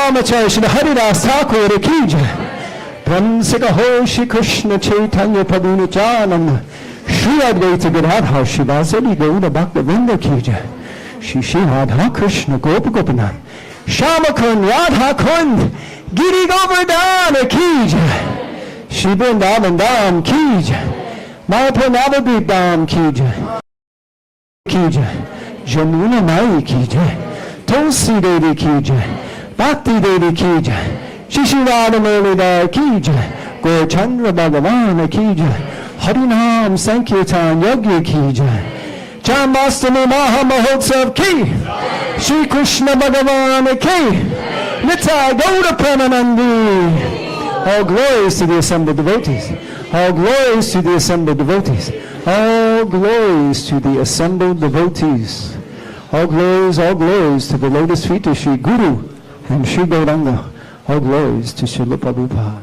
Ramacharya Shri Haridas Thakur ki jai. Brahmsika Ho Shri Krishna Chaitanya Prabhu Nityananda Shri Advaita Gadadhar Shivasadi Gaura Bhaktivinoda ki jai. Shri Shri Radha Krishna Gopa Gopinath Shamakund Radha Kund Giri Govardhana ki jai. Shri Vrindavan Dham ki jai. Mayapur Navadvip Dham ki jai. Ki jai. Jamuna Mai ki jai. Tulsi Devi ki jai. Bhakti Devi ki jai. Shri Radha Murlidhar ki jai. Gaur Chandra Bhagavan ki jai. Harinam Sankirtan Yagya ki jai. Janmastami Maha Mahotsav ki. Shri Krishna Bhagavan ki. Nitya Gaura Premanandi. All glories to the assembled devotees. All glories to the assembled devotees. All glories to the assembled devotees. All glories to the lotus feet of Shri Guru and Shri Gauranga. All glories to Srila Prabhupada.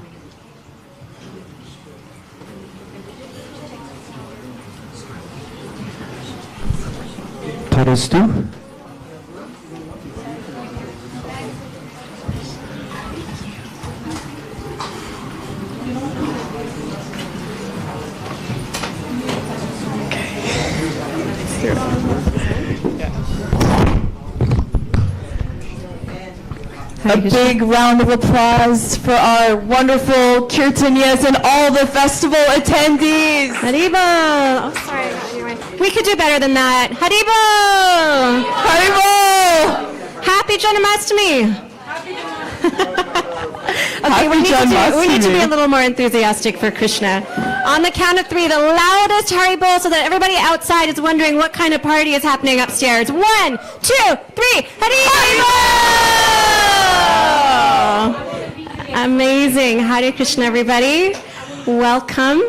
Tarastu. A big round of applause for our wonderful kirtanias and all the festival attendees. Haribo! Oh, sorry. We could do better than that. Haribo! Haribo! Happy Janmashtami! Okay, we need to be a little more enthusiastic for Krishna. On the count of three, the loudest Haribo, so that everybody outside is wondering what kind of party is happening upstairs. 1, 2, 3, Haribo! Amazing. Hare Krishna, everybody. Welcome.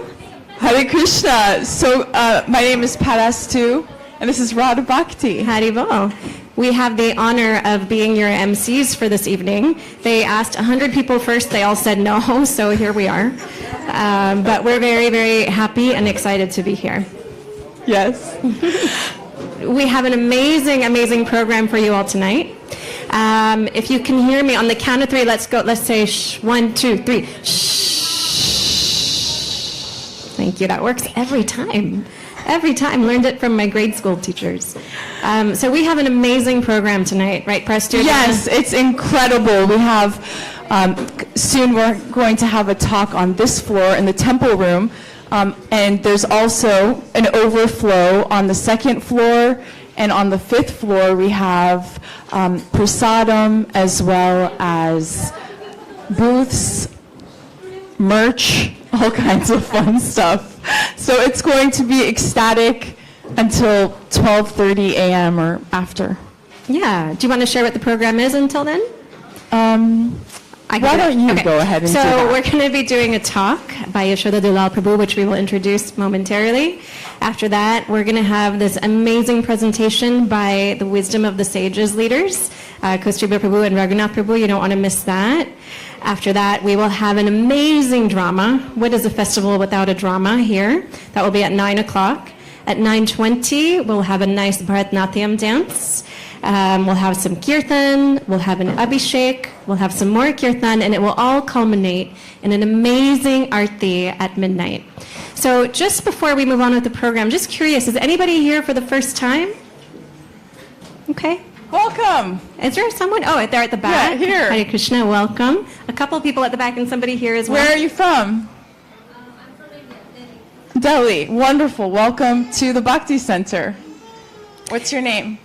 Hare Krishna. So my name is Parastu, and this is Radha Bhakti. Haribo. We have the honor of being your MCs for this evening. They asked 100 people first. They all said no, so here we are. But we're very, very happy and excited to be here. Yes. We have an amazing, amazing program for you all tonight. If you can hear me on the count of three, let's go. Let's say 1, 2, 3. Shh. Thank you. That works every time. Every time. Learned it from my grade school teachers. So we have an amazing program tonight, right, Prestu? Yes, it's incredible. We have, soon we're going to have a talk on this floor in the temple room. And there's also an overflow on the second floor. And on the 5th floor, we have prasadam as well as booths, merch, all kinds of fun stuff. So it's going to be ecstatic until 12:30 a.m. or after. Yeah. Do you want to share what the program is until then? Why don't you go ahead and do that? So we're going to be doing a talk by Yashoda Dulal Prabhu, which we will introduce momentarily. After that, we're going to have this amazing presentation by the Wisdom of the Sages leaders, Kaustubha Prabhu and Raghunath Prabhu. You don't want to miss that. After that, we will have an amazing drama. What is a festival without a drama here? That will be at 9 o'clock. At 9:20, we'll have a nice Bharatanatyam dance. We'll have some kirtan, we'll have an Abhishek, we'll have some more kirtan, and it will all culminate in an amazing arti at midnight. So just before we move on with the program, just curious, is anybody here for the first time? Okay. Welcome. Is there someone? Oh, they're at the back. Yeah, here. Hare Krishna, welcome. A couple of people at the back and somebody here as well. Where are you from? Delhi. Wonderful. Welcome to the Bhakti Center. What's your name?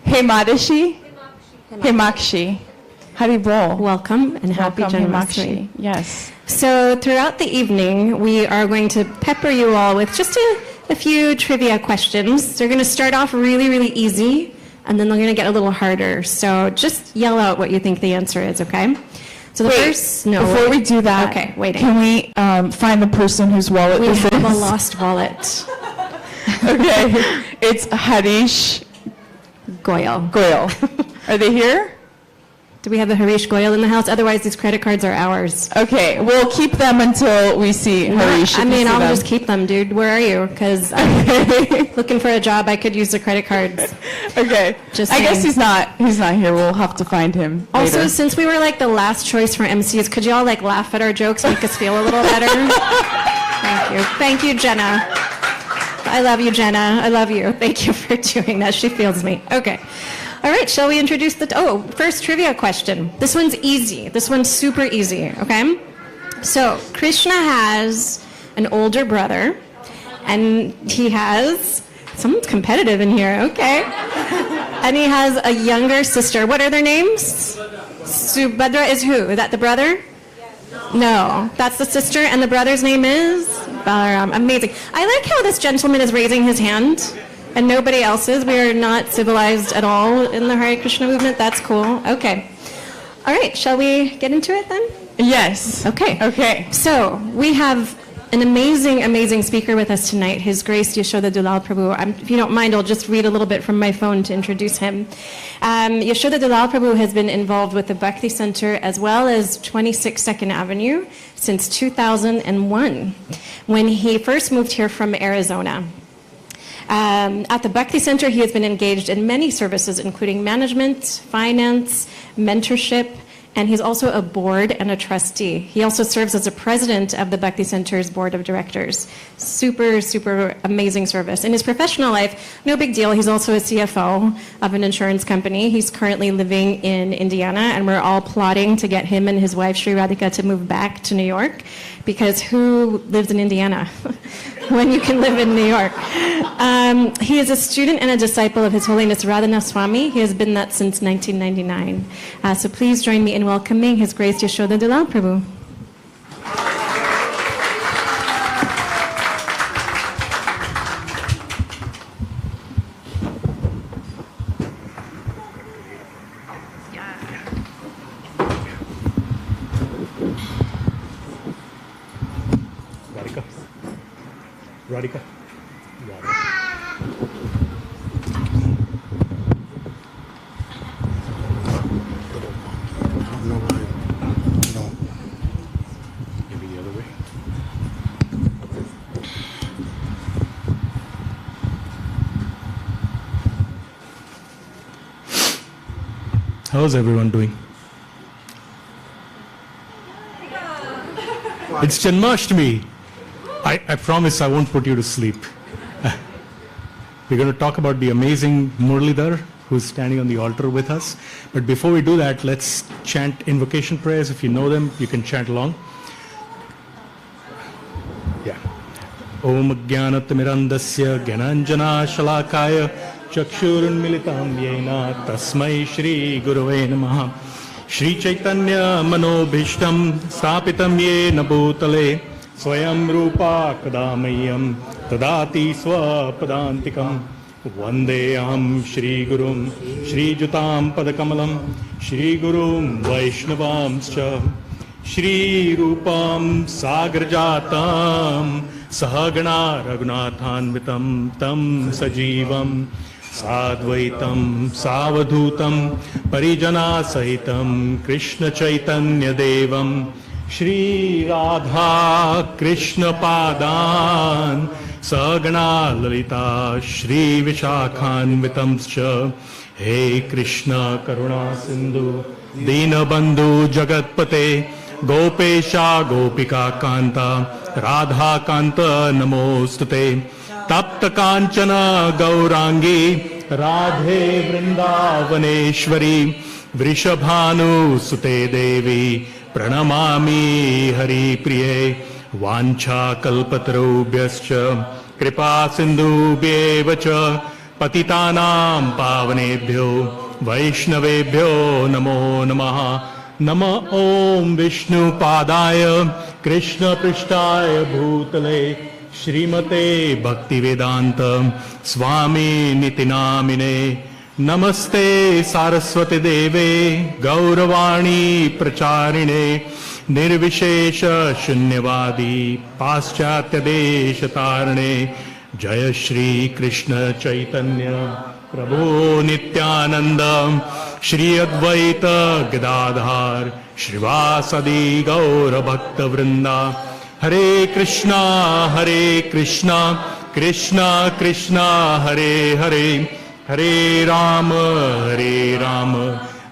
Hemadashi? Himakshi. Haribol. Welcome and happy Janmashtami. Yes. So throughout the evening, we are going to pepper you all with just a few trivia questions. They're going to start off really, really easy, and then they're going to get a little harder. So just yell out what you think the answer is, okay? So the first, no. Before we do that, okay, waiting. Can we find the person whose wallet this is? We have a lost wallet. Okay, it's Harish Goyal. Are they here? Do we have the Harish Goyal in the house? Otherwise, these credit cards are ours. Okay, we'll keep them until we see Harish. I if we mean, see I'll them. just keep them, dude. Where are you? Because I'm looking for a job. I could use the credit cards. Okay. Just I guess saying. he's not here. We'll have to find him Also, later. since we were like the last choice for MCs, could you all like laugh at our jokes, make us feel a little better? Thank you. Thank you, Jenna. I love you, Jenna. I love you. Thank you for doing that. She feels me. Okay. All right, shall we introduce first trivia question. This one's easy. This one's super easy, okay? So, Krishna has an older brother, and he has, someone's competitive in here, okay. And he has a younger sister. What are their names? Subhadra is who? Is that the brother? No, that's the sister, and the brother's name is Balaram. Amazing. I like how this gentleman is raising his hand, and nobody else is. We are not civilized at all in the Hare Krishna movement. That's cool. Okay. All right, shall we get into it then? Yes. Okay. Okay. So we have an amazing, amazing speaker with us tonight, His Grace Yashoda Dulal Prabhu. If you don't mind, I'll just read a little bit from my phone to introduce him. Yashoda Dulal Prabhu has been involved with the Bhakti Center as well as 26 Second Avenue since 2001, when he first moved here from Arizona. At the Bhakti Center, he has been engaged in many services, including management, finance, mentorship, and he's also a board and a trustee. He also serves as a president of the Bhakti Center's board of directors. Super, super amazing service. In his professional life, no big deal. He's also a CFO of an insurance company. He's currently living in Indiana, and we're all plotting to get him and his wife, Sri Radhika, to move back to New York, because who lives in Indiana when you can live in New York? He is a student and a disciple of His Holiness Janmashtami. He has been that since 1999. So please join me in welcoming His Grace Yashoda Dulal Prabhu. Radhika. No. Maybe the other way. How's everyone doing? It's Janmashtami. I promise I won't put you to sleep. We're going to talk about the amazing Muralidhar who's standing on the altar with us. But before we do that, let's chant invocation prayers. If you know them, you can chant along. Yeah. Om Jnanatimirandasya Gyananjana Shalakaya Chakshurunmilitam Yena Tasmai Shri Gurave Namaha Shri Chaitanya Manobhishtam Stapitam Yena Bhutale Swayam Rupa Kadamayyam Tadati Swapadantikam Vandeyam Shri Gurum Shri Jutam Padakamalam Shri Gurum Vaishnavamscha Shri Rupam Sagarjatam Sahagana Raghunathanvitam Tam Sajivam Sadvaitam Savadhutam Parijana Sahitam Krishna Chaitanya Devam Shri Radha Krishna Padan Sagana Lalita Shri Vishakhanvitamscha He Krishna Karuna Sindhu Dina Bandhu Jagatpate Gopesha Gopika Kanta Radha Kanta Namostate Tapta Kanchana Gaurangi Radhe Vrindavaneshwari Vrishabhanu Sute Devi Pranamami Hari Priye Vancha Kalpatarubhyascha Kripa Sindhubhyevacha Patitanam Pavanebhyo Vaishnavebhyo Namo Namaha Nama Om Vishnu Padaya Krishna Prishtaya Bhutale Shrimate Bhaktivedanta Swami Nitinamine Namaste Saraswati Deve Gauravani Pracharine Nirvishesha Shunyavadi Paschatya Deshatarane Jaya Shri Krishna Chaitanya Prabhu Nityananda Shri Advaita Gadadhar Shrivasadi Gaura Bhakta Vrinda Hare Krishna Krishna Krishna Hare Hare Hare Rama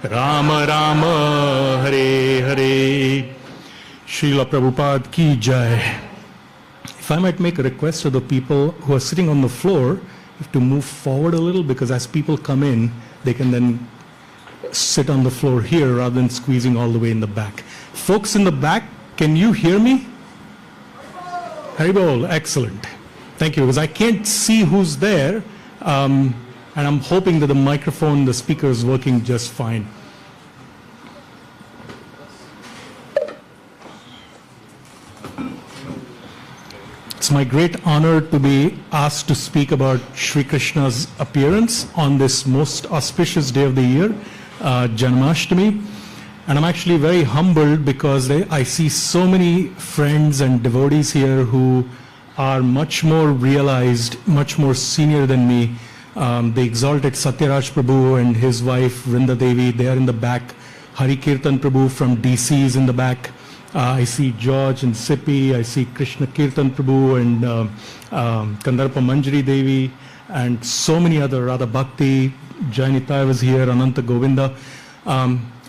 Rama Rama Hare Hare. Srila Prabhupada ki jai. If I might make a request to the people who are sitting on the floor, to move forward a little, because as people come in, they can then sit on the floor here rather than squeezing all the way in the back. Folks in the back, can you hear me? Haribol, excellent. Thank you, because I can't see who's there, and I'm hoping that the microphone, the speaker is working just fine. It's my great honor to be asked to speak about Sri Krishna's appearance on this most auspicious day of the year, Janmashtami. And I'm actually very humbled because I see so many friends and devotees here who are much more realized, much more senior than me. The exalted Satyaraj Prabhu and his wife Vrinda Devi, they are in the back. Hari Kirtan Prabhu from DC is in the back. I see George and Sippy, I see Krishna Kirtan Prabhu and Kandarpa Manjari Devi, and so many other, Radha Bhakti, Jainita was here, Ananta Govinda,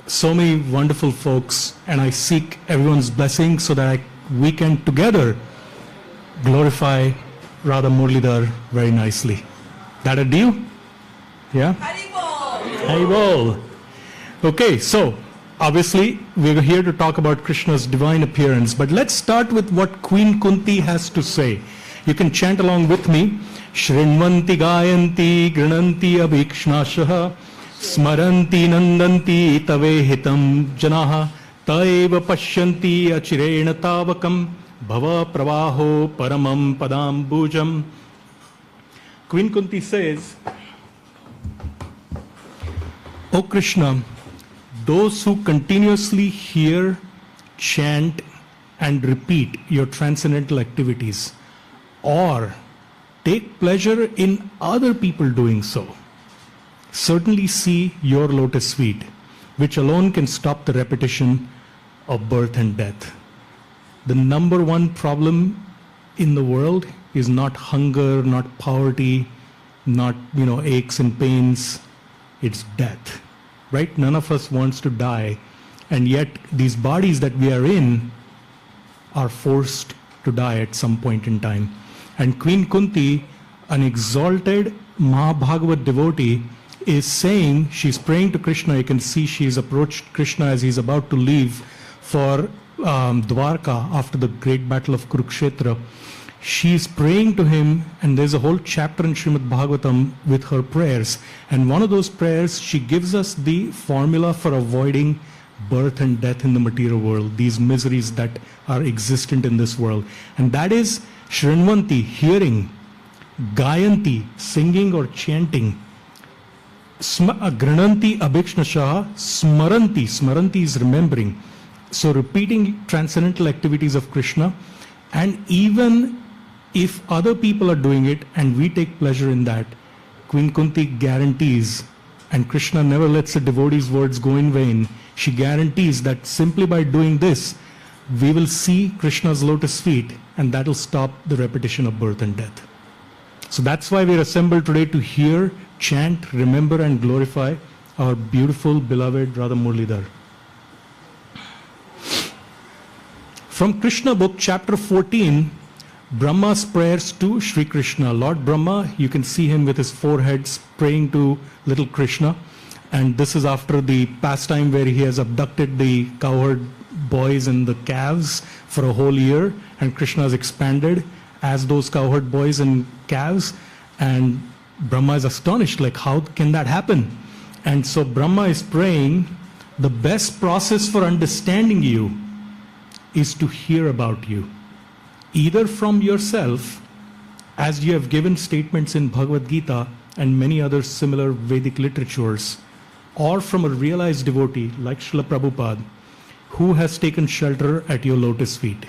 so many wonderful folks, and I seek everyone's blessing so that we can together glorify Radha Murlidhar very nicely. That a deal? Yeah? Haribol! Okay, so obviously, we're here to talk about Krishna's divine appearance, but let's start with what Queen Kunti has to say. You can chant along with me. Shrinvanti Gayanti Grananti Abhikshnashaha Smaranti Nandanti Tavehitam Janaha Taeva Pashyanti Achirena Tavakam Bhava Pravaho Paramam Padam Bhujam. Queen Kunti says, O Krishna, those who continuously hear, chant, and repeat your transcendental activities, or take pleasure in other people doing so, certainly see your lotus feet, which alone can stop the repetition of birth and death. The number one problem in the world is not hunger, not poverty, not aches and pains. It's death. Right? None of us wants to die, and yet these bodies that we are in are forced to die at some point in time. And Queen Kunti, an exalted Mahabhagavat devotee, is saying, she's praying to Krishna. You can see she's approached Krishna as he's about to leave for Dwarka after the great battle of Kurukshetra. She's praying to him, and there's a whole chapter in Srimad Bhagavatam with her prayers. And one of those prayers, she gives us the formula for avoiding birth and death in the material world, these miseries that are existent in this world. And that is Shrinvanti, hearing, Gayanti, singing or chanting, Grananti Abhikshnashaha, Smaranti is remembering. So repeating transcendental activities of Krishna, and even if other people are doing it and we take pleasure in that, Queen Kunti guarantees, and Krishna never lets a devotee's words go in vain, she guarantees that simply by doing this, we will see Krishna's lotus feet, and that will stop the repetition of birth and death. So that's why we're assembled today, to hear, chant, remember, and glorify our beautiful, beloved Radha Murlidhar. From Krishna book, chapter 14, Brahma's prayers to Sri Krishna. Lord Brahma, you can see him with his four heads praying to little Krishna. And this is after the pastime where he has abducted the cowherd boys and the calves for a whole year. And Krishna has expanded as those cowherd boys and calves. And Brahma is astonished, like, how can that happen? And so Brahma is praying, the best process for understanding you is to hear about you, either from yourself, as you have given statements in Bhagavad Gita and many other similar Vedic literatures, or from a realized devotee like Srila Prabhupada, who has taken shelter at your lotus feet.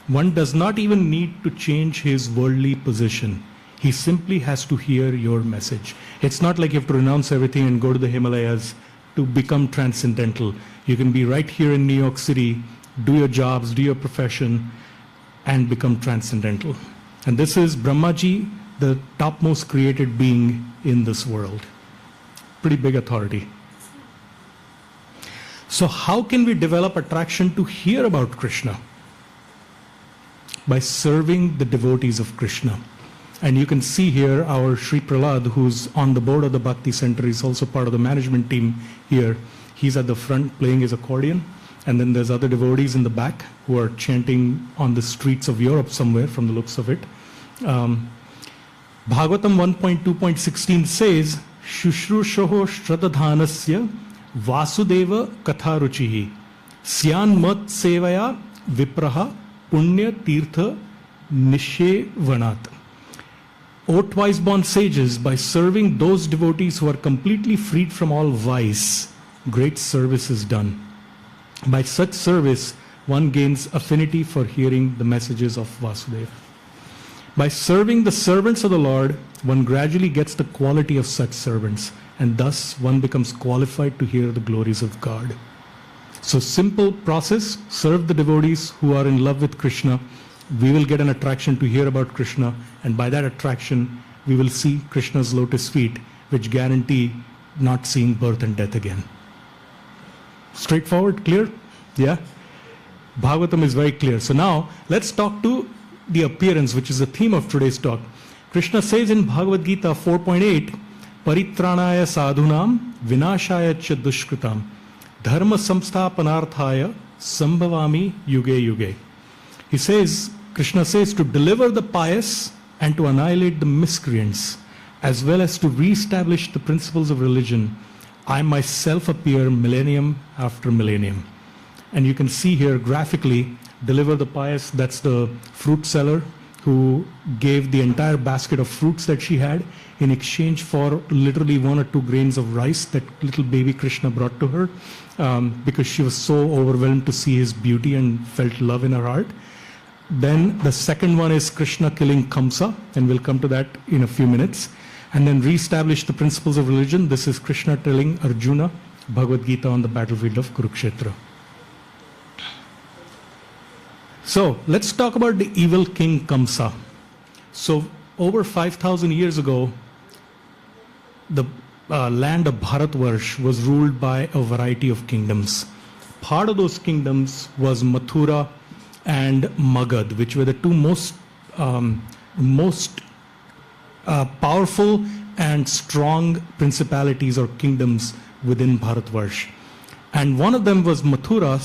One does not even need to change his worldly position. He simply has to hear your message. It's not like you have to renounce everything and go to the Himalayas to become transcendental. You can be right here in New York City, do your jobs, do your profession, and become transcendental. And this is Brahmaji, the topmost created being in this world. Pretty big authority. So how can we develop attraction to hear about Krishna? By serving the devotees of Krishna. And you can see here our Sri Prahlad, who's on the board of the Bhakti Center, is also part of the management team here. He's at the front playing his accordion. And then there's other devotees in the back who are chanting on the streets of Europe somewhere from the looks of it. Bhagavatam 1.2.16 says, Shushrushoho Shradadhanasya Vasudeva Katharuchihi Syan Mat Sevaya Vipraha Punya Tirtha Nishevanat. O twice born sages, by serving those devotees who are completely freed from all vice, great service is done. By such service, one gains affinity for hearing the messages of Vasudeva. By serving the servants of the Lord, one gradually gets the quality of such servants, and thus one becomes qualified to hear the glories of God. So simple process, serve the devotees who are in love with Krishna. We will get an attraction to hear about Krishna, and by that attraction, we will see Krishna's lotus feet, which guarantee not seeing birth and death again. Straightforward, clear? Yeah? Bhagavatam is very clear. So now, let's talk to the appearance, which is the theme of today's talk. Krishna says in Bhagavad Gita 4.8, Paritranaya sadhunam vinashaya cha dushkritam dharma samsthapanarthaya sambhavami yuge yuge. He says, Krishna says, to deliver the pious and to annihilate the miscreants, as well as to re-establish the principles of religion, I myself appear millennium after millennium. And you can see here graphically, deliver the pious, that's the fruit seller who gave the entire basket of fruits that she had in exchange for literally 1 or 2 grains of rice that little baby Krishna brought to her, because she was so overwhelmed to see his beauty and felt love in her heart. Then the second one is Krishna killing Kamsa, and we'll come to that in a few minutes. And then re-establish the principles of religion. This is Krishna telling Arjuna Bhagavad Gita on the battlefield of Kurukshetra. So let's talk about the evil king Kamsa. So over 5,000 years ago, the land of Bharatvarsh was ruled by a variety of kingdoms. Part of those kingdoms was Mathura and Magad, which were the two most powerful and strong principalities or kingdoms within Bharatvarsh. And one of them was Mathura,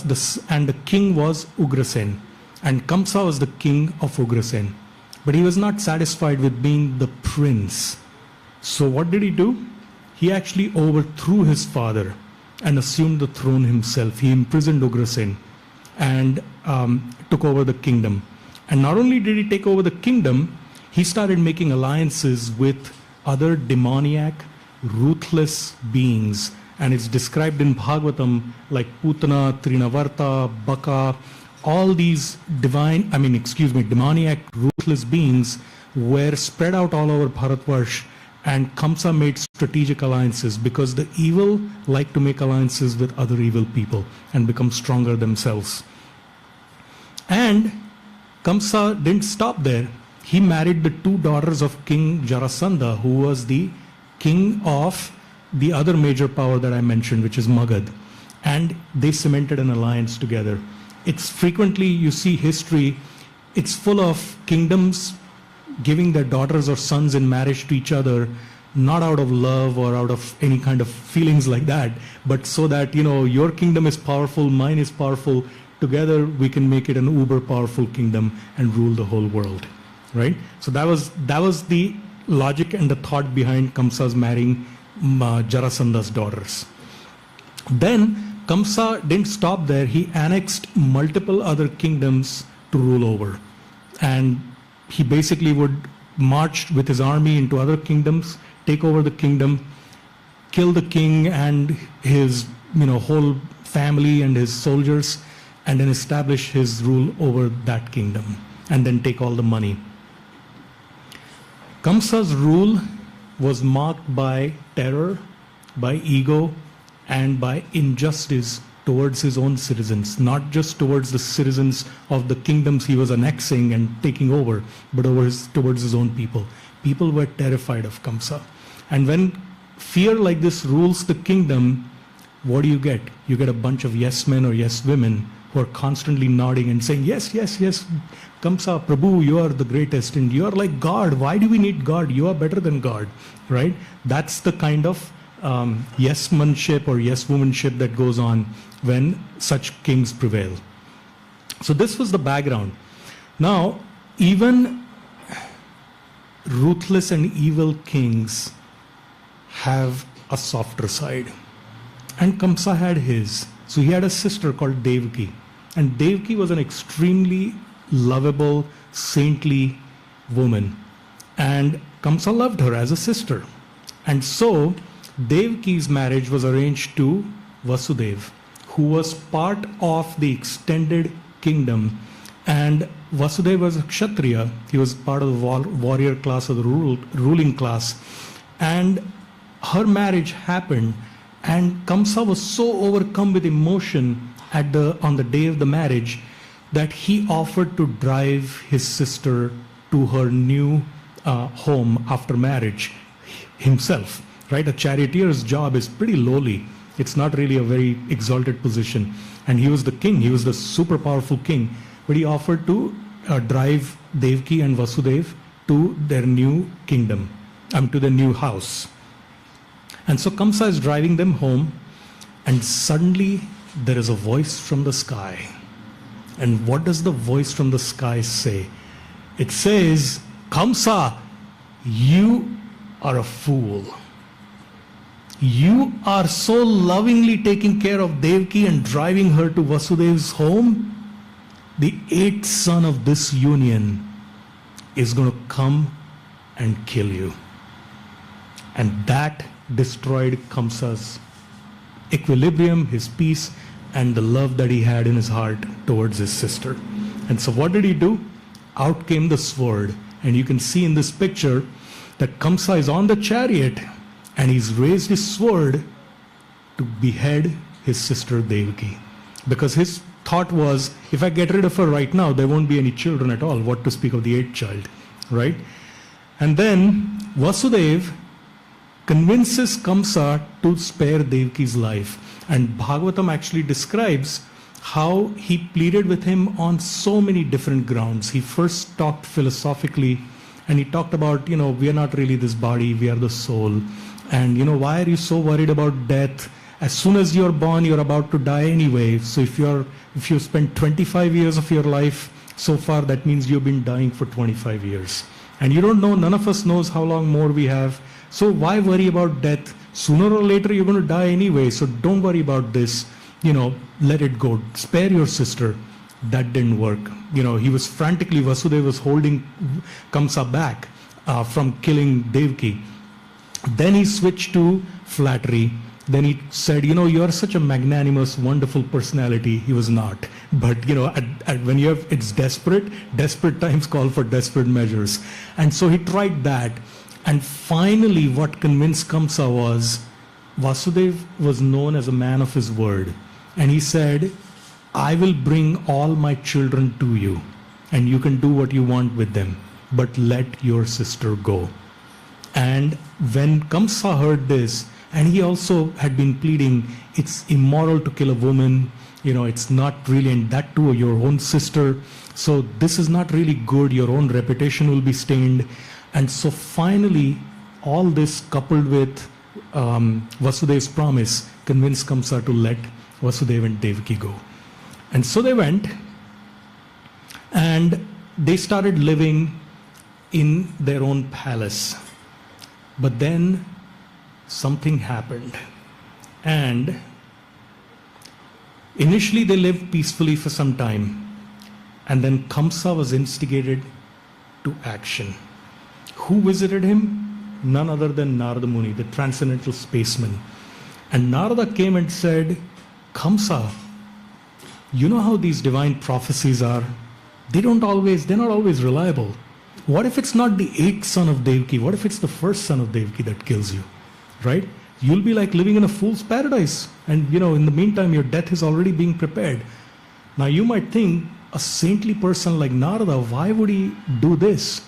and the king was Ugrasen. And Kamsa was the king of Ugrasen. But he was not satisfied with being the prince. So what did he do? He actually overthrew his father and assumed the throne himself. He imprisoned Ugrasen and took over the kingdom. And not only did he take over the kingdom, he started making alliances with other demoniac, ruthless beings. And it's described in Bhagavatam like Putana, Trinavarta, Baka, all these demoniac, ruthless beings were spread out all over Bharatvarsh, and Kamsa made strategic alliances because the evil like to make alliances with other evil people and become stronger themselves. And Kamsa didn't stop there. He married the 2 daughters of King Jarasandha, who was the king of the other major power that I mentioned, which is Magad. And they cemented an alliance together. It's frequently, you see history, it's full of kingdoms giving their daughters or sons in marriage to each other, not out of love or out of any kind of feelings like that, but so that, your kingdom is powerful, mine is powerful, together we can make it an uber powerful kingdom and rule the whole world, right? So that was the logic and the thought behind Kamsa's marrying Jarasandha's daughters. Then Kamsa didn't stop there. He annexed multiple other kingdoms to rule over. And he basically would march with his army into other kingdoms, take over the kingdom, kill the king and his whole family and his soldiers, and then establish his rule over that kingdom, and then take all the money. Kamsa's rule was marked by terror, by ego, and by injustice towards his own citizens, not just towards the citizens of the kingdoms he was annexing and taking over, but towards his own people. People were terrified of Kamsa. And when fear like this rules the kingdom, what do you get? You get a bunch of yes men or yes women who are constantly nodding and saying, yes, yes, yes, Kamsa, Prabhu, you are the greatest, and you are like God. Why do we need God? You are better than God, right? That's the kind of yes-manship or yes-womanship that goes on when such kings prevail. So this was the background. Now, even ruthless and evil kings have a softer side. And Kamsa had his. So he had a sister called Devaki. And Devaki was an extremely lovable, saintly woman. And Kamsa loved her as a sister. And so Devaki's marriage was arranged to Vasudeva, who was part of the extended kingdom. And Vasudeva was a Kshatriya. He was part of the warrior class, of the ruling class. And her marriage happened, and Kamsa was so overcome with emotion on the day of the marriage that he offered to drive his sister to her new home after marriage himself. Right? A charioteer's job is pretty lowly. It's not really a very exalted position. And he was the king. He was the super powerful king. But he offered to drive Devaki and Vasudeva to their new kingdom, to the new house. And so Kamsa is driving them home, and suddenly there is a voice from the sky. And what does the voice from the sky say? It says, Kamsa, you are a fool. You are so lovingly taking care of Devaki and driving her to Vasudeva's home. The 8th son of this union is going to come and kill you. And that destroyed Kamsa's equilibrium, his peace, and the love that he had in his heart towards his sister. And so what did he do? Out came the sword. And you can see in this picture that Kamsa is on the chariot, and he's raised his sword to behead his sister Devaki. Because his thought was, if I get rid of her right now, there won't be any children at all. What to speak of the 8th child, right? And then Vasudeva convinces Kamsa to spare Devaki's life. And Bhagavatam actually describes how he pleaded with him on so many different grounds. He first talked philosophically, and he talked about, we are not really this body, we are the soul. And, why are you so worried about death? As soon as you're born, you're about to die anyway. So if you spend 25 years of your life so far, that means you've been dying for 25 years. And you don't know, none of us knows how long more we have. So why worry about death? Sooner or later, you're going to die anyway. So don't worry about this. Let it go. Spare your sister. That didn't work. He was frantically, Vasudeva was holding Kamsa back from killing Devaki. Then he switched to flattery. Then he said, you're such a magnanimous, wonderful personality. He was not. But, when it's desperate times call for desperate measures. And so he tried that. And finally, what convinced Kamsa was, Vasudeva was known as a man of his word. And he said, I will bring all my children to you, and you can do what you want with them, but let your sister go. And when Kamsa heard this, and he also had been pleading, it's immoral to kill a woman, it's not really, and that too, your own sister. So this is not really good, your own reputation will be stained. And so finally, all this coupled with Vasudeva's promise convinced Kamsa to let Vasudeva and Devaki go. And so they went, and they started living in their own palace. But then something happened. And initially they lived peacefully for some time. And then Kamsa was instigated to action. Who visited him? None other than Narada Muni, the transcendental spaceman. And Narada came and said, Kamsa, you know how these divine prophecies are? They're not always reliable. What if it's not the 8th son of Devaki? What if it's the 1st son of Devaki that kills you? Right? you'll be like living in a fool's paradise. And in the meantime, your death is already being prepared. Now you might think, a saintly person like Narada, why would he do this?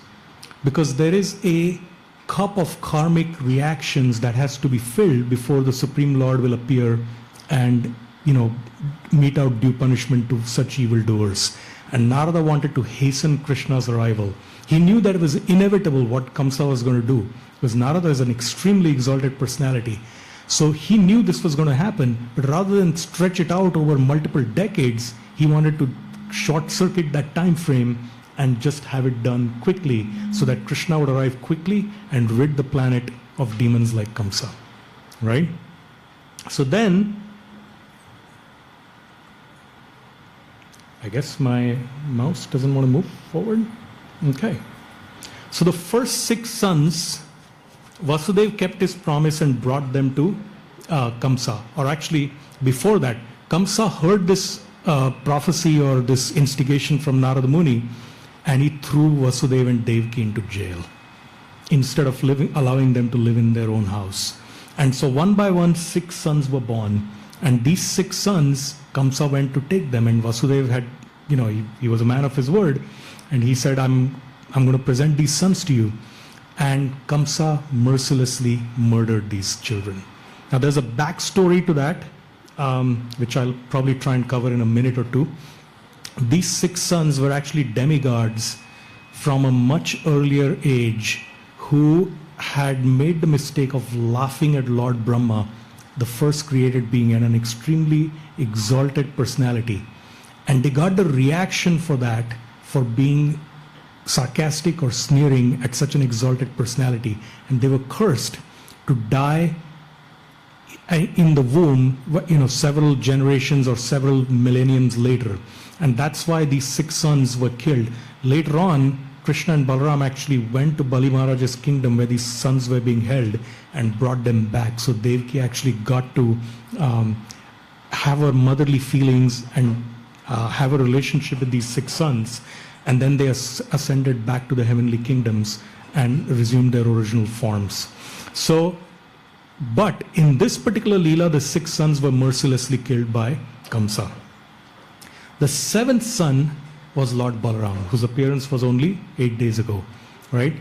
Because there is a cup of karmic reactions that has to be filled before the Supreme Lord will appear and, mete out due punishment to such evildoers. And Narada wanted to hasten Krishna's arrival. He knew that it was inevitable what Kamsa was going to do, because Narada is an extremely exalted personality. So he knew this was going to happen, but rather than stretch it out over multiple decades, he wanted to short circuit that time frame and just have it done quickly, so that Krishna would arrive quickly and rid the planet of demons like Kamsa. Right? So then, I guess my mouse doesn't want to move forward. Okay. So the first 6 sons, Vasudeva kept his promise and brought them to Kamsa. Or actually, before that, Kamsa heard this prophecy or this instigation from Narada Muni, and he threw Vasudeva and Devaki into jail instead of allowing them to live in their own house. And so one by one, 6 sons were born. And these 6 sons, Kamsa went to take them, and Vasudeva had, he was a man of his word, and he said, I'm going to present these sons to you. And Kamsa mercilessly murdered these children. Now there's a backstory to that, which I'll probably try and cover in a minute or two. These 6 sons were actually demigods from a much earlier age who had made the mistake of laughing at Lord Brahma, the first created being and an extremely exalted personality. And they got the reaction for that, for being sarcastic or sneering at such an exalted personality. And they were cursed to die in the womb, several generations or several millenniums later. And that's why these 6 sons were killed. Later on, Krishna and Balaram actually went to Bali Maharaj's kingdom where these sons were being held and brought them back. So Devaki actually got to have her motherly feelings and have a relationship with these 6 sons. And then they ascended back to the heavenly kingdoms and resumed their original forms. So, but in this particular Leela, the 6 sons were mercilessly killed by Kamsa. The 7th son was Lord Balaram, whose appearance was only 8 days ago, right?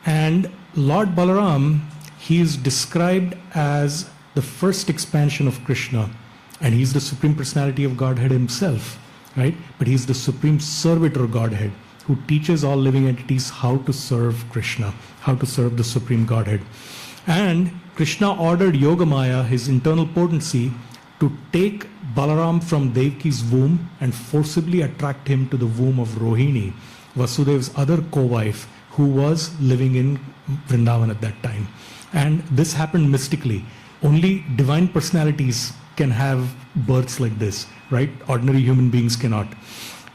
And Lord Balaram, he is described as the first expansion of Krishna, and he's the Supreme Personality of Godhead himself, right? But he's the Supreme Servitor Godhead who teaches all living entities how to serve Krishna, how to serve the Supreme Godhead. And Krishna ordered Yogamaya, his internal potency, to take Balaram from Devaki's womb and forcibly attract him to the womb of Rohini, Vasudeva's other co-wife, who was living in Vrindavan at that time. And this happened mystically. Only divine personalities can have births like this, right? Ordinary human beings cannot.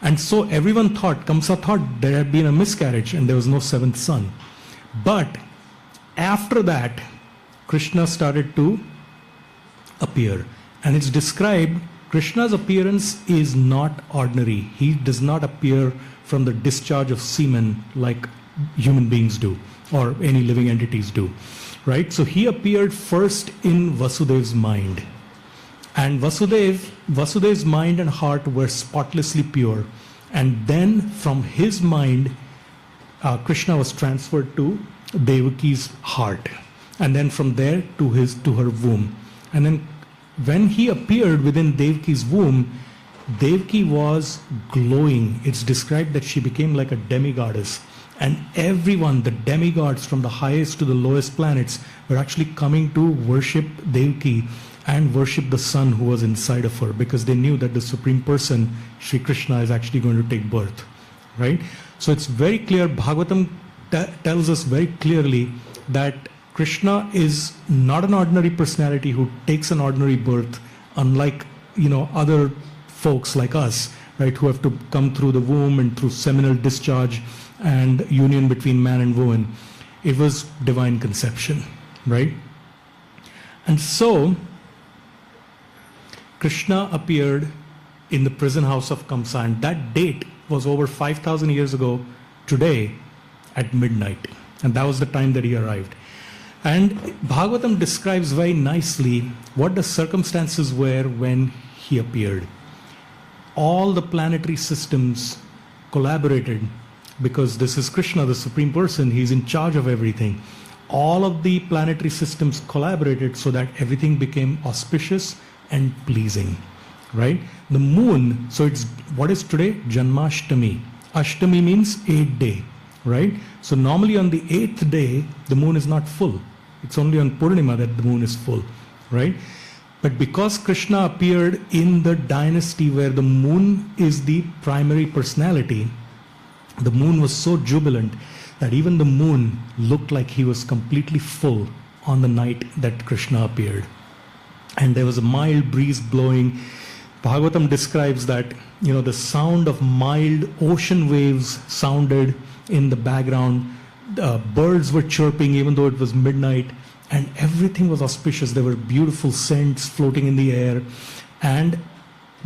And so everyone thought, Kamsa thought there had been a miscarriage and there was no 7th son. But after that, Krishna started to appear. And it's described, Krishna's appearance is not ordinary. He does not appear from the discharge of semen like human beings do, or any living entities do, right? So he appeared first in Vasudeva's mind. And Vasudeva's mind and heart were spotlessly pure. And then from his mind, Krishna was transferred to Devaki's heart. And then from there to her womb. And then when he appeared within Devaki's womb, Devaki was glowing. It's described that she became like a demigoddess. And everyone, the demigods from the highest to the lowest planets, were actually coming to worship Devaki and worship the son who was inside of her, because they knew that the Supreme Person, Sri Krishna, is actually going to take birth. Right? So it's very clear, Bhagavatam tells us very clearly that Krishna is not an ordinary personality who takes an ordinary birth, unlike other folks like us, right, who have to come through the womb and through seminal discharge and union between man and woman. It was divine conception, right? And so Krishna appeared in the prison house of Kamsa, and that date was over 5,000 years ago today at midnight, and that was the time that he arrived. And Bhagavatam describes very nicely what the circumstances were when he appeared. All the planetary systems collaborated because this is Krishna, the Supreme Person. He's in charge of everything. All of the planetary systems collaborated so that everything became auspicious and pleasing, right? The moon, so it's, what is today? Janmashtami. Ashtami means 8th day, right? So normally on the 8th day, the moon is not full. It's only on Purnima that the moon is full, right? But because Krishna appeared in the dynasty where the moon is the primary personality, the moon was so jubilant that even the moon looked like he was completely full on the night that Krishna appeared. And there was a mild breeze blowing. Bhagavatam describes that, the sound of mild ocean waves sounded in the background. Birds were chirping even though it was midnight, and everything was auspicious. There were beautiful scents floating in the air. And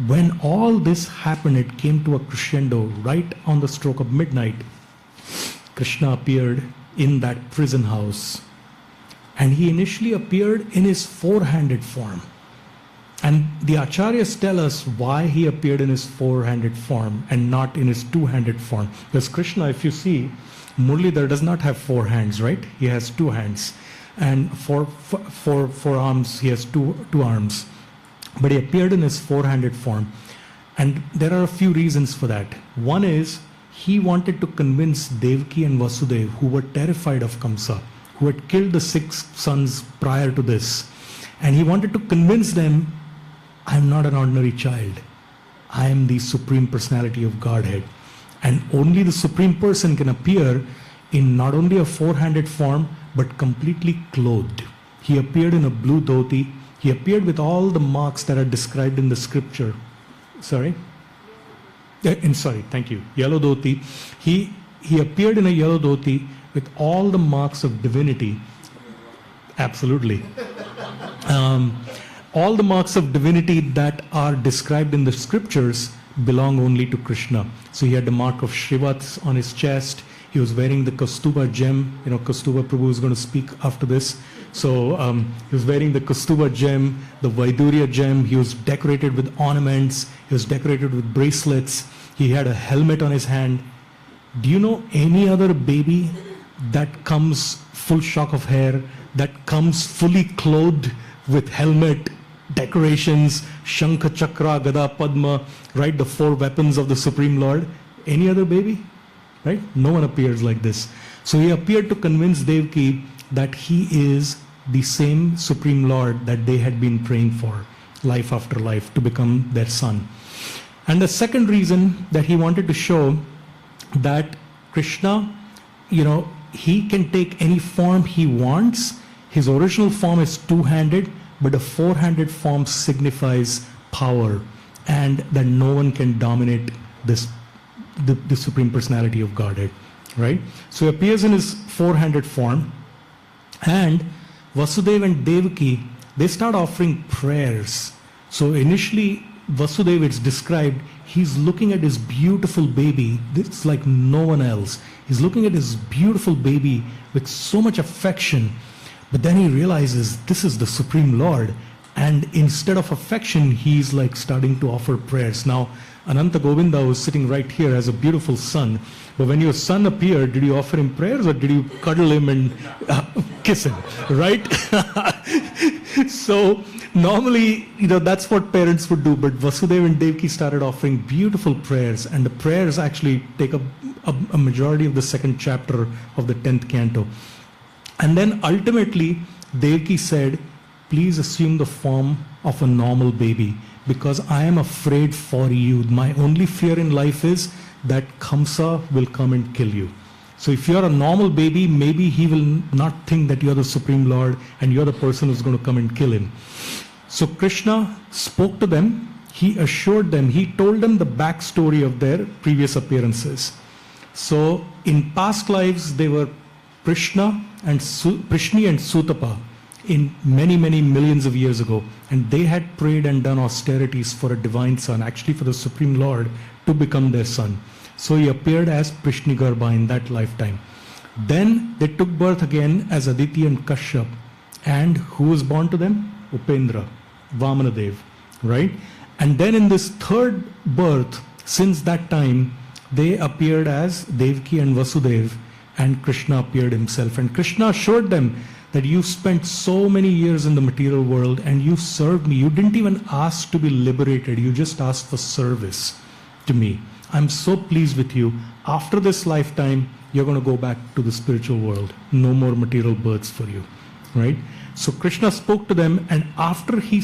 when all this happened, it came to a crescendo right on the stroke of midnight. Krishna appeared in that prison house. And he initially appeared in his four-handed form. And the acharyas tell us why he appeared in his four-handed form and not in his two-handed form. Because Krishna, if you see, Muralidhar does not have four hands, right? He has two hands. And for arms, he has two arms. But he appeared in his four-handed form. And there are a few reasons for that. One is, he wanted to convince Devaki and Vasudeva, who were terrified of Kamsa, who had killed the 6 sons prior to this. And he wanted to convince them, I'm not an ordinary child. I am the Supreme Personality of Godhead. And only the Supreme Person can appear in not only a four-handed form, but completely clothed. He appeared in a blue dhoti. He appeared with all the marks that are described in the scripture. Sorry? Thank you. Yellow dhoti. He appeared in a yellow dhoti with all the marks of divinity. Absolutely. All the marks of divinity that are described in the scriptures belong only to Krishna. So he had the mark of Shrivat on his chest. He was wearing the Kaustubha gem. Kaustubha Prabhu is going to speak after this. So he was wearing the Kaustubha gem, the Vaidurya gem. He was decorated with ornaments. He was decorated with bracelets. He had a helmet on his hand. Do you know any other baby that comes full shock of hair, that comes fully clothed with helmet, decorations, Shankha, Chakra, Gada, Padma, right? The 4 weapons of the Supreme Lord. Any other baby? Right? No one appears like this. So he appeared to convince Devaki that he is the same Supreme Lord that they had been praying for, life after life, to become their son. And the second reason that he wanted to show that Krishna, he can take any form he wants. His original form is two-handed, but a four-handed form signifies power, and that no one can dominate the Supreme Personality of Godhead, right? So he appears in his four-handed form, and Vasudeva and Devaki, they start offering prayers. So initially, Vasudeva, it's described, he's looking at his beautiful baby. It's like no one else. He's looking at his beautiful baby with so much affection. But then he realizes this is the Supreme Lord. And instead of affection, he's like starting to offer prayers. Now, Ananta Govinda, who's sitting right here, has a beautiful son. But when your son appeared, did you offer him prayers or did you cuddle him and kiss him, right? So normally, that's what parents would do. But Vasudeva and Devaki started offering beautiful prayers. And the prayers actually take a majority of the 2nd chapter of the 10th canto. And then ultimately, Devaki said, please assume the form of a normal baby, because I am afraid for you. My only fear in life is that Kamsa will come and kill you. So if you're a normal baby, maybe he will not think that you're the Supreme Lord and you're the person who's going to come and kill him. So Krishna spoke to them. He assured them, he told them the backstory of their previous appearances. So in past lives, they were Prishni and Sutapa in many, many millions of years ago. And they had prayed and done austerities for a divine son, actually for the Supreme Lord to become their son. So he appeared as Prishni Garbha in that lifetime. Then they took birth again as Aditi and Kashyap. And who was born to them? Upendra, Vamanadev, right? And then in this third birth, since that time, they appeared as Devaki and Vasudeva, and Krishna appeared himself. And Krishna assured them that you spent so many years in the material world and you served me. You didn't even ask to be liberated. You just asked for service to me. I'm so pleased with you. After this lifetime, you're going to go back to the spiritual world. No more material births for you, right? So Krishna spoke to them, and after he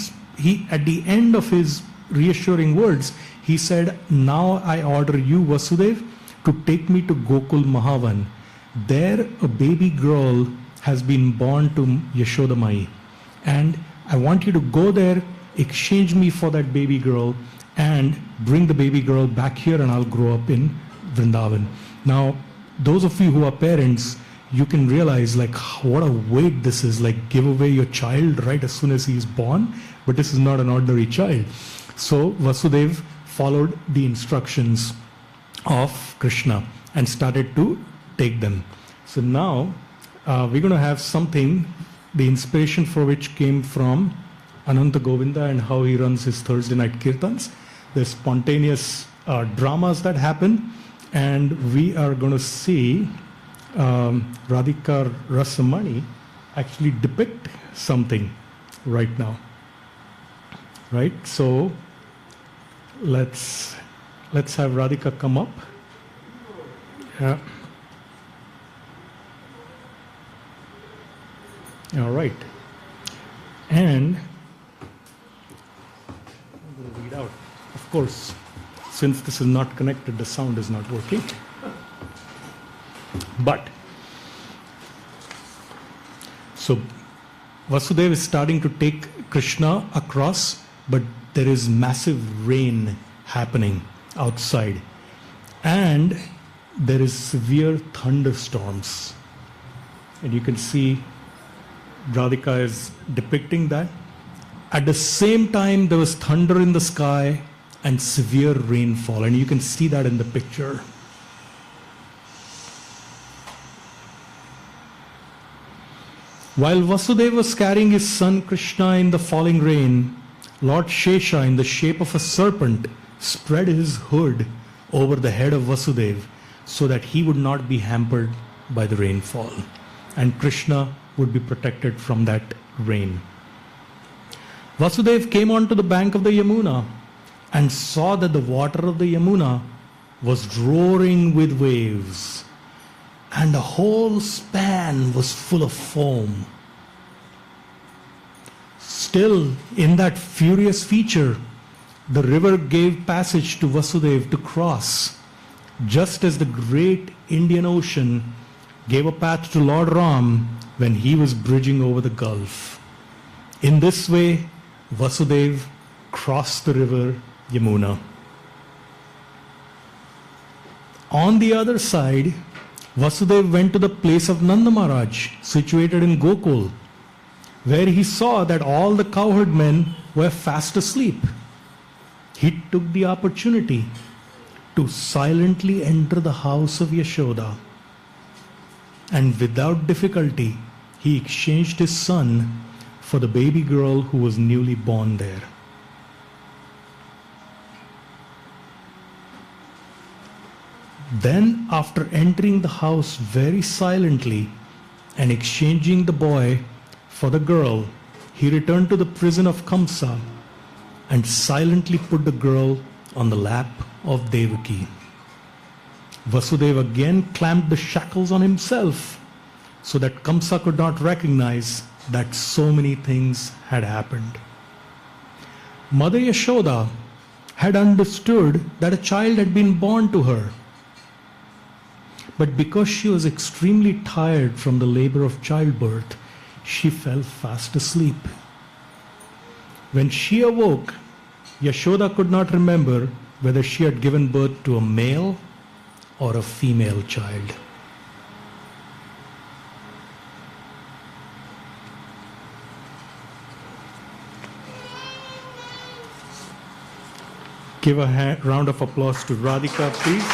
at the end of his reassuring words, he said, now I order you, Vasudeva, to take me to Gokul Mahavan. There a baby girl has been born to Yashoda Mai, and I want you to go there, exchange me for that baby girl, and bring the baby girl back here, and I'll grow up in Vrindavan. Now, those of you who are parents, you can realize like what a weight this is, like give away your child right as soon as he is born, but this is not an ordinary child. So Vasudeva followed the instructions of Krishna and started to take them. So now we're going to have something, the inspiration for which came from Ananta Govinda and how he runs his Thursday night kirtans. There's spontaneous dramas that happen, and we are going to see Radhika Rasamani actually depict something right now. Right? So let's have Radhika come up. Yeah. All right. And I'm going to read out. Of course, since this is not connected, the sound is not working. But, so Vasudeva is starting to take Krishna across, but there is massive rain happening outside. And there is severe thunderstorms. And you can see Radhika is depicting that. At the same time, there was thunder in the sky and severe rainfall. And you can see that in the picture. While Vasudeva was carrying his son Krishna in the falling rain, Lord Shesha, in the shape of a serpent, spread his hood over the head of Vasudeva so that he would not be hampered by the rainfall, and Krishna would be protected from that rain. Vasudeva came onto the bank of the Yamuna and saw that the water of the Yamuna was roaring with waves, and the whole span was full of foam. Still, in that furious feature, the river gave passage to Vasudeva to cross, just as the great Indian Ocean gave a path to Lord Ram when he was bridging over the gulf. In this way, Vasudeva crossed the river Yamuna. On the other side, Vasudeva went to the place of Nanda Maharaj, situated in Gokul, where he saw that all the cowherd men were fast asleep. He took the opportunity to silently enter the house of Yashoda, and without difficulty, he exchanged his son for the baby girl who was newly born there. Then, after entering the house very silently and exchanging the boy for the girl, he returned to the prison of Kamsa and silently put the girl on the lap of Devaki. Vasudeva again clamped the shackles on himself so that Kamsa could not recognize that so many things had happened. Mother Yashoda had understood that a child had been born to her. But because she was extremely tired from the labor of childbirth, she fell fast asleep. When she awoke, Yashoda could not remember whether she had given birth to a male or a female child. Give a round of applause to Radhika, please.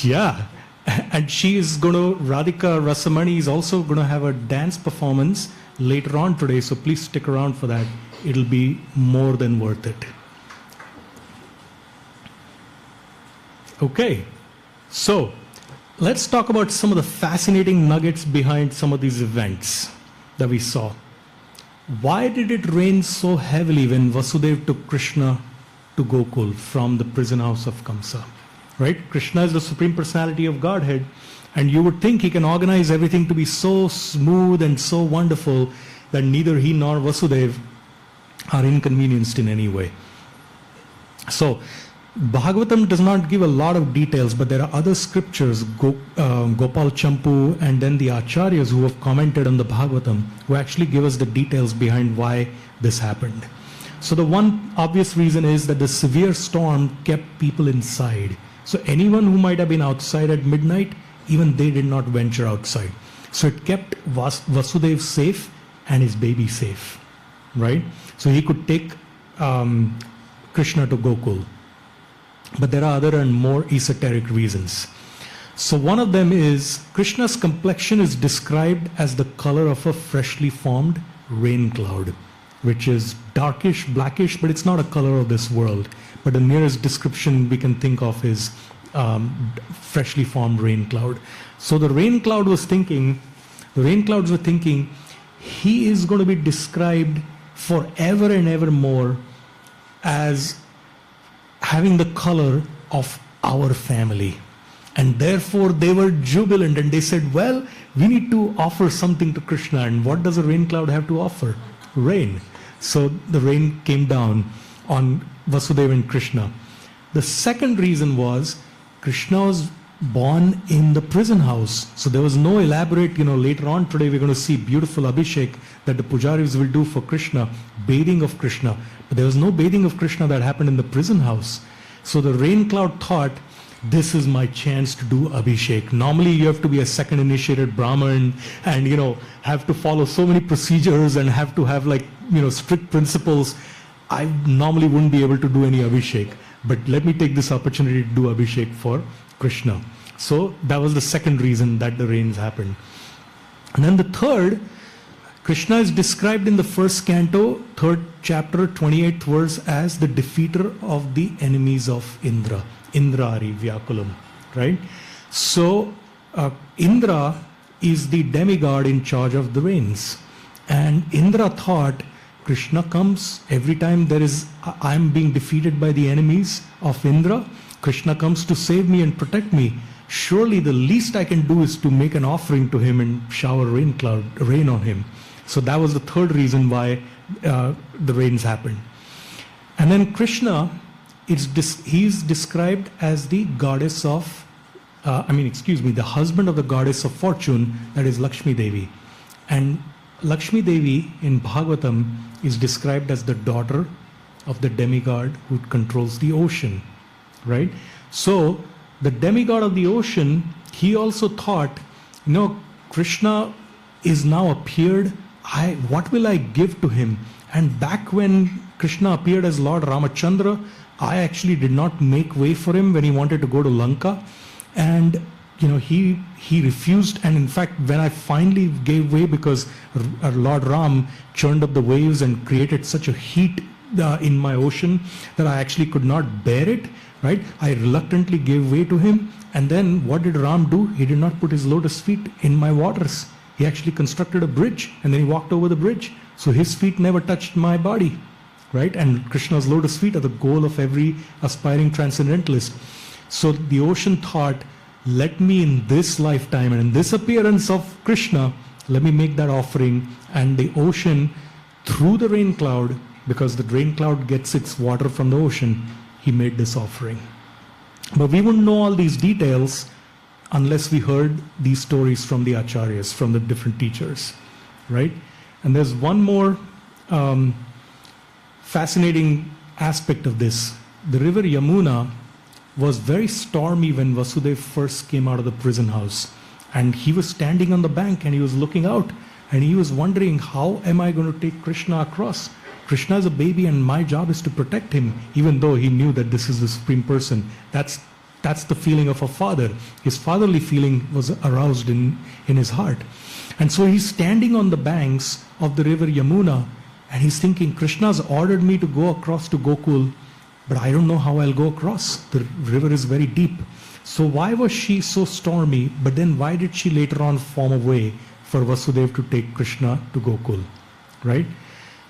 Yeah. And she is going to, Radhika Rasamani is also going to have a dance performance later on today. So please stick around for that. It'll be more than worth it. Okay. So let's talk about some of the fascinating nuggets behind some of these events that we saw. Why did it rain so heavily when Vasudeva took Krishna to Gokul from the prison house of Kamsa? Right? Krishna is the Supreme Personality of Godhead, and you would think he can organize everything to be so smooth and so wonderful that neither he nor Vasudeva are inconvenienced in any way. So, Bhagavatam does not give a lot of details, but there are other scriptures, Gopal Champu and then the Acharyas who have commented on the Bhagavatam, who actually give us the details behind why this happened. So the one obvious reason is that the severe storm kept people inside. So anyone who might have been outside at midnight, even they did not venture outside. So it kept Vasudeva safe and his baby safe, right? So he could take Krishna to Gokul. But there are other and more esoteric reasons. So one of them is Krishna's complexion is described as the color of a freshly formed rain cloud, which is darkish, blackish, but it's not a color of this world. But the nearest description we can think of is freshly formed rain cloud. So the rain clouds were thinking, he is going to be described forever and ever more as having the color of our family. And therefore they were jubilant and they said, well, we need to offer something to Krishna. And what does a rain cloud have to offer? Rain. So the rain came down on Vasudeva and Krishna. The second reason was Krishna was born in the prison house. So there was no elaborate, later on today we're going to see beautiful Abhishek that the pujaris will do for Krishna, bathing of Krishna. But there was no bathing of Krishna that happened in the prison house. So the rain cloud thought, this is my chance to do Abhishek. Normally you have to be a second initiated Brahmin and, have to follow so many procedures and have to have strict principles. I normally wouldn't be able to do any Abhishek. But let me take this opportunity to do Abhishek for Krishna. So that was the second reason that the rains happened. And then the third, Krishna is described in the first canto, 3rd chapter, 28th verse as the defeater of the enemies of Indra. Indrari Vyakulam, right? So Indra is the demigod in charge of the rains. And Indra thought, Krishna comes every time I'm being defeated by the enemies of Indra. Krishna comes to save me and protect me. Surely the least I can do is to make an offering to him and shower rain on him. So that was the third reason why the rains happened. And then Krishna, he's described as the goddess of, the husband of the goddess of fortune, that is Lakshmi Devi. And Lakshmi Devi in Bhagavatam is described as the daughter of the demigod who controls the ocean, right? So the demigod of the ocean, he also thought, Krishna is now appeared. What will I give to him? And back when Krishna appeared as Lord Ramachandra, I actually did not make way for him when he wanted to go to Lanka. And he refused, and in fact when I finally gave way because Lord Ram churned up the waves and created such a heat in my ocean that I actually could not bear it, right? I reluctantly gave way to him, and then what did Ram do? He did not put his lotus feet in my waters. He actually constructed a bridge and then he walked over the bridge. So his feet never touched my body, right? And Krishna's lotus feet are the goal of every aspiring transcendentalist. So the ocean thought, let me in this lifetime and in this appearance of Krishna, let me make that offering. And the ocean, through the rain cloud, because the rain cloud gets its water from the ocean, he made this offering. But we wouldn't know all these details unless we heard these stories from the acharyas, from the different teachers, right? And there's one more fascinating aspect of this. The river Yamuna was very stormy when Vasudeva first came out of the prison house. And he was standing on the bank and he was looking out and he was wondering, how am I going to take Krishna across? Krishna is a baby and my job is to protect him, even though he knew that this is the Supreme Person. That's that's the feeling of a father. His fatherly feeling was aroused in his heart. And so he's standing on the banks of the river Yamuna, and he's thinking, Krishna's ordered me to go across to Gokul, but I don't know how I'll go across. The river is very deep. So why was she so stormy? But then why did she later on form a way for Vasudeva to take Krishna to Gokul, right?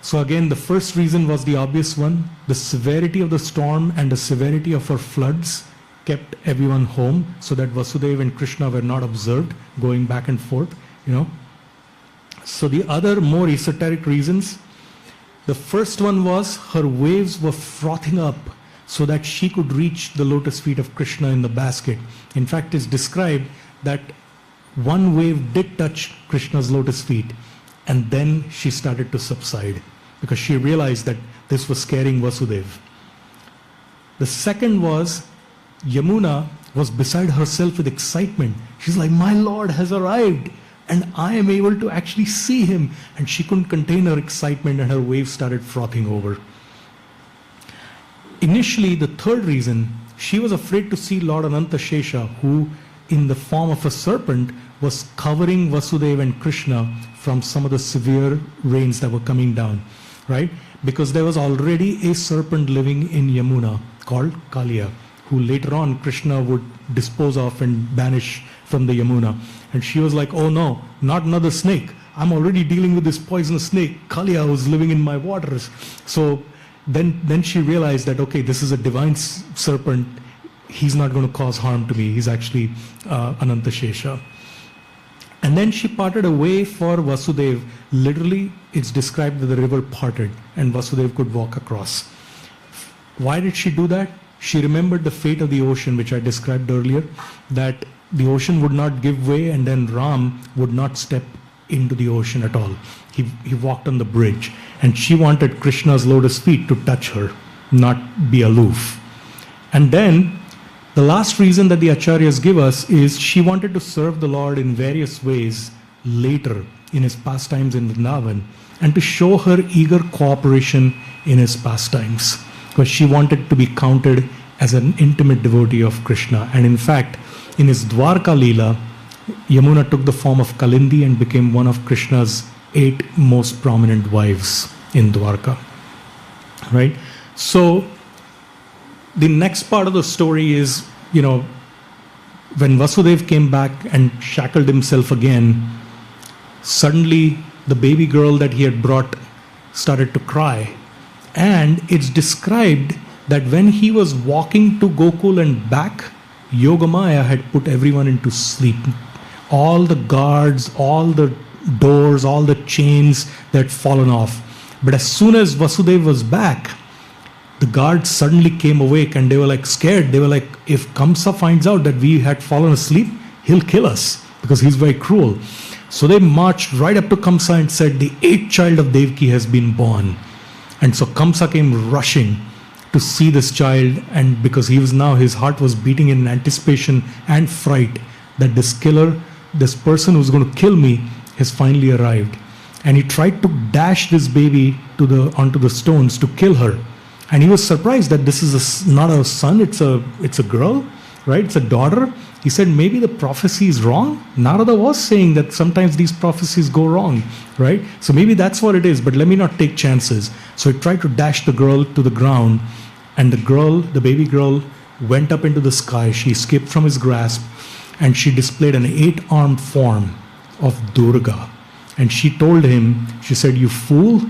So again, the first reason was the obvious one. The severity of the storm and the severity of her floods kept everyone home so that Vasudeva and Krishna were not observed going back and forth, you know. So the other more esoteric reasons, the first one was her waves were frothing up so that she could reach the lotus feet of Krishna in the basket. In fact, it's described that one wave did touch Krishna's lotus feet, and then she started to subside because she realized that this was scaring Vasudeva. The second was Yamuna was beside herself with excitement. She's like, my Lord has arrived and I am able to actually see him. And she couldn't contain her excitement and her waves started frothing over. Initially, the third reason, she was afraid to see Lord Anantashesha, who in the form of a serpent was covering Vasudeva and Krishna from some of the severe rains that were coming down, right? Because there was already a serpent living in Yamuna called Kaliya, who later on Krishna would dispose of and banish from the Yamuna. And she was like, oh no, not another snake. I'm already dealing with this poisonous snake. Kaliya was living in my waters. So then she realized that, okay, this is a divine serpent. He's not going to cause harm to me. He's actually Anantashesha. And then she parted a way for Vasudeva. Literally, it's described that the river parted and Vasudeva could walk across. Why did she do that? She remembered the fate of the ocean, which I described earlier, that the ocean would not give way and then Ram would not step into the ocean at all. He walked on the bridge, and she wanted Krishna's lotus feet to touch her, not be aloof. And then the last reason that the Acharyas give us is she wanted to serve the Lord in various ways later in his pastimes in Vrindavan, and to show her eager cooperation in his pastimes, because she wanted to be counted as an intimate devotee of Krishna. And in fact, in his Dwarka Leela, Yamuna took the form of Kalindi and became one of Krishna's 8 most prominent wives in Dwarka, right? So the next part of the story is, you know, when Vasudeva came back and shackled himself again, suddenly the baby girl that he had brought started to cry. And it's described that when he was walking to Gokul and back, Yogamaya had put everyone into sleep. All the guards, all the doors, all the chains that had fallen off. But as soon as Vasudeva was back, the guards suddenly came awake and they were like scared. They were like, if Kamsa finds out that we had fallen asleep, he'll kill us because he's very cruel. So they marched right up to Kamsa and said, the 8th child of Devaki has been born. And so Kamsa came rushing to see this child, and because he was now, his heart was beating in anticipation and fright that this killer, this person who's going to kill me, has finally arrived. And he tried to dash this baby onto the stones to kill her. And he was surprised that this is not a son, it's a girl, right? It's a daughter. He said, maybe the prophecy is wrong. Narada was saying that sometimes these prophecies go wrong, right? So maybe that's what it is, but let me not take chances. So he tried to dash the girl to the ground, and the baby girl, went up into the sky. She escaped from his grasp, and she displayed an 8-armed form of Durga. And she told him, she said, you fool,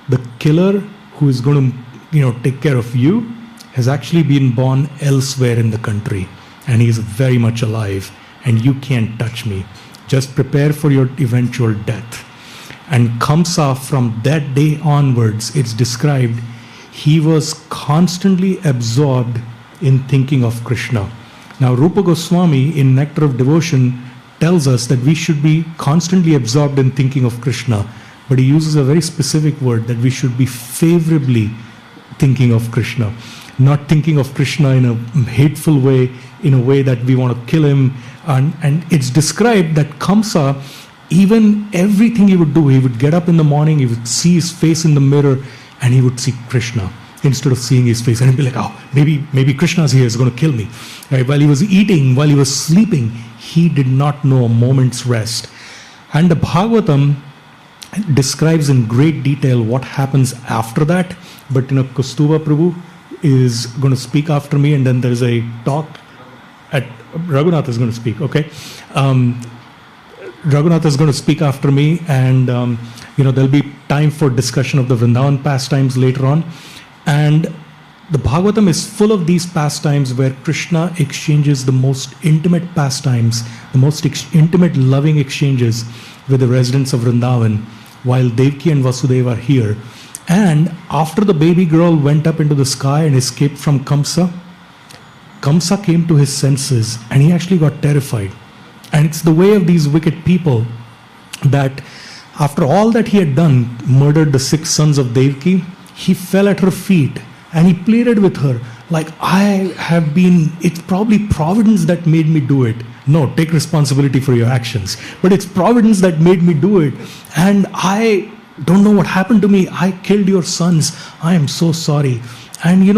the killer who is going to take care of you has actually been born elsewhere in the country, and he is very much alive, and you can't touch me. Just prepare for your eventual death. And Kamsa, from that day onwards, it's described, he was constantly absorbed in thinking of Krishna. Now, Rupa Goswami in Nectar of Devotion tells us that we should be constantly absorbed in thinking of Krishna, but he uses a very specific word, that we should be favorably thinking of Krishna, not thinking of Krishna in a hateful way, in a way that we want to kill him. And it's described that Kamsa, even everything he would do, he would get up in the morning, he would see his face in the mirror, and he would see Krishna. instead of seeing his face. And he'd be like, oh, maybe Krishna's here, is going to kill me. Right? While he was eating, while he was sleeping, he did not know a moment's rest. And the Bhagavatam describes in great detail what happens after that. But Kaustubha Prabhu is going to speak after me, and then there's a talk at Raghunath is going to speak, okay? Raghunath is going to speak after me, and there'll be time for discussion of the Vrindavan pastimes later on. And the Bhagavatam is full of these pastimes where Krishna exchanges the most intimate pastimes, the most intimate loving exchanges with the residents of Vrindavan, while Devaki and Vasudeva are here. And after the baby girl went up into the sky and escaped from Kamsa, Kamsa came to his senses and he actually got terrified. And it's the way of these wicked people that after all that he had done, murdered the 6 sons of Devaki, he fell at her feet and he pleaded with her, like, it's probably Providence that made me do it. No, take responsibility for your actions. But it's Providence that made me do it. And I don't know what happened to me. I killed your sons. I am so sorry. And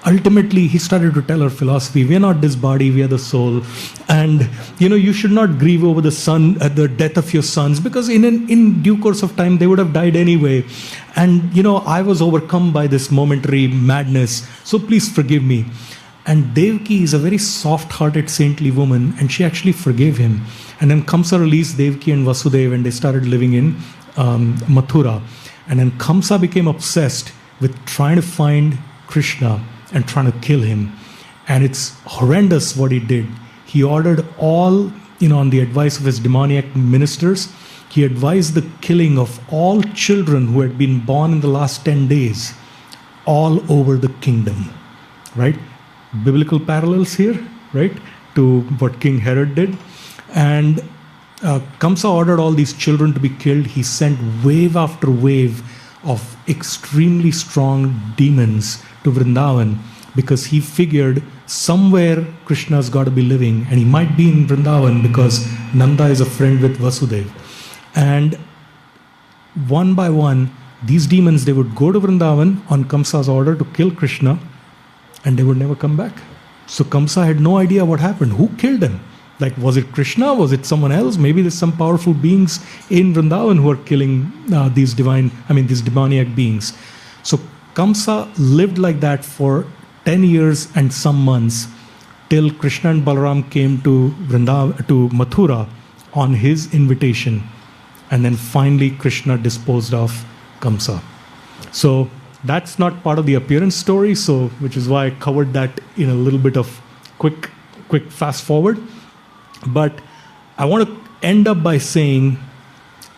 ultimately he started to tell her philosophy. We are not this body, we are the soul. And you should not grieve over the death of your sons, because in due course of time they would have died anyway. And I was overcome by this momentary madness, so please forgive me. And Devaki is a very soft-hearted, saintly woman, and she actually forgave him. And then Kamsa released Devaki and Vasudeva, and they started living in Mathura. And then Kamsa became obsessed with trying to find Krishna and trying to kill him. And it's horrendous what he did. He ordered all, on the advice of his demoniac ministers, he advised the killing of all children who had been born in the last 10 days, all over the kingdom. Right? Biblical parallels here, right, to what King Herod did. And Kamsa ordered all these children to be killed. He sent wave after wave of extremely strong demons to Vrindavan, because he figured somewhere Krishna's got to be living, and he might be in Vrindavan because Nanda is a friend with Vasudeva. And one by one, these demons, they would go to Vrindavan on Kamsa's order to kill Krishna, and they would never come back. So Kamsa had no idea what happened. Who killed them? Like, was it Krishna? Was it someone else? Maybe there's some powerful beings in Vrindavan who are killing these demoniac beings. So Kamsa lived like that for 10 years and some months, till Krishna and Balaram came to Mathura on his invitation. And then finally Krishna disposed of Kamsa. So that's not part of the appearance story, which is why I covered that in a little bit of quick fast forward. But I want to end up by saying,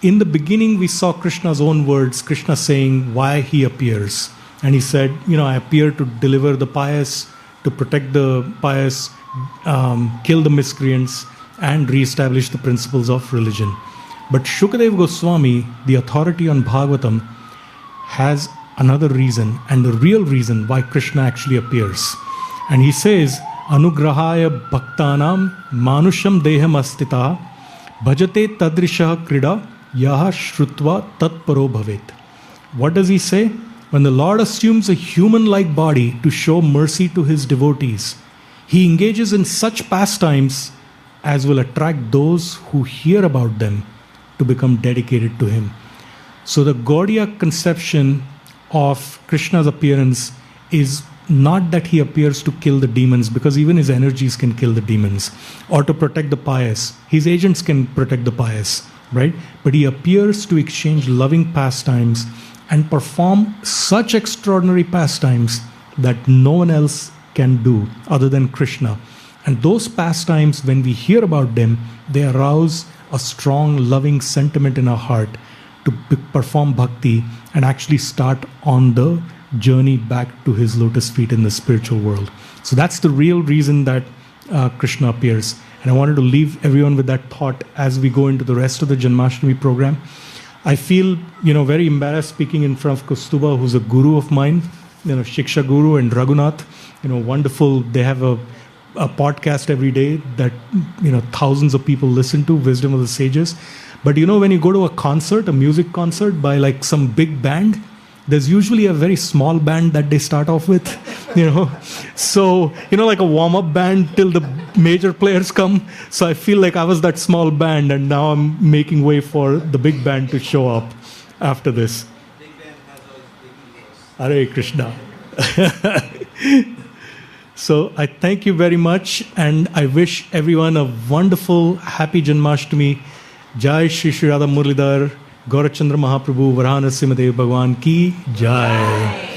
in the beginning we saw Krishna's own words, Krishna saying why he appears. And he said, I appear to deliver the pious, to protect the pious, kill the miscreants, and re-establish the principles of religion. But Shukadeva Goswami, the authority on Bhagavatam, has another reason, and the real reason why Krishna actually appears. And he says, Anugrahaya bhaktanam manusham deham astita bhajate tadrisha krida yaha shrutva tatparo bhavet. What does he say? When the Lord assumes a human-like body to show mercy to his devotees, he engages in such pastimes as will attract those who hear about them to become dedicated to him. So the Gaudiya conception of Krishna's appearance is not that he appears to kill the demons, because even his energies can kill the demons, or to protect the pious. His agents can protect the pious, right? But he appears to exchange loving pastimes and perform such extraordinary pastimes that no one else can do other than Krishna. And those pastimes, when we hear about them, they arouse a strong, loving sentiment in our heart to perform bhakti and actually start on the journey back to his lotus feet in the spiritual world. So that's the real reason that Krishna appears. And I wanted to leave everyone with that thought as we go into the rest of the Janmashtami program. I feel, very embarrassed speaking in front of Kaustubha, who's a guru of mine, Shiksha Guru, and Raghunath, wonderful. They have a podcast every day that, thousands of people listen to, Wisdom of the Sages. But when you go to a concert, a music concert by like some big band, there's usually a very small band that they start off with, So, like a warm-up band till the major players come. So I feel like I was that small band, and now I'm making way for the big band to show up after this. Big band has those big egos. Hare Krishna. So I thank you very much, and I wish everyone a wonderful, happy Janmashtami. Jai Shri Shri Radha Murlidhar, Gaurachandra Mahaprabhu, Varahanasimadev Bhagwan ki Jai.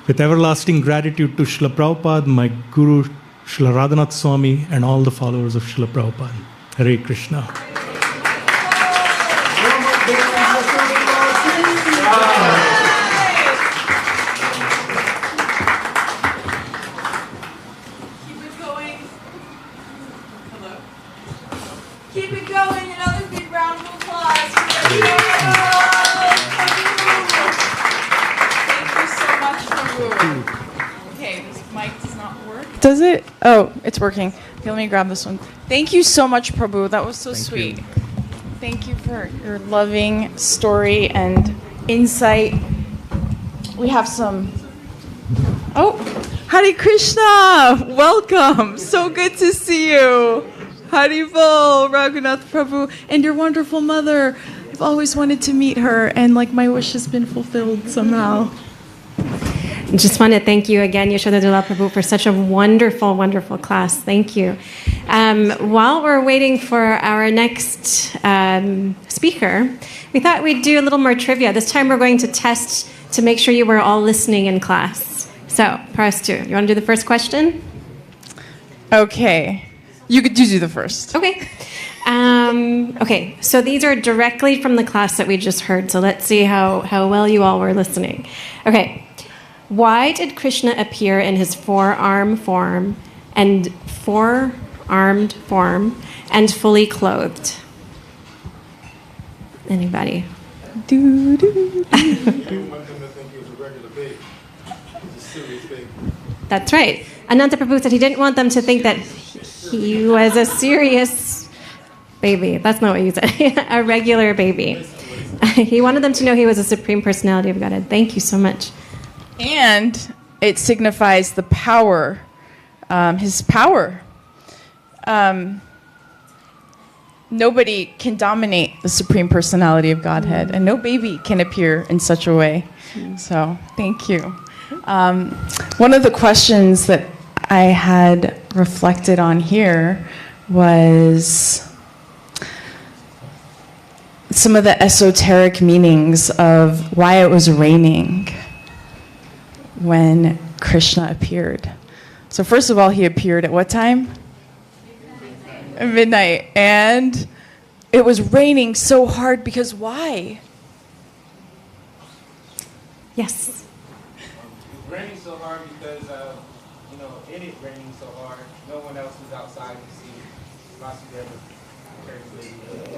With everlasting gratitude to Srila Prabhupada, my Guru, Srila Radhanath Swami, and all the followers of Srila Prabhupada. Hare Krishna. Keep it going. Another big round of applause. Thank you so much, Prabhu. Okay, this mic does not work. Does it? Oh, it's working. Okay, let me grab this one. Thank you so much, Prabhu. That was so sweet. Thank you for your loving story and insight. We have some... Oh, Hare Krishna! Welcome. So good to see you. Haribol, Raghunath Prabhu, and your wonderful mother. I've always wanted to meet her, and my wish has been fulfilled somehow. I just want to thank you again, Yashodhadula Prabhu, for such a wonderful, wonderful class. Thank you. While we're waiting for our next speaker, we thought we'd do a little more trivia. This time we're going to test to make sure you were all listening in class. So, Parastu, you want to do the first question? Okay. You could do the first. Okay. Okay, so these are directly from the class that we just heard, so let's see how well you all were listening. Okay. Why did Krishna appear in his four-armed form and fully clothed? Anybody? Do, do, do. That's right. Ananta Prabhu said he didn't want them to think that he was a serious baby. That's not what you said. A regular baby. He wanted them to know he was a Supreme Personality of Godhead. Thank you so much. And it signifies the power, his power. Nobody can dominate the Supreme Personality of Godhead, and no baby can appear in such a way. So, thank you. One of the questions that I had reflected on here was some of the esoteric meanings of why it was raining when Krishna appeared. So first of all, he appeared at what time? At midnight. And it was raining so hard because why? Yes. It's raining so hard because, it is raining so hard. No one else is outside to see Vasudeva.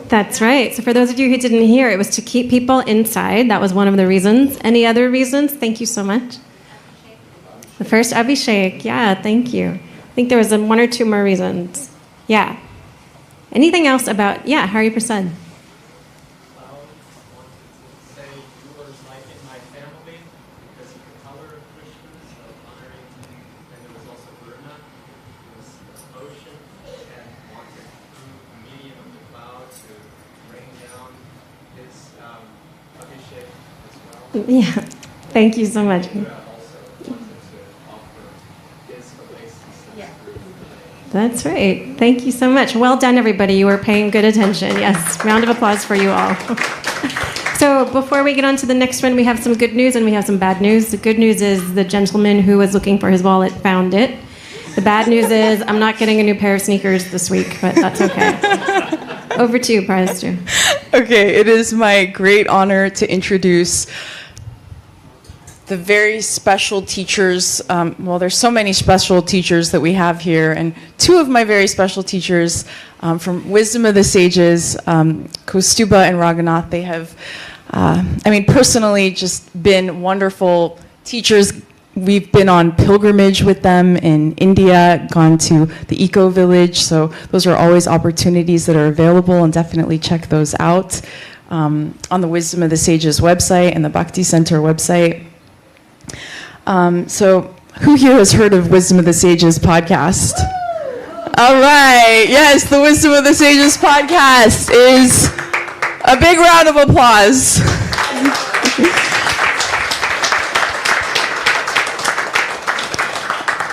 That's right. So for those of you who didn't hear, it was to keep people inside. That was one of the reasons. Any other reasons? Thank you so much. The first, Abhishek. Yeah, thank you. I think there was one or two more reasons. Yeah. Anything else about, Hari Prasad? Yeah, thank you so much. That's right. Thank you so much. Well done, everybody. You were paying good attention. Yes, round of applause for you all. So before we get on to the next one, we have some good news and we have some bad news. The good news is the gentleman who was looking for his wallet found it. The bad news is I'm not getting a new pair of sneakers this week, but that's okay. Over to you, Prastu. Okay, it is my great honor to introduce the very special teachers. There's so many special teachers that we have here, and two of my very special teachers from Wisdom of the Sages, Kaustuba and Raghunath. They have, personally just been wonderful teachers. We've been on pilgrimage with them in India, gone to the eco-village, so those are always opportunities that are available, and definitely check those out. on the Wisdom of the Sages website and the Bhakti Center website. So who here has heard of Wisdom of the Sages podcast? All right. Yes, the Wisdom of the Sages podcast is a big round of applause.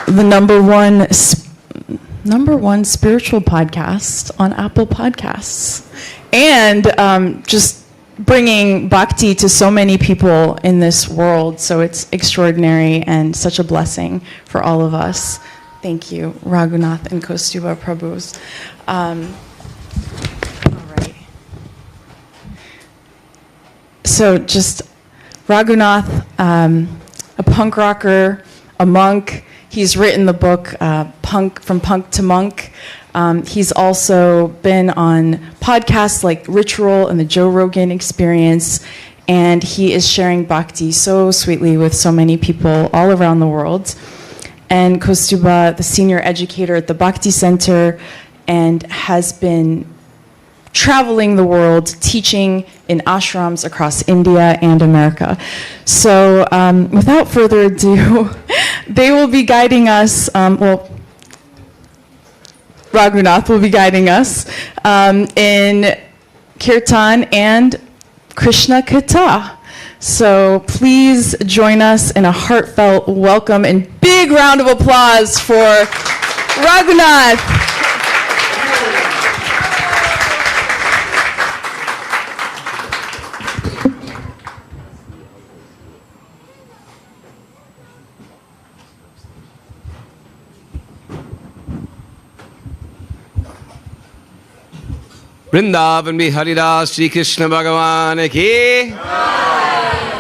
The number one spiritual podcast on Apple Podcasts. And just bringing bhakti to so many people in this world. So it's extraordinary and such a blessing for all of us. Thank you, Raghunath and Kaustubha Prabhus. All right. So just Raghunath, a punk rocker, a monk. He's written the book From Punk to Monk. He's also been on podcasts like Ritual and the Joe Rogan Experience, and he is sharing bhakti so sweetly with so many people all around the world. And Kaustubha, the senior educator at the Bhakti Center, and has been traveling the world teaching in ashrams across India and America. So without further ado, they will be guiding us, Raghunath will be guiding us in kirtan and Krishna Katha. So please join us in a heartfelt welcome and big round of applause for Raghunath. Vrindavan Haridas Shri Krishna Bhagavan ki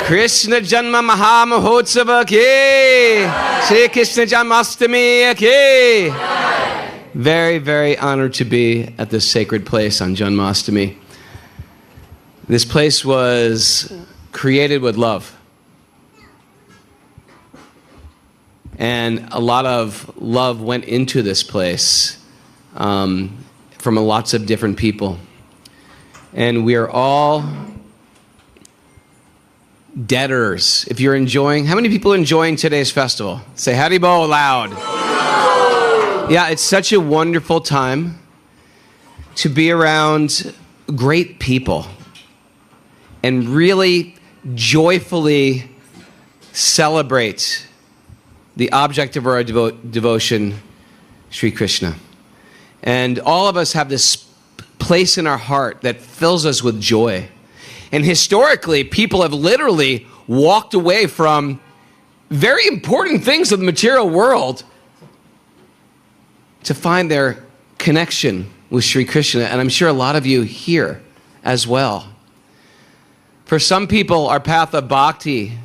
Krishna Janma Mahamahotsava ki Shri Krishna Janmastami ki. Very, very honored to be at this sacred place on Janmashtami. This place was created with love. And a lot of love went into this place. From lots of different people. And we are all debtors. If you're enjoying, how many people are enjoying today's festival? Say Haribol loud. Yeah, it's such a wonderful time to be around great people and really joyfully celebrate the object of our devotion, Sri Krishna. And all of us have this place in our heart that fills us with joy. And historically, people have literally walked away from very important things of the material world to find their connection with Sri Krishna. And I'm sure a lot of you here as well. For some people, our path of bhakti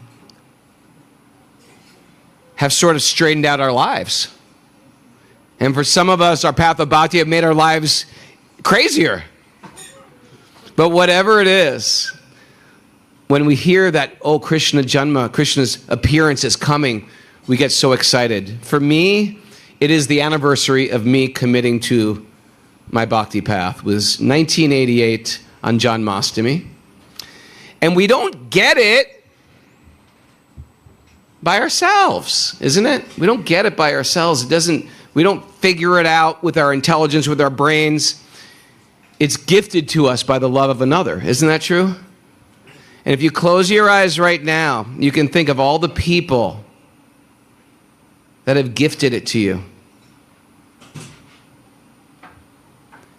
have sort of straightened out our lives. And for some of us, our path of bhakti have made our lives crazier. But whatever it is, when we hear that, oh, Krishna Janma, Krishna's appearance is coming, we get so excited. For me, it is the anniversary of me committing to my bhakti path. It was 1988 on Janmastami. And we don't get it by ourselves, isn't it? We don't get it by ourselves. We don't figure it out with our intelligence, with our brains. It's gifted to us by the love of another. Isn't that true? And if you close your eyes right now, you can think of all the people that have gifted it to you.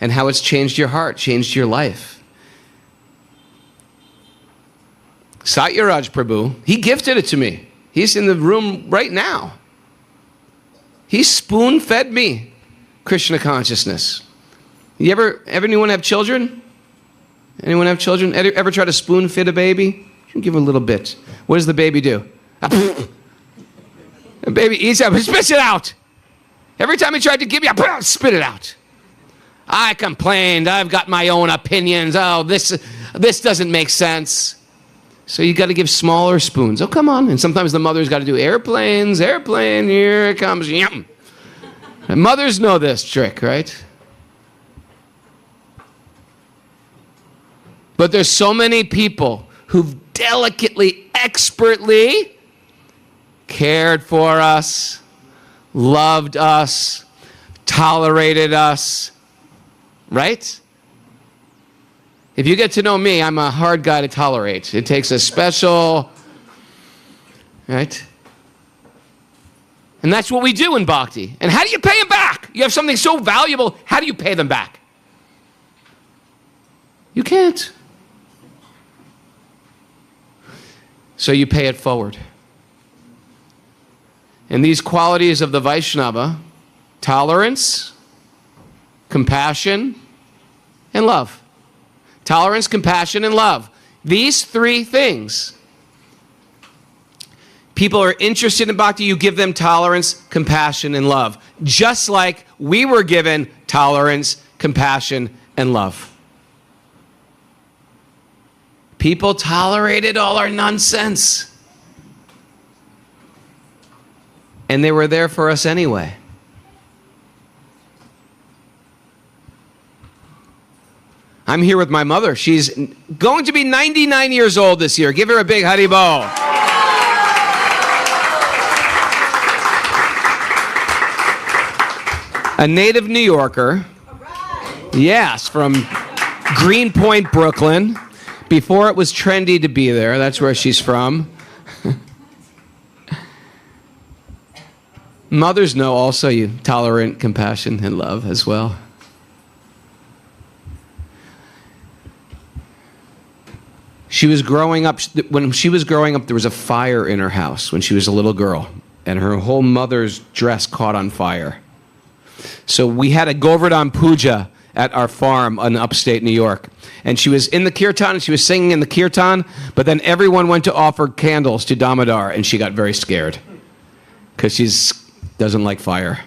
And how it's changed your heart, changed your life. Satyaraj Prabhu, he gifted it to me. He's in the room right now. He spoon-fed me Krishna consciousness. Anyone have children? Anyone have children? Ever try to spoon-feed a baby? You give a little bit. What does the baby do? The baby eats it, spits it out. Every time he tried to give you, spit it out. I complained. I've got my own opinions. Oh, this doesn't make sense. So you got to give smaller spoons. Oh, come on. And sometimes the mother's got to do airplanes, airplane, here it comes. Yum. And mothers know this trick, right? But there's so many people who've delicately, expertly cared for us, loved us, tolerated us, right? If you get to know me, I'm a hard guy to tolerate. It takes a special, right? And that's what we do in bhakti. And how do you pay them back? You have something so valuable, how do you pay them back? You can't. So you pay it forward. And these qualities of the Vaishnava, tolerance, compassion, and love. Tolerance, compassion, and love. These three things. People are interested in bhakti, you give them tolerance, compassion, and love. Just like we were given tolerance, compassion, and love. People tolerated all our nonsense. And they were there for us anyway. I'm here with my mother. She's going to be 99 years old this year. Give her a big Haribol. A native New Yorker. Yes, from Greenpoint, Brooklyn. Before it was trendy to be there. That's where she's from. Mothers know also you tolerant, compassion, and love as well. She was growing up, when she was growing up, there was a fire in her house when she was a little girl, and her whole mother's dress caught on fire. So we had a Govardhan Puja at our farm in upstate New York. And she was in the kirtan, and she was singing in the kirtan, but then everyone went to offer candles to Damodar, and she got very scared because she doesn't like fire.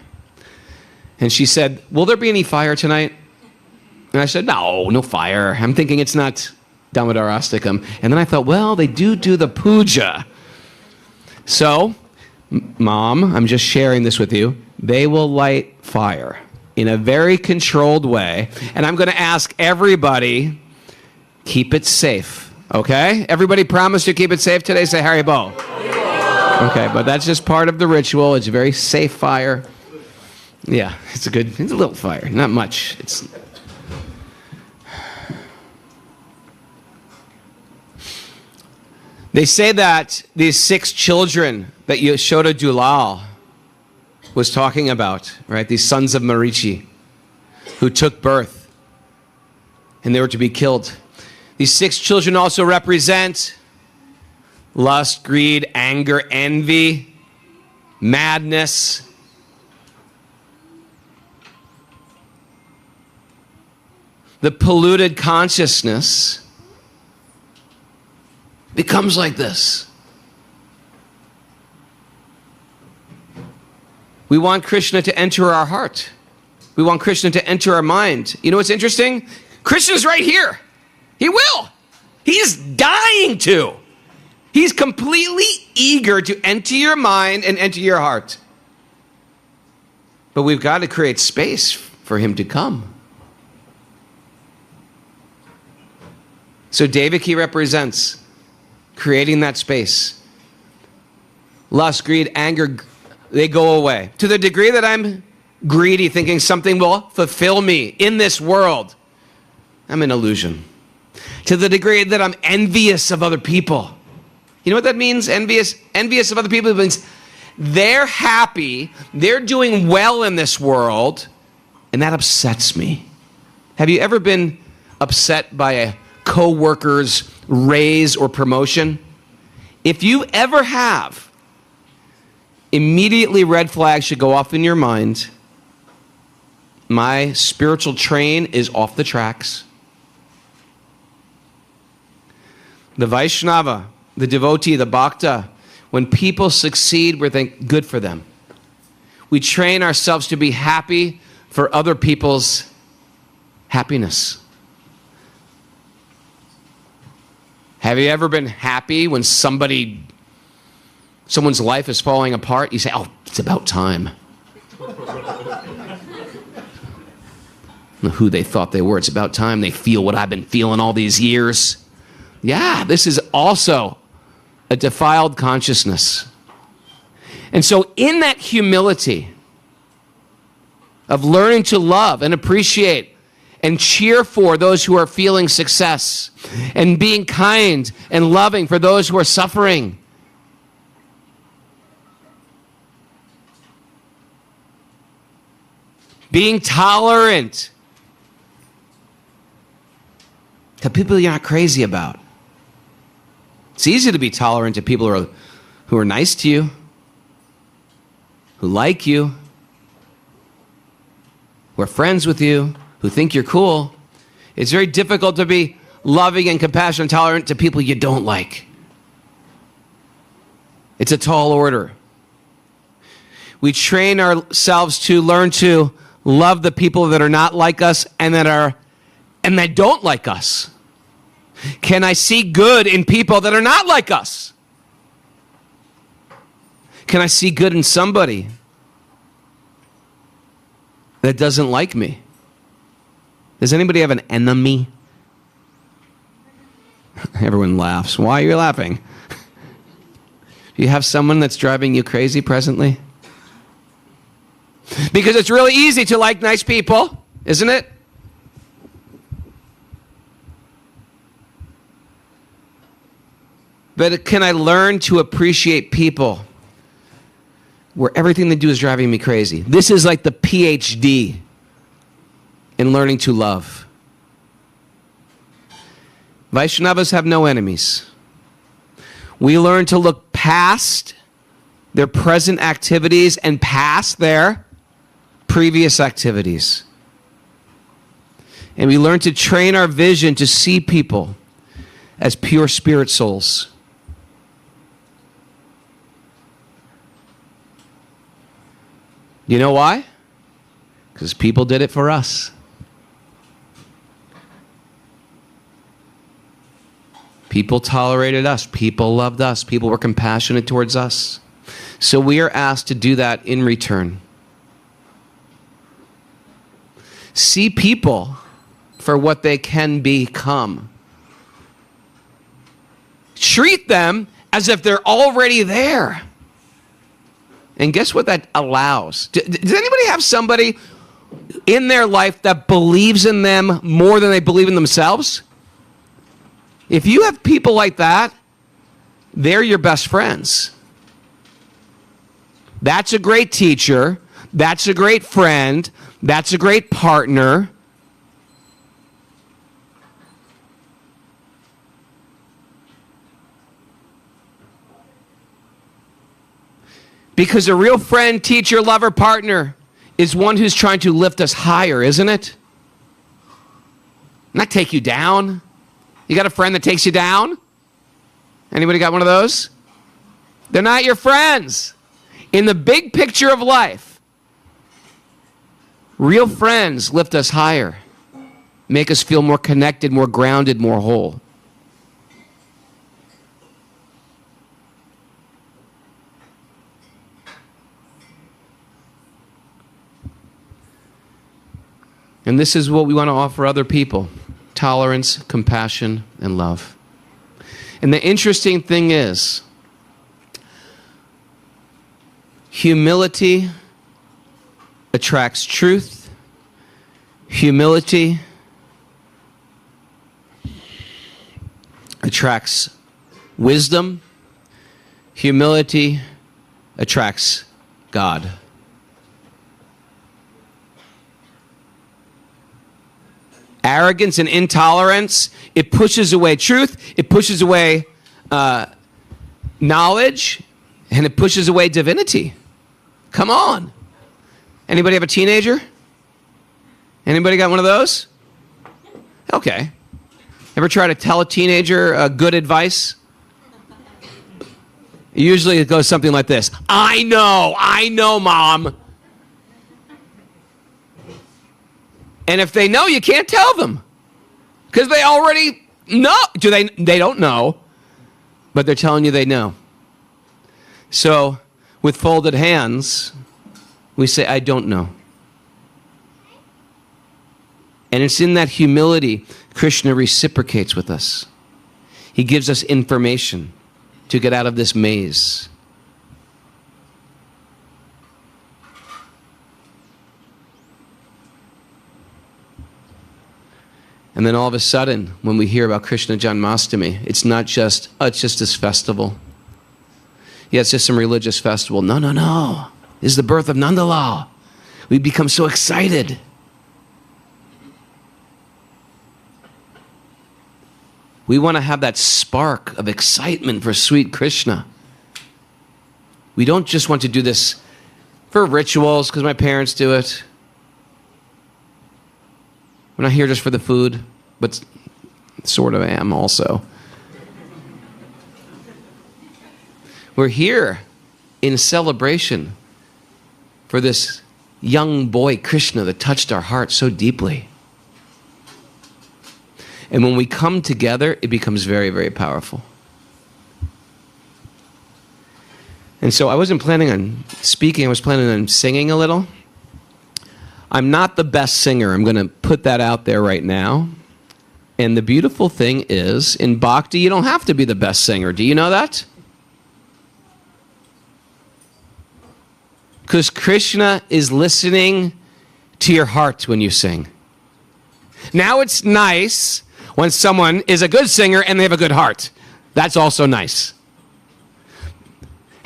And she said, will there be any fire tonight? And I said, no fire. I'm thinking it's not Damodar Astakam. And then I thought, well, they do the puja. So, Mom, I'm just sharing this with you. They will light fire in a very controlled way. And I'm going to ask everybody, keep it safe. Okay? Everybody promise to keep it safe today? Say Haribo. Okay, but that's just part of the ritual. It's a very safe fire. Yeah, it's a little fire. Not much. They say that these 6 children that Yashoda Dulal was talking about, right? These sons of Marichi who took birth and they were to be killed. These 6 children also represent lust, greed, anger, envy, madness. The polluted consciousness becomes like this. We want Krishna to enter our heart. We want Krishna to enter our mind. You know what's interesting? Krishna's right here. He will. He's dying to. He's completely eager to enter your mind and enter your heart. But we've got to create space for him to come. So Devaki represents creating that space. Lust, greed, anger, they go away. To the degree that I'm greedy, thinking something will fulfill me in this world, I'm an illusion. To the degree that I'm envious of other people. You know what that means? Envious of other people. It means they're happy, they're doing well in this world, and that upsets me. Have you ever been upset by a co-worker's raise or promotion? If you ever have, immediately red flags should go off in your mind. My spiritual train is off the tracks. The Vaishnava, the devotee, the bhakta, when people succeed, we think good for them. We train ourselves to be happy for other people's happiness. Have you ever been happy when someone's life is falling apart? You say, oh, it's about time. who they thought they were. It's about time they feel what I've been feeling all these years. Yeah, this is also a defiled consciousness. And so in that humility of learning to love and appreciate and cheer for those who are feeling success, and being kind and loving for those who are suffering, being tolerant to people you're not crazy about. It's easy to be tolerant to people who are nice to you, who like you, who are friends with you, who think you're cool. It's very difficult to be loving and compassionate and tolerant to people you don't like. It's a tall order. We train ourselves to learn to love the people that are not like us and that don't like us. Can I see good in people that are not like us? Can I see good in somebody that doesn't like me? Does anybody have an enemy? Everyone laughs. Why are you laughing? Do you have someone that's driving you crazy presently? Because it's really easy to like nice people, isn't it? But can I learn to appreciate people where everything they do is driving me crazy? This is like the PhD in learning to love. Vaishnavas have no enemies. We learn to look past their present activities and past their previous activities. And we learn to train our vision to see people as pure spirit souls. You know why? Because people did it for us. People tolerated us. People loved us. People were compassionate towards us. So we are asked to do that in return. See people for what they can become. Treat them as if they're already there. And guess what that allows? Does anybody have somebody in their life that believes in them more than they believe in themselves? If you have people like that, they're your best friends. That's a great teacher. That's a great friend. That's a great partner. Because a real friend, teacher, lover, partner is one who's trying to lift us higher, isn't it? Not take you down. You got a friend that takes you down? Anybody got one of those? They're not your friends. In the big picture of life, real friends lift us higher, make us feel more connected, more grounded, more whole. And this is what we want to offer other people: tolerance, compassion, and love. And the interesting thing is, humility attracts truth. Humility attracts wisdom. Humility attracts God. Arrogance and intolerance, it pushes away truth, it pushes away knowledge, and it pushes away divinity. Come on. Anybody have a teenager? Anybody got one of those? Okay. Ever try to tell a teenager good advice? Usually it goes something like this: I know, Mom. And if they know, you can't tell them, because they already know. They don't know, but they're telling you they know. So with folded hands, we say, I don't know. And it's in that humility Krishna reciprocates with us. He gives us information to get out of this maze. And then all of a sudden, when we hear about Krishna Janmastami, it's not just, it's just this festival. Yeah, it's just some religious festival. No, no, no. This is the birth of Nandalal. We become so excited. We want to have that spark of excitement for sweet Krishna. We don't just want to do this for rituals because my parents do it. We're not here just for the food, but sort of am also. We're here in celebration for this young boy, Krishna, that touched our hearts so deeply. And when we come together, it becomes very, very powerful. And so I wasn't planning on speaking, I was planning on singing a little. I'm not the best singer, I'm going to put that out there right now. And the beautiful thing is, in Bhakti, you don't have to be the best singer. Do you know that? Because Krishna is listening to your heart when you sing. Now it's nice when someone is a good singer and they have a good heart. That's also nice.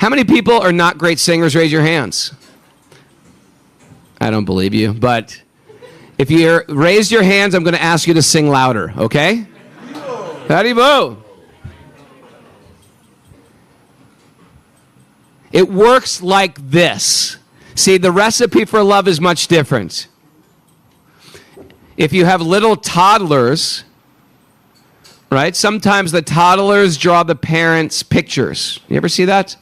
How many people are not great singers? Raise your hands. I don't believe you, but if you raise your hands, I'm going to ask you to sing louder, okay? Haribo. It works like this. See, the recipe for love is much different. If you have little toddlers, right? Sometimes the toddlers draw the parents' pictures. You ever see that?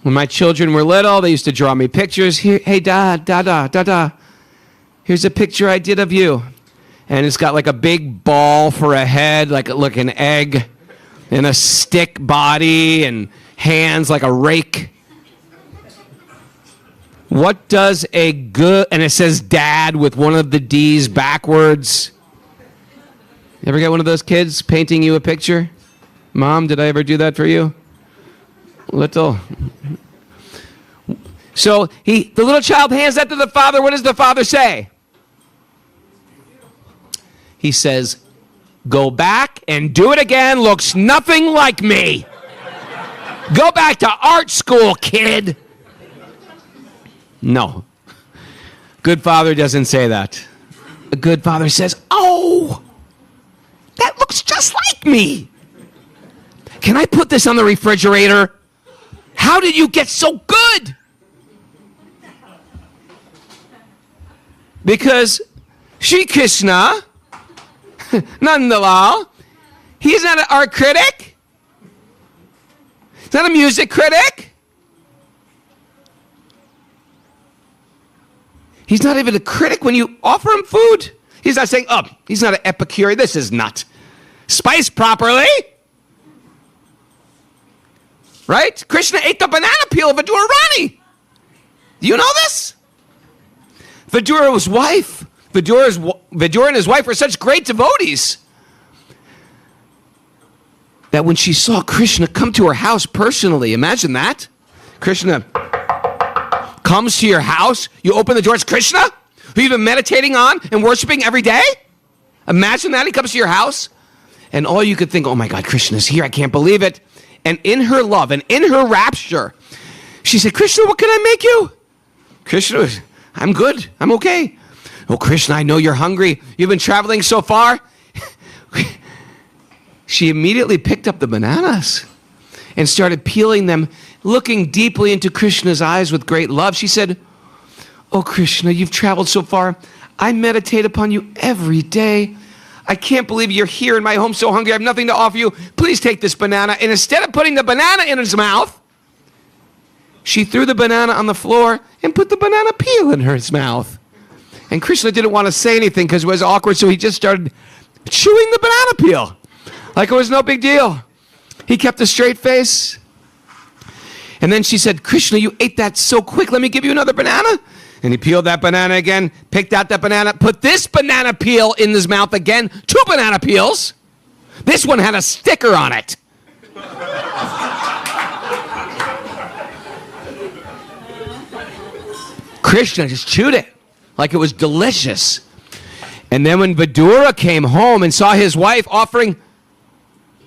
When my children were little, they used to draw me pictures. Here, hey, Dada. Here's a picture I did of you. And it's got like a big ball for a head, like an egg, and a stick body, and hands like a rake. What does a good, and it says dad with one of the D's backwards. You ever get one of those kids painting you a picture? Mom, did I ever do that for you? Little. So the little child hands that to the father. What does the father say? He says, go back and do it again. Looks nothing like me. Go back to art school, kid. No. Good father doesn't say that. A good father says, oh, that looks just like me. Can I put this on the refrigerator? How did you get so good? Because Shri Krishna, Nandalal, he's not an art critic. He's not a music critic. He's not even a critic when you offer him food. He's not saying, oh, he's not an Epicurean. This is not spiced properly. Right? Krishna ate the banana peel of Vidura Rani. Do you know this? Vidura's wife. Vidura and his wife were such great devotees that when she saw Krishna come to her house personally, imagine that. Krishna comes to your house, you open the door, it's Krishna, who you've been meditating on and worshiping every day. Imagine that, he comes to your house, and all you could think, oh my God, Krishna's here, I can't believe it. And in her love and in her rapture, she said, Krishna, what can I make you? Krishna, I'm good, I'm okay. Oh, Krishna, I know you're hungry. You've been traveling so far. She immediately picked up the bananas and started peeling them, looking deeply into Krishna's eyes with great love. She said, oh, Krishna, you've traveled so far. I meditate upon you every day. I can't believe you're here in my home so hungry. I have nothing to offer you. Please take this banana. And instead of putting the banana in his mouth, she threw the banana on the floor and put the banana peel in his mouth. And Krishna didn't want to say anything because it was awkward, so he just started chewing the banana peel like it was no big deal. He kept a straight face. And then she said, Krishna, you ate that so quick. Let me give you another banana. And he peeled that banana again, picked out that banana, put this banana peel in his mouth again, 2 banana peels. This one had a sticker on it. Krishna just chewed it like it was delicious. And then when Vidura came home and saw his wife offering,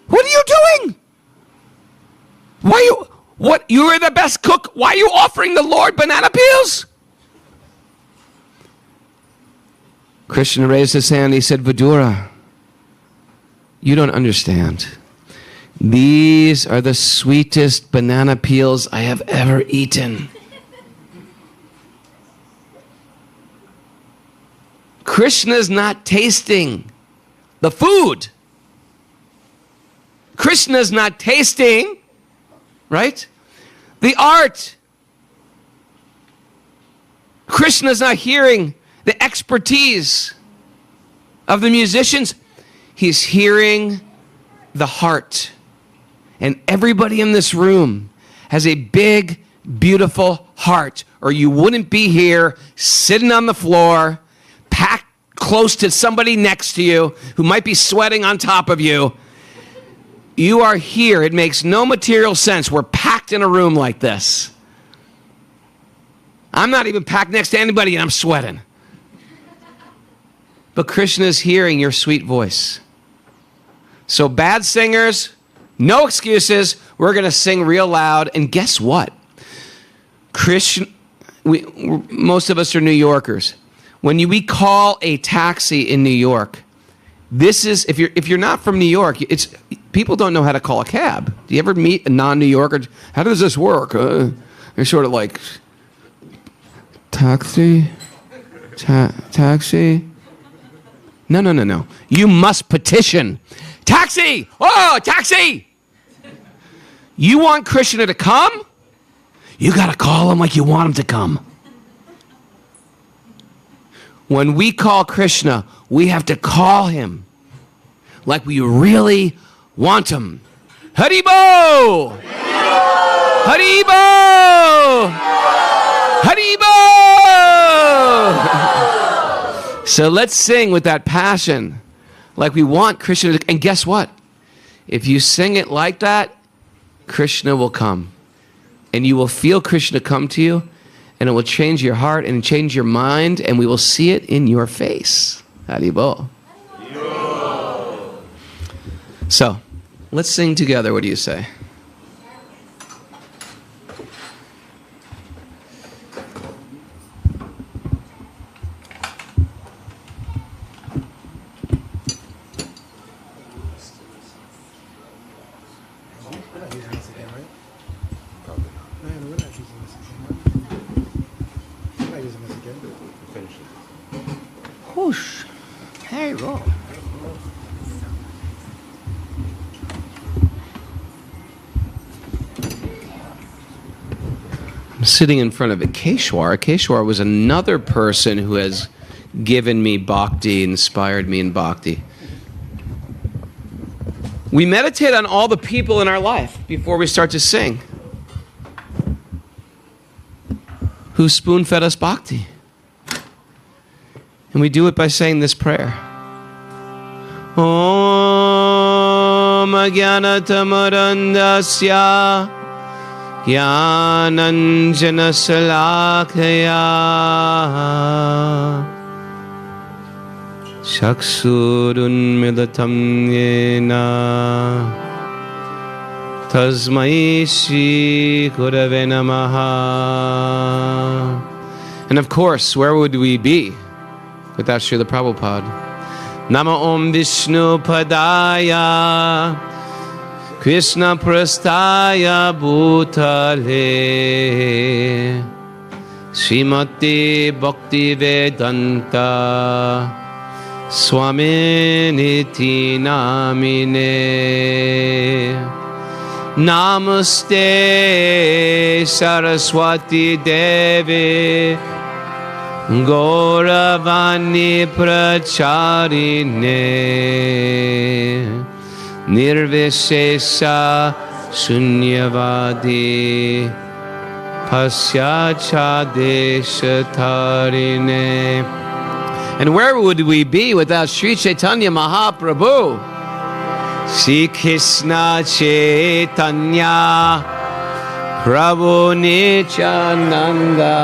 what are you doing? You were the best cook. Why are you offering the Lord banana peels? Krishna raised his hand. He said, Vidura, you don't understand. These are the sweetest banana peels I have ever eaten. Krishna's not tasting the food. Krishna's not tasting, right, the art. Krishna's not hearing the expertise of the musicians. He's hearing the heart. And everybody in this room has a big, beautiful heart, or you wouldn't be here sitting on the floor, packed close to somebody next to you who might be sweating on top of you. You are here. It makes no material sense. We're packed in a room like this. I'm not even packed next to anybody and I'm sweating. But Krishna is hearing your sweet voice. So bad singers, no excuses. We're going to sing real loud. And guess what? Most of us are New Yorkers. When we call a taxi in New York, this is, if you're not from New York, it's people don't know how to call a cab. Do you ever meet a non-New Yorker? How does this work? They're sort of like, taxi? Taxi? No. You must petition. Taxi! Oh, taxi! You want Krishna to come? You got to call him like you want him to come. When we call Krishna, we have to call him like we really want him. Haribo! Haribo! Haribo! So let's sing with that passion, like we want Krishna to. And guess what? If you sing it like that, Krishna will come. And you will feel Krishna come to you, and it will change your heart and change your mind, and we will see it in your face. Haribo. So, let's sing together. What do you say? Whoosh. Hey, roll. I'm sitting in front of a Keshwar. Keshwar was another person who has given me bhakti, inspired me in bhakti. We meditate on all the people in our life before we start to sing who spoon-fed us bhakti. And we do it by saying this prayer. Om Jnanatamurandasya Jnananjana Salakaya Chakshurunmilatam Yena Tasmai Shri Gurave Namaha. And of course, where would we be without Srila Prabhupada? Nama Om Vishnu Padaya Krishna Prastaya Bhutale Srimati Bhakti Vedanta Swami Niti Namine Namaste Saraswati Devi Gauravani Pracharine Nirvishesha Shunyavadi Hasya Chadesh Tarine. And where would we be without Sri Chaitanya Mahaprabhu? Sri Krishna Chaitanya Prabhu Nityananda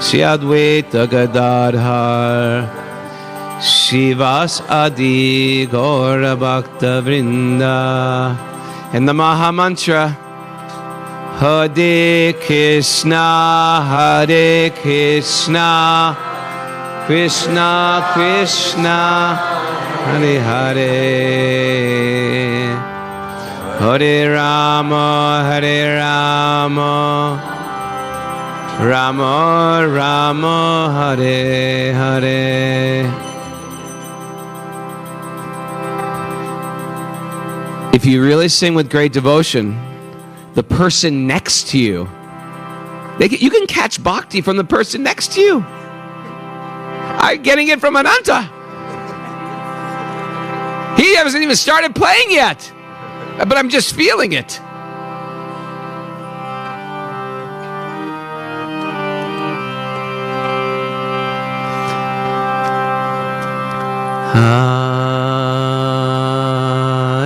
Sri Advaita Gadadhar Shivas Adi Gaura Bhakta Vrinda. And the Maha Mantra, Hare Krishna, Hare Krishna, Krishna Krishna, Hare Hare, Hare Rama, Hare Rama, Rama Rama, Hare Hare. If you really sing with great devotion, the person next to you, you can catch bhakti from the person next to you. I'm getting it from Ananta. He hasn't even started playing yet, but I'm just feeling it.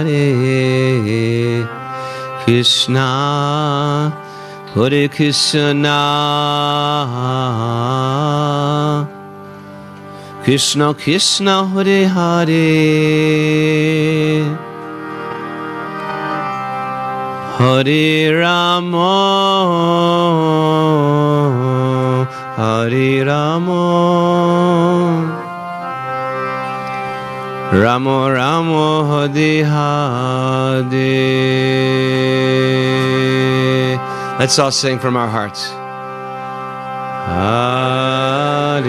Hare Krishna, Hare Krishna, Krishna Krishna, Hare Hare, Hare Rama, Hare Rama, Rama Rama, Hare Hare. Let's all sing from our hearts. Hare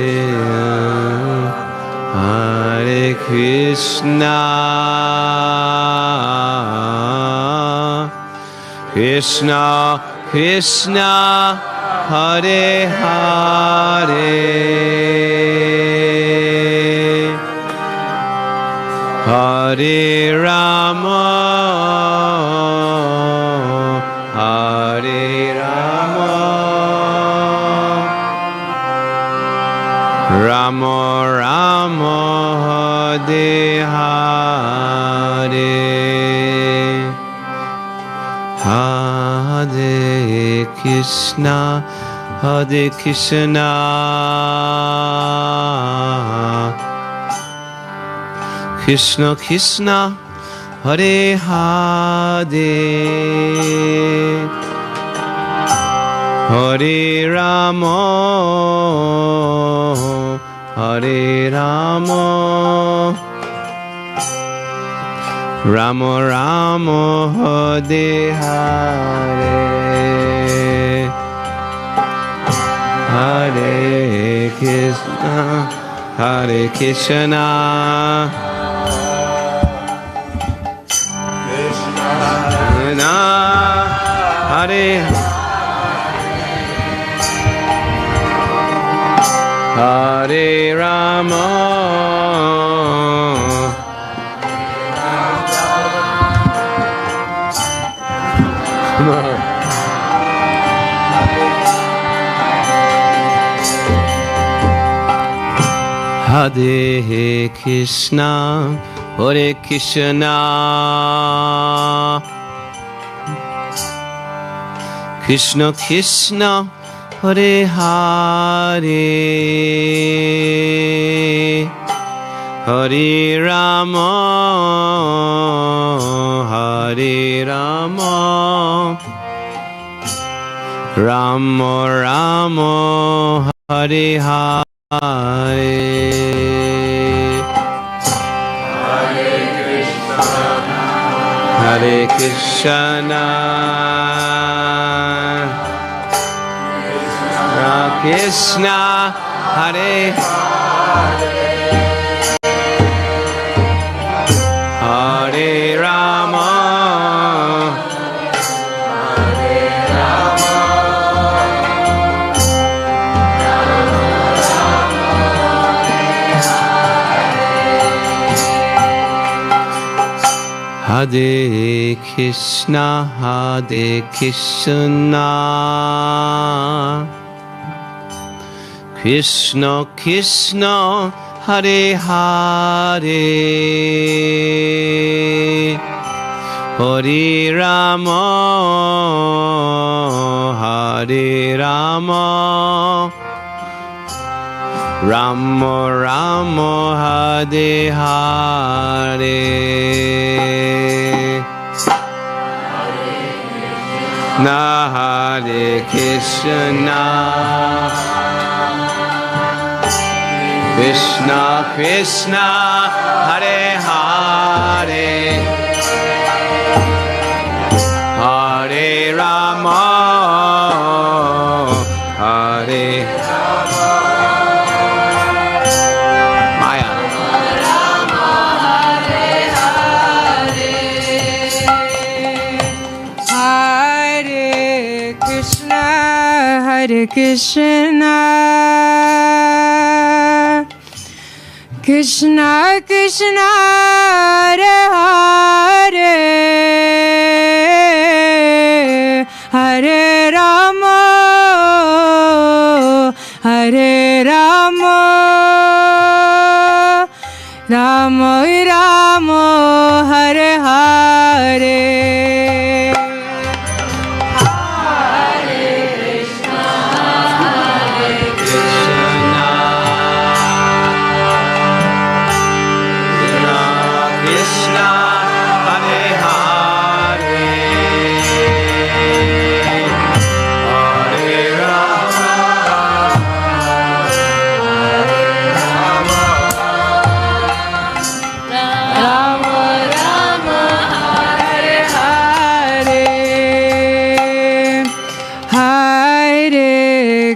Hare Krishna, Krishna Krishna, Hare Hare, Hare Rama, Hare Rama, Rama Rama, Hare Hare, Hare Krishna, Hare Krishna, Krishna Krishna, Hare Hare, Hare Rama, Hare Rama, Rama Rama, Hare Hare, Hare Krishna, Hare Krishna, Hare Hare Rama, Hare Krishna, Hare Krishna, Krishna Krishna, Hare Hare, Hare Rama, Hare Rama, Rama Rama, Hare Hare, Hare Krishna, Krishna, Hare Hare Rama, Hare Krishna, Hare Krishna, Krishna Krishna, Hare Hare, Hare Rama, Hare Rama, Rama Rama, Hare Hare. Na Hare Krishna, Krishna Krishna, Hare Hare, Hare Rama, Hare Maya. Hare Krishna, Hare Krishna, Krishna Krishna, Hare Hare, Hare Rama, Hare Rama, Rama Rama, Hare Hare.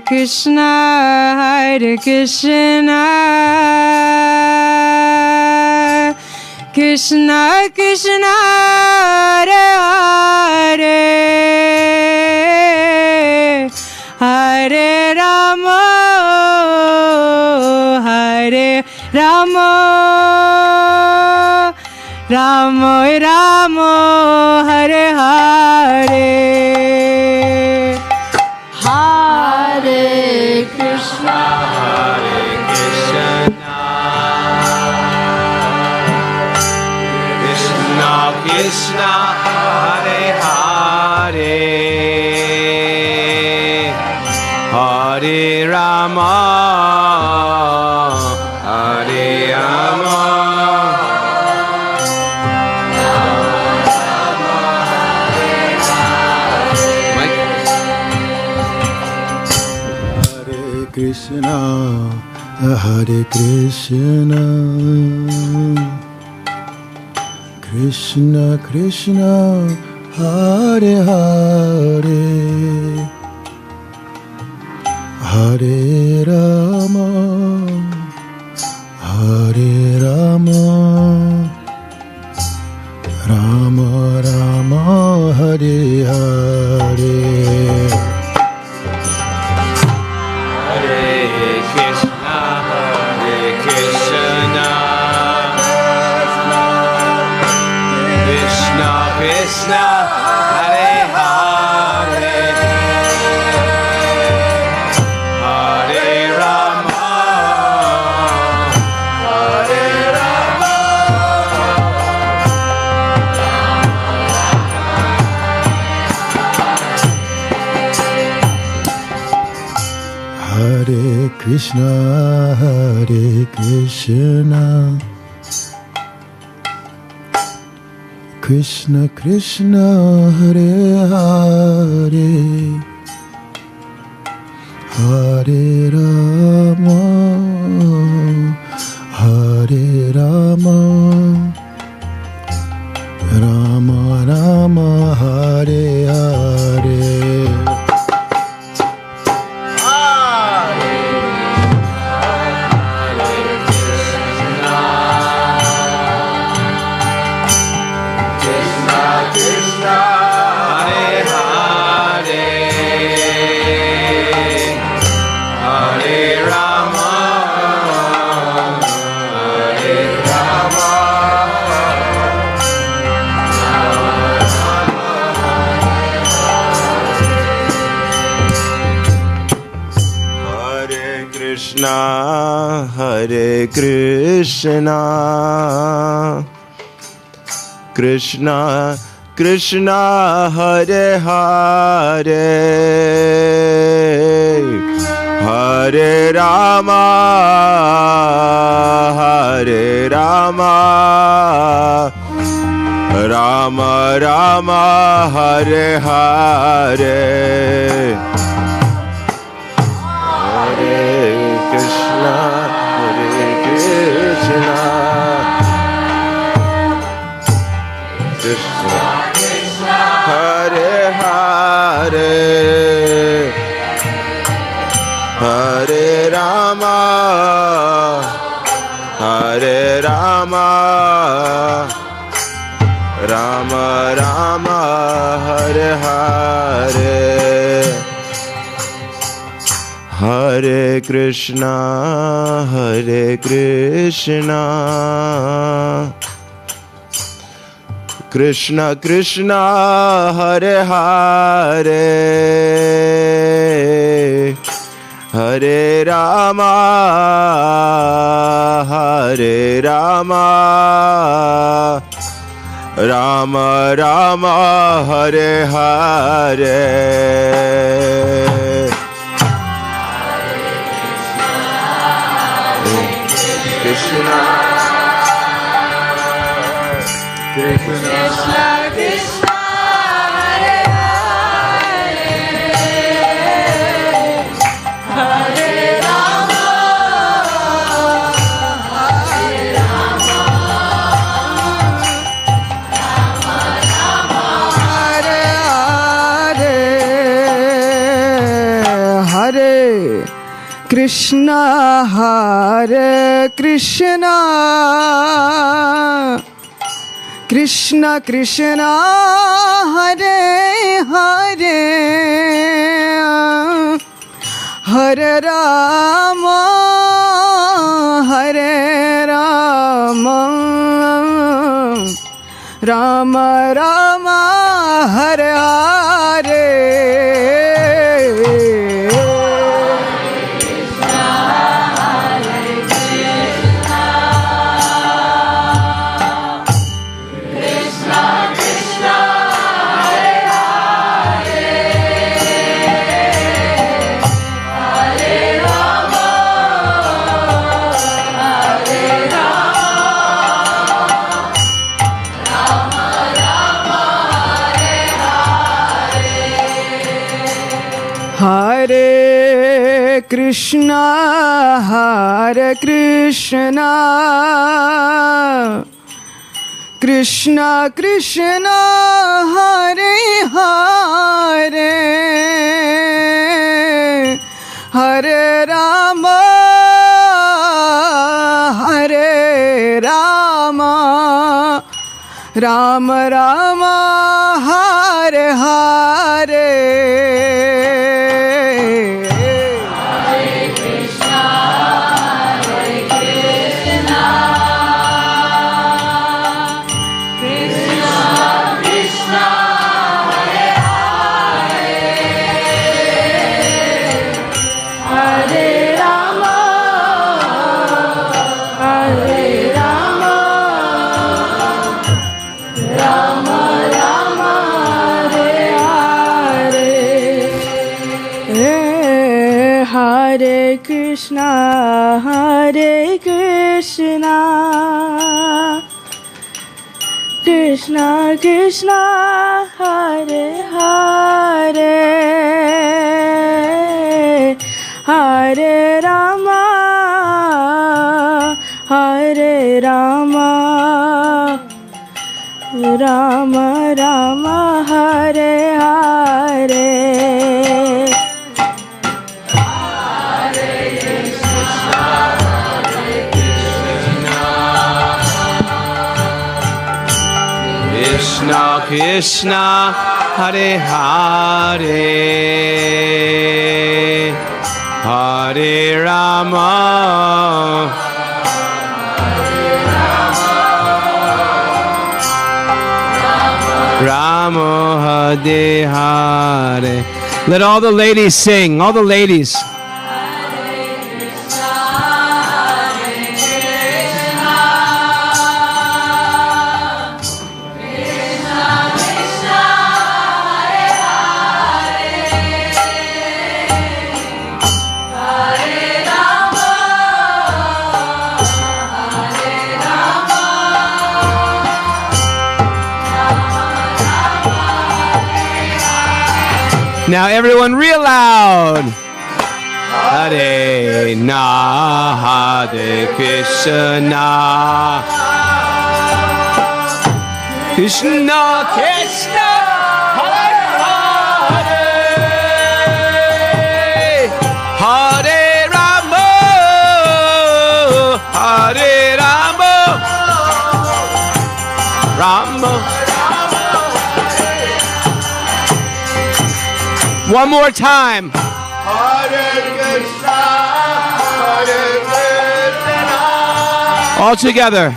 Krishna, Hare Krishna, Krishna Krishna, Hare Hare, Hare Rama, Hare Rama, Rama Rama, Hare Hare. Hare Krishna, Hare Krishna, Krishna Krishna, Hare Hare, Hare Rama, Hare Rama, Krishna, Hare Krishna, Krishna Krishna, Hare Hare, Hare Rama, Hare Rama, Rama Rama, Hare Hare. Krishna, Hare Hare, Hare Rama, Hare Rama, Hare Krishna, Hare Krishna, Krishna Krishna, Hare Hare, Hare Rama, Hare Rama, Rama Rama, Hare Hare. Krishna, Hare Krishna, Krishna Krishna, Hare Hare, Hare Rama, Hare Rama, Rama Rama, Hare Hare, Hare Krishna, Hare Krishna, Krishna Hare Hare, Hare Rama, Hare Rama, Rama Rama, Hare Hare, Hare Krishna, Hare Krishna, Krishna Krishna, Hare Hare, Hare Rama, Hare Rama, Rama Rama, Hare Hare, Krishna Krishna Krishna, Hare Hare, Hare Rama, Hare Rama, Rama Rama, Hare Hare, Hare Krishna, Hare Krishna, Krishna Krishna, Hare Hare, Hare Rama, Hare Rama, Rama Rama, Hare Hare, Hare Krishna, Hare Krishna, Krishna Krishna, Hare Hare, Hare Rama, Hare Rama, Rama Rama, Hare Hare, Hare Krishna, Hare Krishna, Krishna Krishna, Hare Hare, Hare Rama, Hare Rama, Rama Rama, Hare Hare, Krishna Krishna, Hare Hare, Hare Rama, Rama Hare Hare. Let all the ladies sing, all the ladies. Hare Krishna, Now everyone real loud. Hare Na, Hare Krishna, Krishna Krishna, Hare Hare, Hare Rama, Hare Rama, Rama. One more time. All together.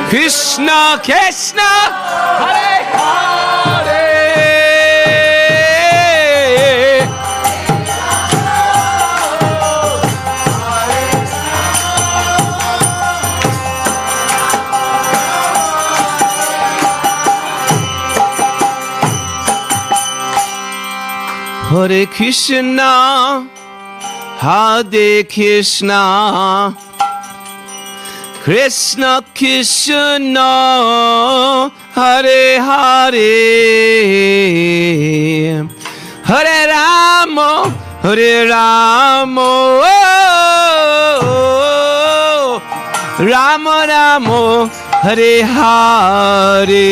Krishna, Krishna, Hare Hare. Hare Krishna, Hare Krishna, Krishna Krishna, Hare Hare, Hare Rama, Hare Rama, Rama Rama, Hare Hare.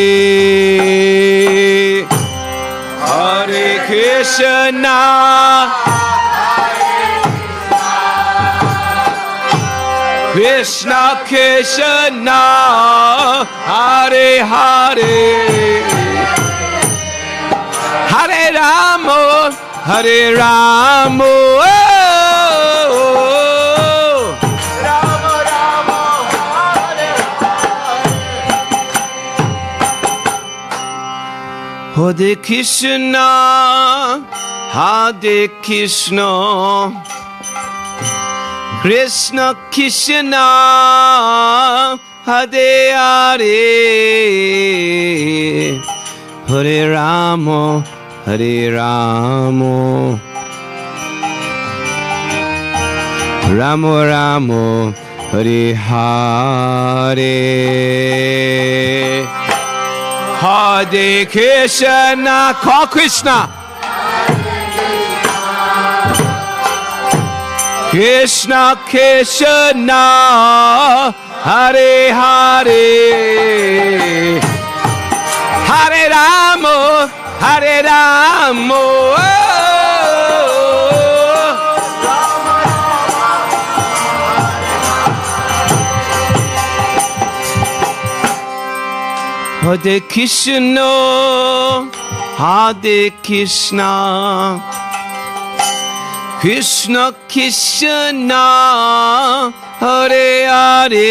Hare Krishna, Krishna Krishna, Hare Hare, Hare Rama, Hare Rama, Rama Rama, Hare Hare. Hare Krishna, Hare Krishna, Krishna Krishna, Hare Hare, Hare Rama, Hare Rama, Rama Rama, Hare Hare. Hare Krishna, call Krishna. Krishna Krishna, Hare Hare, Hare Rama, Hare Rama, Hare Krishna, Hare Krishna, Krishna Krishna, Hare Hare,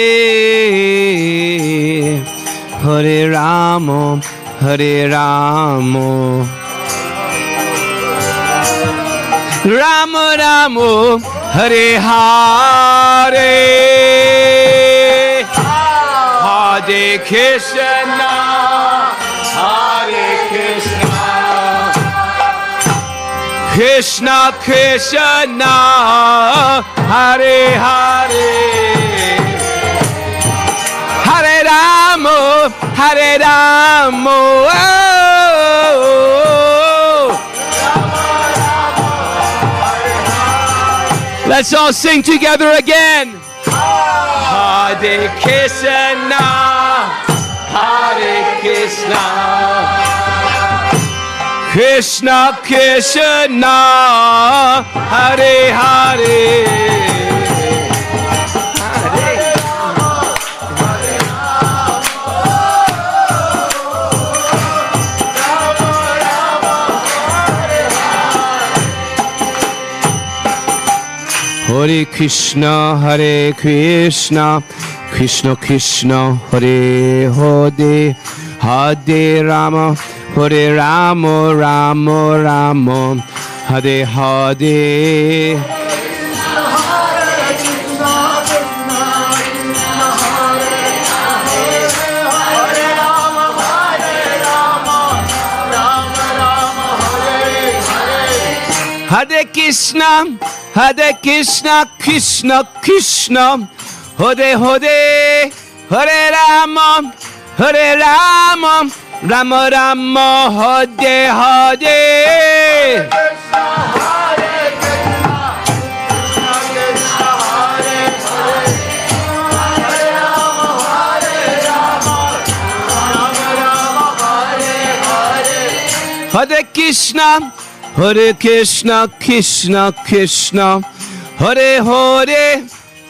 Hare Rama, Hare Rama, Rama Rama, Hare Hare, Hare Krishna, Hare Krishna, Krishna Krishna, Hare Hare, Hare Rama, Hare Rama, let's all sing together again. Hare Krishna, Hare Krishna, Krishna Krishna, Hare Hare, Hare Krishna, Hare Krishna, Krishna Krishna, Hare Hare, Hare Rama, Hare Rama, Rama Rama, Hare Hare. Hare Krishna, Hare Krishna, Krishna Krishna, Hare Hare, Hare Rama, Hare Rama, Rama Rama Hare Hare. Hare Krishna, Hare Krishna, Krishna Krishna, Hare Hare,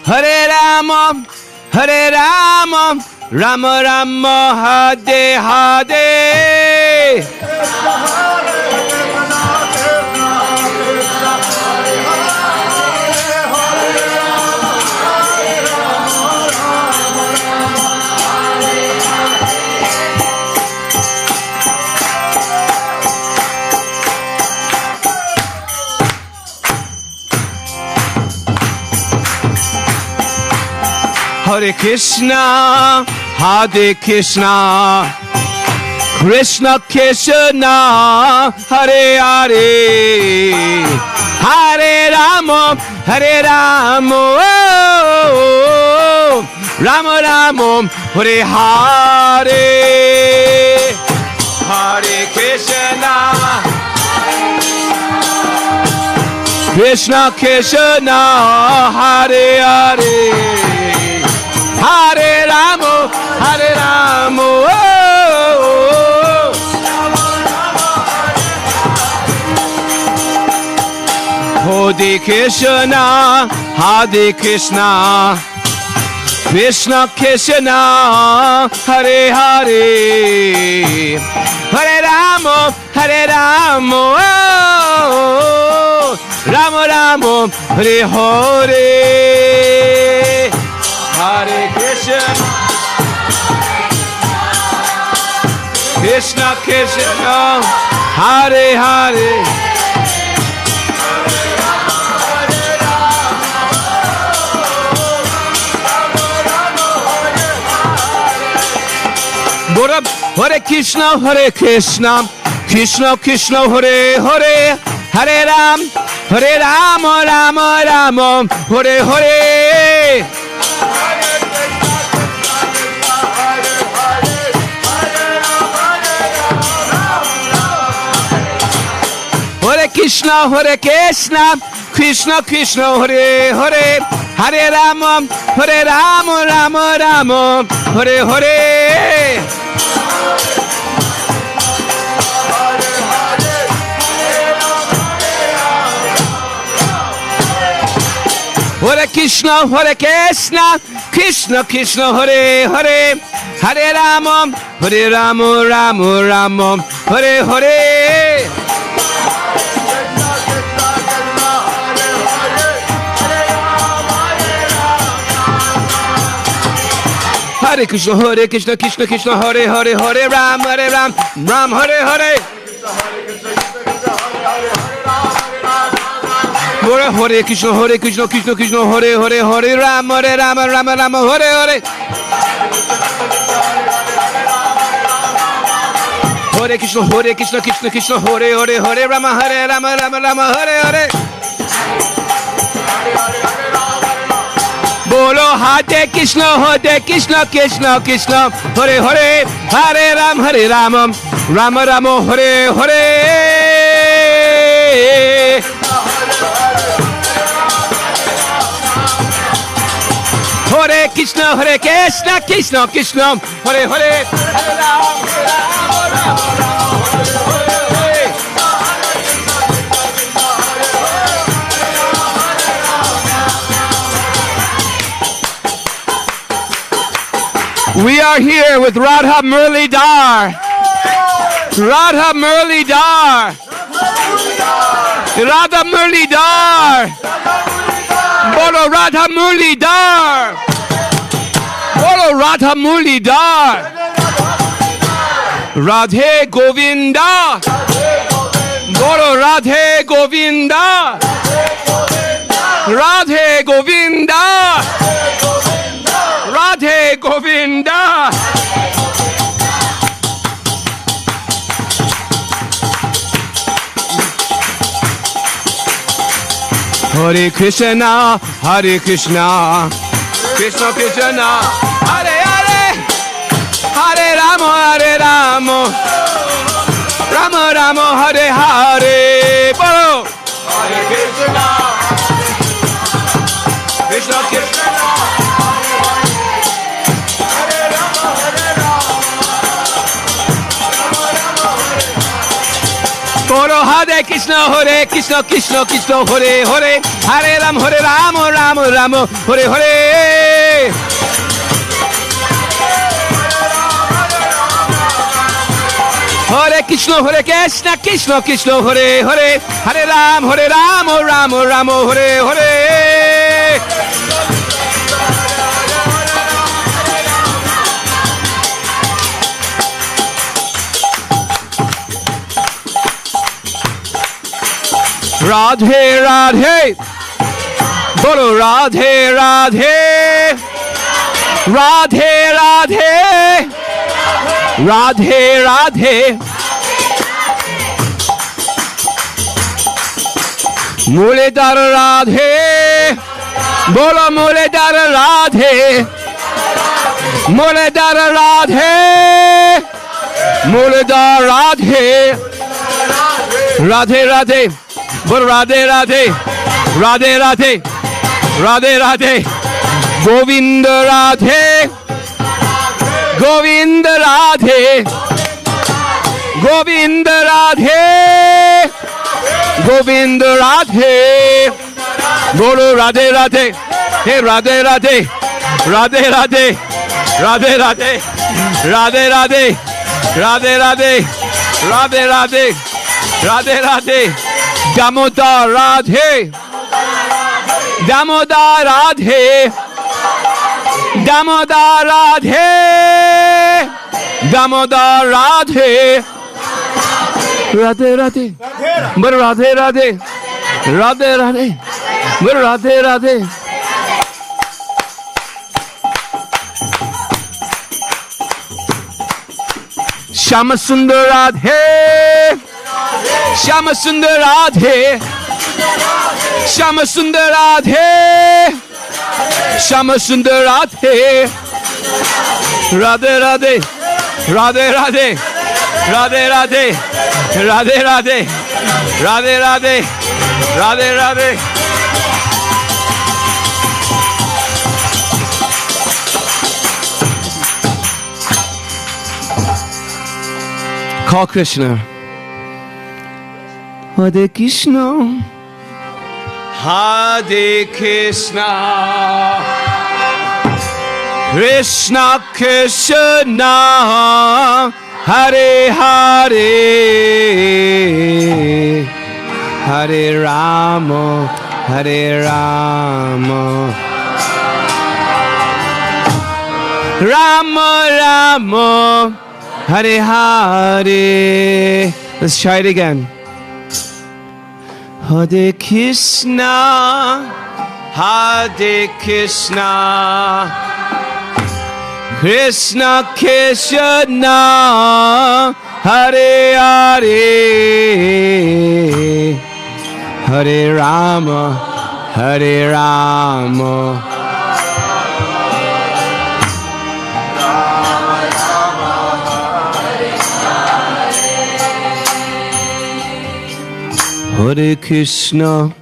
Hare Rama, Hare Rama, Rama Rama, Hare Hare. Hare Krishna, Hare Krishna, Krishna Krishna, Hare Hare, Hare Rama, Hare Rama, Rama Rama, Hare Hare, Hare Krishna, Krishna Krishna, Hare Hare, Hare Rama, Hare Rama, Hare Krishna, Hare Krishna, Krishna Krishna, Hare Hare, Hare Rama, Hare Rama, Rama Rama, Hare Hare. Hare Krishna, Krishna Krishna, Hare Hare, Hare Krishna, Hare Krishna, Krishna Krishna, Hare Hare, Hare Ram, Hare Rama, Rama Rama, Hare Hare. Hare Krishna, Hare Krishna, Krishna Krishna, Hare Hare, Hare Rama, Hare Rama, Rama Rama, Hare Hare. Hare Krishna, Hare Krishna, Krishna Krishna, Hare Hare, Hare Rama, Hare Rama, Rama Rama, Hare Hare. Hare Krishna, Hare Krishna, Krishna Krishna, Hare Hare, Hare Ram, Hare Ram, Ram Hare Hare. Hare Krishna, Hare Krishna, Krishna Krishna, Hare Hare, Hare Ram, Hare Ram, Rama Rama, Hare Hare. Hare Krishna, Hare Krishna, Krishna Krishna, Hare Hare, Hare Rama, Hare Rama, Rama Rama, Hare Hare. Bolo Hare Krishna, Krishna Krishna, Hare Hare, Hare Ram, Hare Rama, Rama Rama, Hare Hare. Hare Krishna, Krishna Krishna, Hare Hare, Hare Ram, Hare We are here with Radha Murli Dar. Radha Murli Dar. Radha Murli Dar. Bolo Radha Murli Dar. Bolo Radha Murli Dar. Radhe Govinda. Bolo Radhe Govinda. Radhe Govinda. Radhe Govinda. Hare Krishna, Hare Krishna, Krishna Krishna, Hare Hare, Hare Rama, Hare Rama, Rama Rama, Hare Hare. Bolo. Hare Krishna, Krishna Krishna, Hare Rama, Hare Rama, Rama Rama, Hare Hare. Bolo. Hare Krishna, Krishna Krishna, Hare Hare, Hare Rama, Rama Rama, Hare Hare. Hare Krishna, Krishna Krishna, Hare Hare, Hare Rama, Rama Rama, Hare Hare. Radhe Radhe, bolo Radhe Radhe, Radhe Radhe, Radhe Radhe. Muledar Radhe, bolo Muledar Radhe, Muledar Radhe, Muledar Radhe, Radhe Radhe, bolo Radhe Radhe, Radhe Radhe, Radhe Radhe, Govinda Radhe, Govinda Radhe, Govinda Radhe, Govinda Radhe, bolo Radhe Radhe, hey Radhe Radhe, Radhe Radhe, Radhe Radhe, Radhe Radhe, Radhe Radhe, Radhe Radhe, Radhe Radhe, Damodar Radhe, Damodar Radhe, Damodar Radhe, Damodar Radhe, Radhe Radhe, Bar Radhe Radhe, Radhe Radhe, Bar Radhe Radhe. Shama Sundar Radhe, Shama Sundar Radhe, Shama Sundar Radhe, Shama Sundar Radhe, Radhe Radhe, Radhe Radhe, Radhe Radhe, Radhe Radhe, Radhe Radhe, Radhe Radhe. Call Krishna. Hare Krishna, Hare Krishna, Krishna Krishna, Hare Hare, Hare Rama, Hare Rama, Rama Rama, Hare Hare. Let's try it again. Hare Krishna, Hare Krishna, Krishna Krishna, Hare Hare, Hare Rama, Hare Rama, Hare Krishna,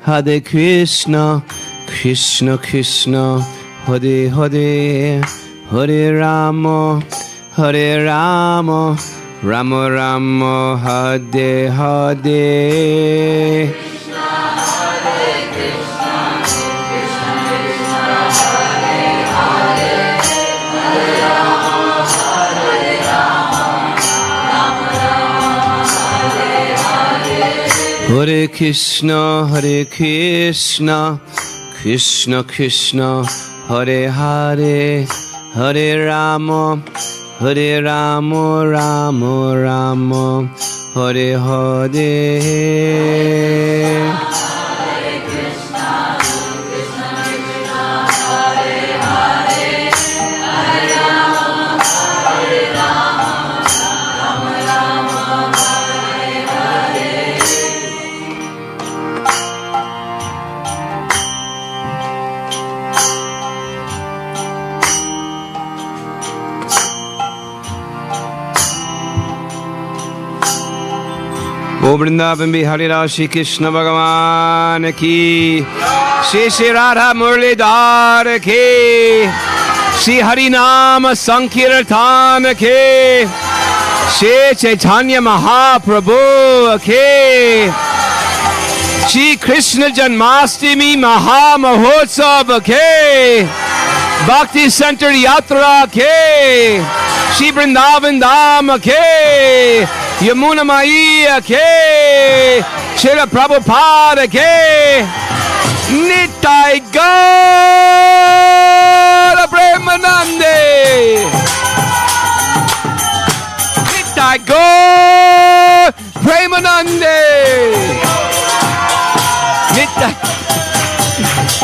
Hare Krishna, Krishna Krishna, Hare Hare, Hare Rama, Hare Rama, Rama Rama, Hare Hare. Hare Krishna, Hare Krishna, Krishna Krishna, Hare Hare, Hare Rama, Hare Rama, Rama Rama, Hare Hare. O Vrindavan Bihari Rao Shri Krishna Bhagavan ki, Shri Shri Radha Murlidhar ki, Shri Harinama Sankirtan ki, Shri Chaitanya Mahaprabhu ki, Shri Krishna Janmastami Maha Mahotsav ki, Bhakti Center Yatra ke, Shri Vrindavan Dham ke, Yamuna Maiya ke, Srila Prabhupada ke, Nitai Gaura Premanande, Nitai Gaura Premanande,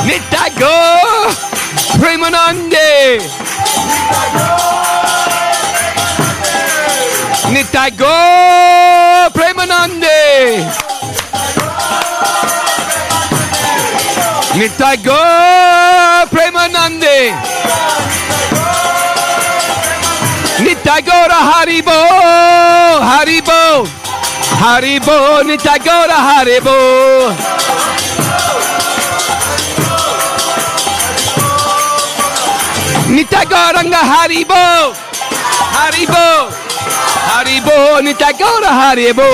Nitai Gaura Premanande, Nitai Gaura Premanande, Nitai Gaura Premanande, Nitai Gaura Haribo, Haribo, Haribo, Nitai Gaura Haribo. Nitai Gauranga Haribo, Haribo, Haribo, Nitai Gaura Haribo.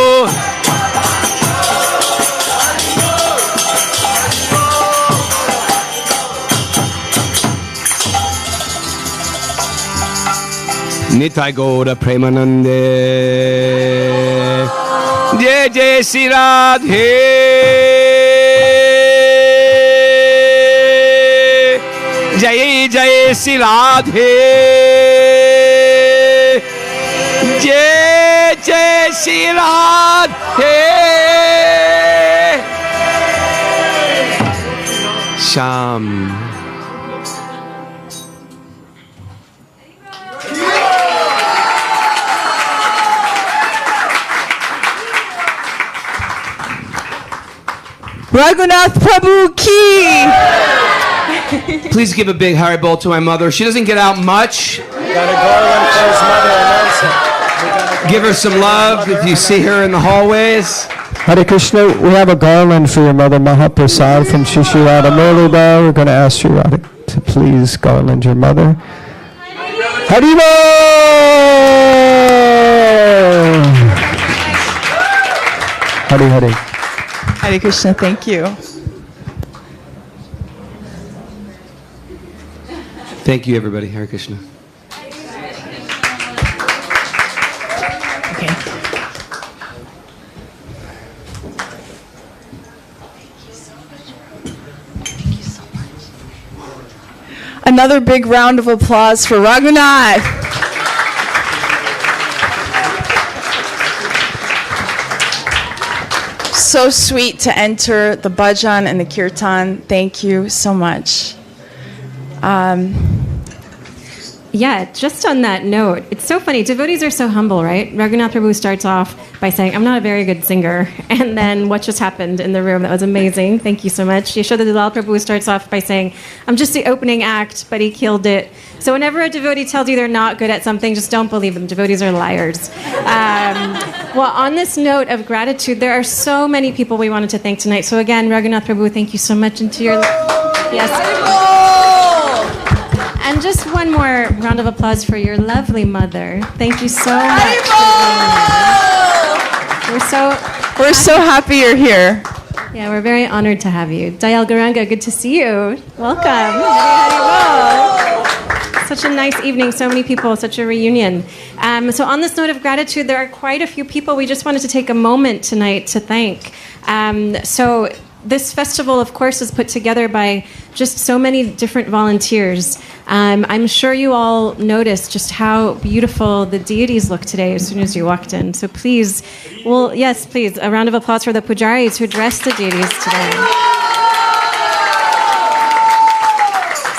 Nitai Gaura Premanande, Jai Jai Sri Radhe. Jai Jai Sri Radhe, Jai Jai Sri Radhe. Sham. Raghunath Prabhu ki. Please give a big Haribol to my mother. She doesn't get out much. Give her some love if you see her in the hallways. Hare Krishna, we have a garland for your mother, Mahaprasad from Shri Shri Radha Murlidhar. We're going to ask Shri Radha to please garland your mother. Haribol! Hare Hare. Hare Krishna, thank you. Thank you, everybody. Hare Krishna. Okay. Another big round of applause for Raghunath. So sweet to enter the bhajan and the kirtan. Thank you so much. Yeah, just on that note, it's so funny. Devotees are so humble, right? Raghunath Prabhu starts off by saying, I'm not a very good singer. And then what just happened in the room? That was amazing. Thank you so much. Yashoda Dalal Prabhu starts off by saying, I'm just the opening act, but he killed it. So whenever a devotee tells you they're not good at something, just don't believe them. Devotees are liars. Well, on this note of gratitude, there are so many people we wanted to thank tonight. So again, Raghunath Prabhu, thank you so much. And to your... Yes. And just one more round of applause for your lovely mother. Thank you so much. We're so happy you're here. Yeah, we're very honored to have you. Dayal Garanga, good to see you. Welcome. Such a nice evening, so many people, such a reunion. So on this note of gratitude, there are quite a few people we just wanted to take a moment tonight to thank. So this festival, of course, is put together by just so many different volunteers. I'm sure you all noticed just how beautiful the deities look today as soon as you walked in. So please, well, yes, please, a round of applause for the pujaris who dressed the deities today.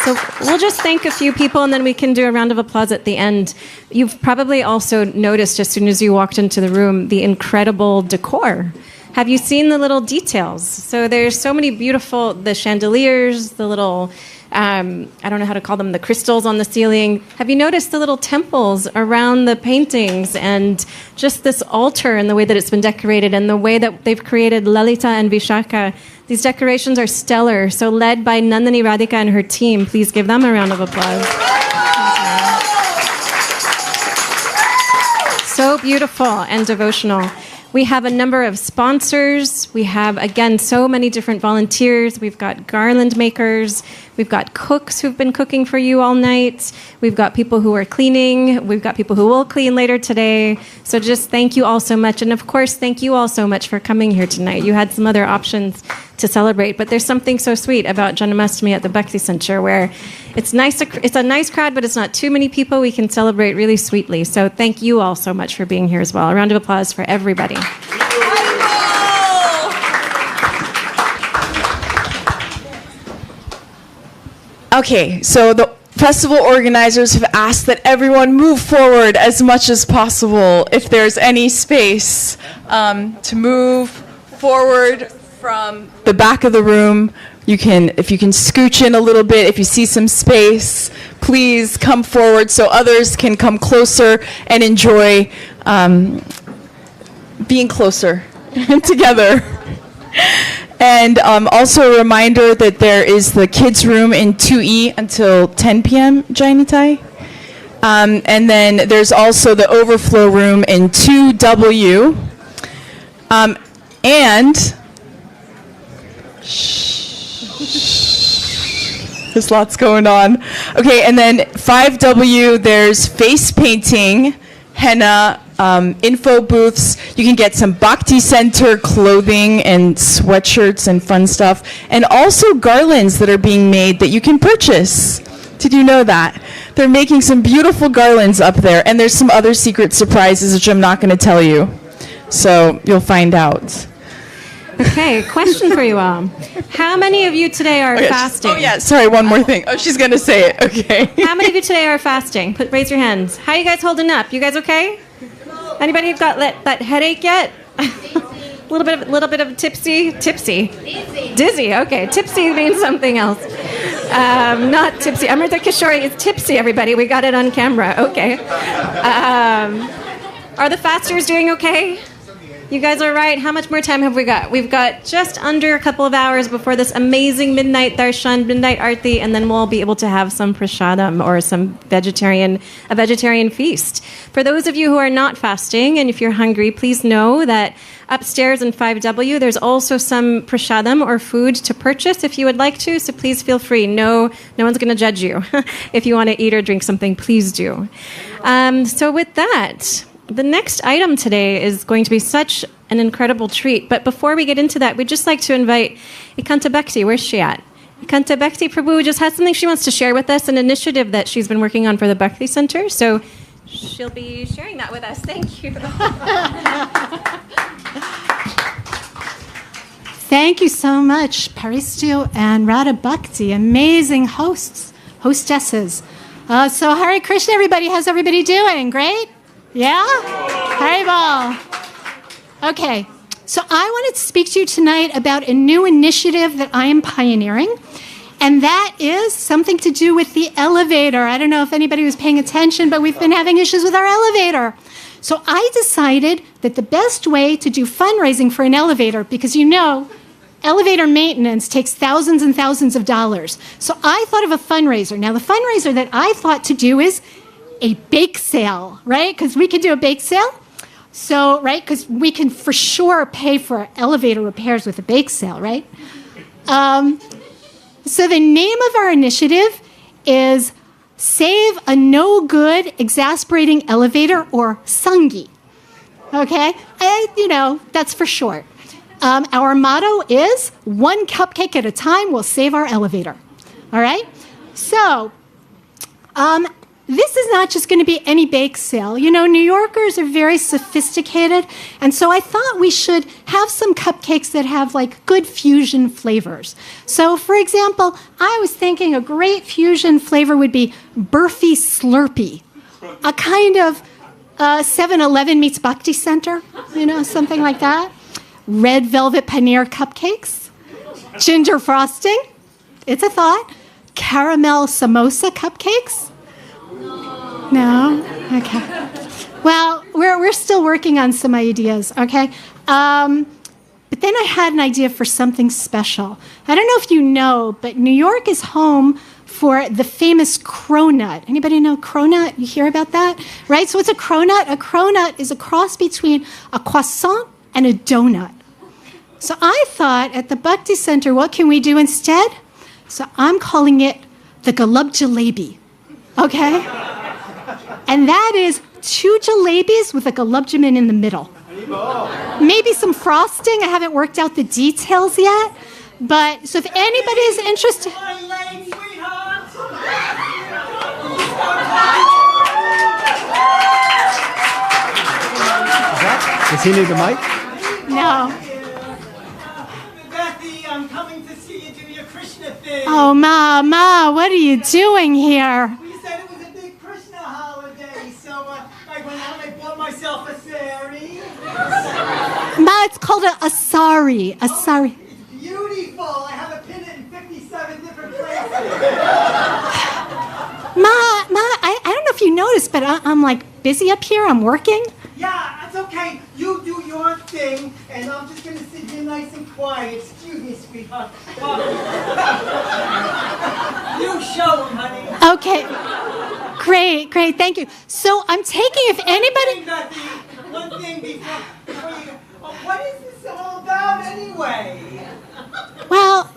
So we'll just thank a few people and then we can do a round of applause at the end. You've probably also noticed as soon as you walked into the room the incredible decor. Have you seen the little details? So there's so many beautiful, the chandeliers, the little I don't know how to call them, the crystals on the ceiling. Have you noticed the little temples around the paintings and just this altar and the way that it's been decorated and the way that they've created Lalita and Vishaka? These decorations are stellar. So led by Nandini Radhika and her team, please give them a round of applause. So beautiful and devotional. We have a number of sponsors. We have, again, so many different volunteers. We've got garland makers. We've got cooks who've been cooking for you all night. We've got people who are cleaning. We've got people who will clean later today. So just thank you all so much. And of course, thank you all so much for coming here tonight. You had some other options to celebrate, but there's something so sweet about Janmashtami at the Bhakti Center where it's nice. It's a nice crowd, but it's not too many people. We can celebrate really sweetly. So thank you all so much for being here as well. A round of applause for everybody. Okay, so the festival organizers have asked that everyone move forward as much as possible if there's any space to move forward from the back of the room. If you can scooch in a little bit, if you see some space, please come forward so others can come closer and enjoy being closer together. And also a reminder that there is the kids' room in 2E until 10 p.m., Jainitai. And then there's also the overflow room in 2W. And there's lots going on. Okay, and then 5W, there's face painting, henna, info booths. You can get some Bhakti Center clothing and sweatshirts and fun stuff. And also garlands that are being made that you can purchase. Did you know that? They're making some beautiful garlands up there. And there's some other secret surprises which I'm not going to tell you. So you'll find out. Okay, question for you all. How many of you today are fasting? Oh, yeah, sorry, one more thing. Oh, she's going to say it. Okay. How many of you today are fasting? Raise your hands. How are you guys holding up? You guys okay? Anybody got that headache yet? A little bit of tipsy? Dizzy, okay. Tipsy means something else. Not tipsy. Amrita Kishore is tipsy, everybody. We got it on camera. Okay. Are the fasters doing okay? You guys are right. How much more time have we got? We've got just under a couple of hours before this amazing midnight darshan, midnight arti, and then we'll be able to have some prasadam or a vegetarian feast. For those of you who are not fasting, and if you're hungry, please know that upstairs in 5W, there's also some prasadam or food to purchase if you would like to, so please feel free. No one's going to judge you. If you want to eat or drink something, please do. So with that, the next item today is going to be such an incredible treat. But before we get into that, we'd just like to invite Ikanta Bhakti. Where's she at? Ikanta Bhakti Prabhu just has something she wants to share with us, an initiative that she's been working on for the Bhakti Center. So she'll be sharing that with us. Thank you. Thank you so much, Paristu and Radha Bhakti. Amazing hostesses. So Hare Krishna, everybody. How's everybody doing? Great? Yeah? Haribol. Okay, so I wanted to speak to you tonight about a new initiative that I am pioneering, and that is something to do with the elevator. I don't know if anybody was paying attention, but we've been having issues with our elevator. So I decided that the best way to do fundraising for an elevator, because you know, elevator maintenance takes thousands and thousands of dollars. So I thought of a fundraiser. Now, the fundraiser that I thought to do is a bake sale, right? Because we could do a bake sale. So, right, because we can for sure pay for elevator repairs with a bake sale, right? So the name of our initiative is Save a No Good Exasperating Elevator, or SANGI. Okay? That's for short. Our motto is one cupcake at a time will save our elevator. All right? So, this is not just going to be any bake sale. You know, New Yorkers are very sophisticated, and so I thought we should have some cupcakes that have, like, good fusion flavors. So, for example, I was thinking a great fusion flavor would be Burfy Slurpee, a kind of 7-Eleven meets Bhakti Center, something like that. Red velvet paneer cupcakes, ginger frosting, it's a thought. caramel samosa cupcakes? No? Okay. Well, we're still working on some ideas, okay? But then I had an idea for something special. I don't know if you know, but New York is home for the famous cronut. Anybody know cronut? You hear about that? Right? So what's a cronut? A cronut is a cross between a croissant and a donut. So I thought at the Bhakti Center, what can we do instead? So I'm calling it the Gulab Jalebi, okay? And that is 2 jalebis with a gulab jamun in the middle. Maybe some frosting. I haven't worked out the details yet. But, so if anybody is interested... Does he need the mic? No. Bethy, I'm coming to see you do your Krishna thing. Oh, Ma, what are you doing here? You said it was a big Krishna holiday, so I went out and I bought myself a sari. Ma, it's called a sari. A sari. It's beautiful. I have a pin it in 57 different places. Ma, I don't know if you noticed, but I'm like busy up here. I'm working. Yeah, that's okay. You do your thing, and I'm just going to sit here nice and quiet. Excuse me, sweetheart. You show them, honey. Okay. Great. Thank you. So I'm taking, if anybody... One thing before you go. What is this all about anyway? Well,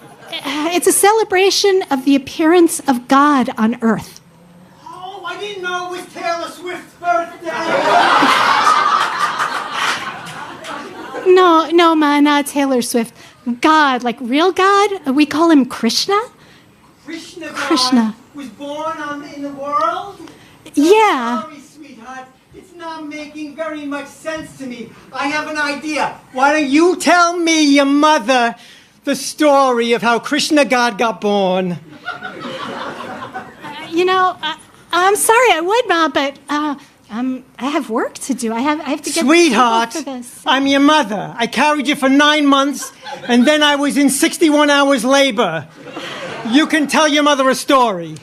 it's a celebration of the appearance of God on earth. Oh, I didn't know it was Taylor Swift's birthday. No, Ma, not Taylor Swift. God, like real God. We call him Krishna. Krishna was born in the world? Yeah. Sorry, sweetheart. It's not making very much sense to me. I have an idea. Why don't you tell me, your mother, the story of how Krishna God got born? I'm sorry, I would, Ma, but I have work to do. I have to get Sweetheart, for this. I'm your mother. I carried you for 9 months, and then I was in 61 hours labor. You can tell your mother a story.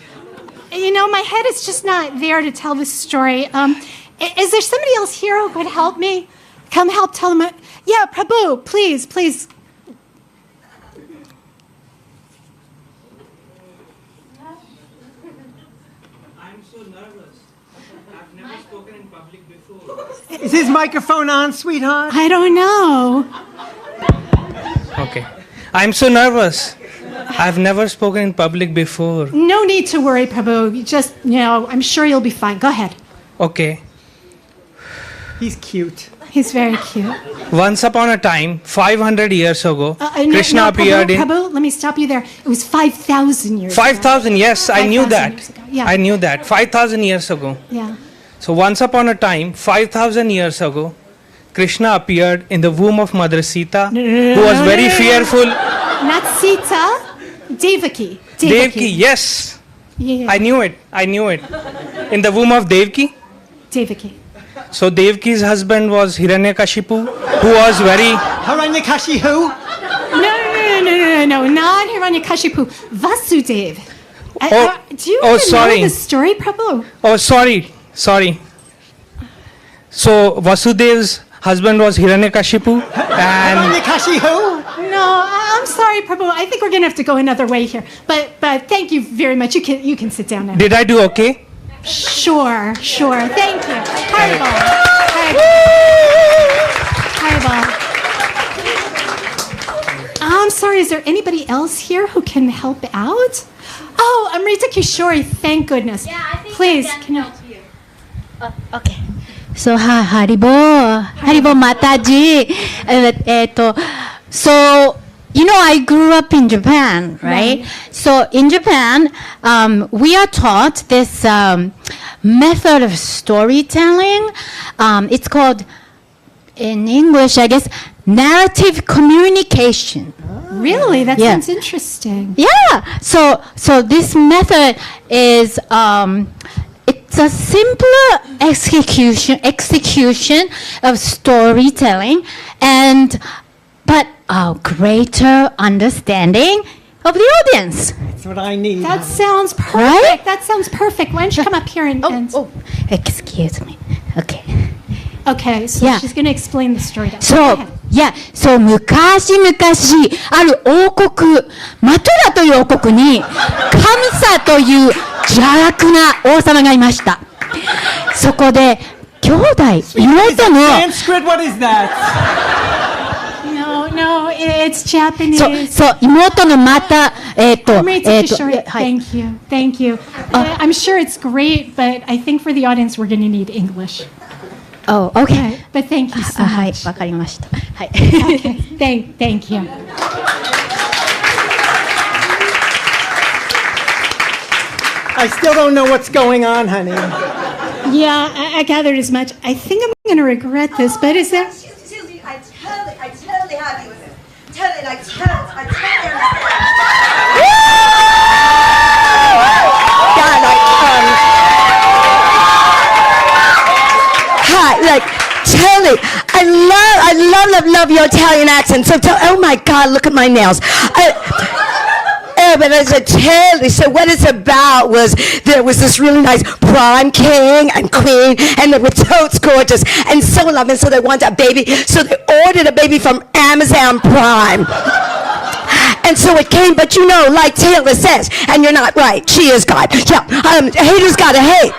My head is just not there to tell this story. Is there somebody else here who could help me? Come help tell them. Yeah, Prabhu, please. I'm so nervous. I've never spoken in public before. Is his microphone on, sweetheart? I don't know. Okay. I'm so nervous. I've never spoken in public before. No need to worry, Prabhu. You just, I'm sure you'll be fine. Go ahead. Okay. He's cute. He's very cute. Once upon a time, 500 years ago, Krishna no, appeared in... Prabhu, let me stop you there. It was 5,000 years 5,000, yes, I knew 5,000 that. years ago, yeah. I knew that. 5,000 years ago. Yeah. So once upon a time, 5,000 years ago, Krishna appeared in the womb of Mother Sita, who was very fearful. Not Sita, Devaki. Devaki, yes. Yeah. I knew it. In the womb of Devaki. Devaki. So Devaki's husband was Hiranyakashipu, who was very... Hiranyakashipu? No, not Hiranyakashipu. Vasudeva. Do you sorry. know the story, Prabhu? Oh, sorry. So Vasudeva's husband was Hiranyakashipu and... Hiranyakashipu? No, I'm sorry, Prabhu. I think we're going to have to go another way here. But thank you very much. You can sit down now. Did I do okay? Sure. Thank you. Haribol. I'm sorry, is there anybody else here who can help out? Oh, Amrita Kishore, thank goodness. Yeah, I think Please, I can help you. Okay. So, Haribo Mataji. So, I grew up in Japan, right? So in Japan, we are taught this method of storytelling. It's called, in English, I guess, narrative communication. Really? That sounds interesting. Yeah. So this method is it's a simpler execution of storytelling, but a greater understanding of the audience. That's what I need. That sounds perfect. Right? That sounds perfect. Why don't you come up here and... Excuse me. Okay. Okay, so Yeah. she's going to explain the story to us. So, Go ahead. yeah, そう、昔々、ある王国、マトラという王国に、カムサという邪悪な王様がいました。そこで、兄弟、妹の、Sanskrit, what is that? No, it's Japanese. そう、妹のまた、Let me take a short. はい。 Thank you. I'm sure it's great, but I think for the audience we're going to need English. Oh, okay. But thank you so はい、 much. わかりました。はい。Okay, thank you. I still don't know what's going on, honey. Yeah, I gathered as much. I think I'm going to regret this, but is that... Susie, I totally have you with it. Totally, I totally understand. Hi, totally. I love your Italian accent. So, oh my God, look at my nails. But as a totally, so what it's about was there was this really nice prime king and queen, and they were totes gorgeous and so loving. So they wanted a baby. So they ordered a baby from Amazon Prime. And so it came, but you know, like Taylor says, and you're not right, she is God. Yeah, haters gotta hate.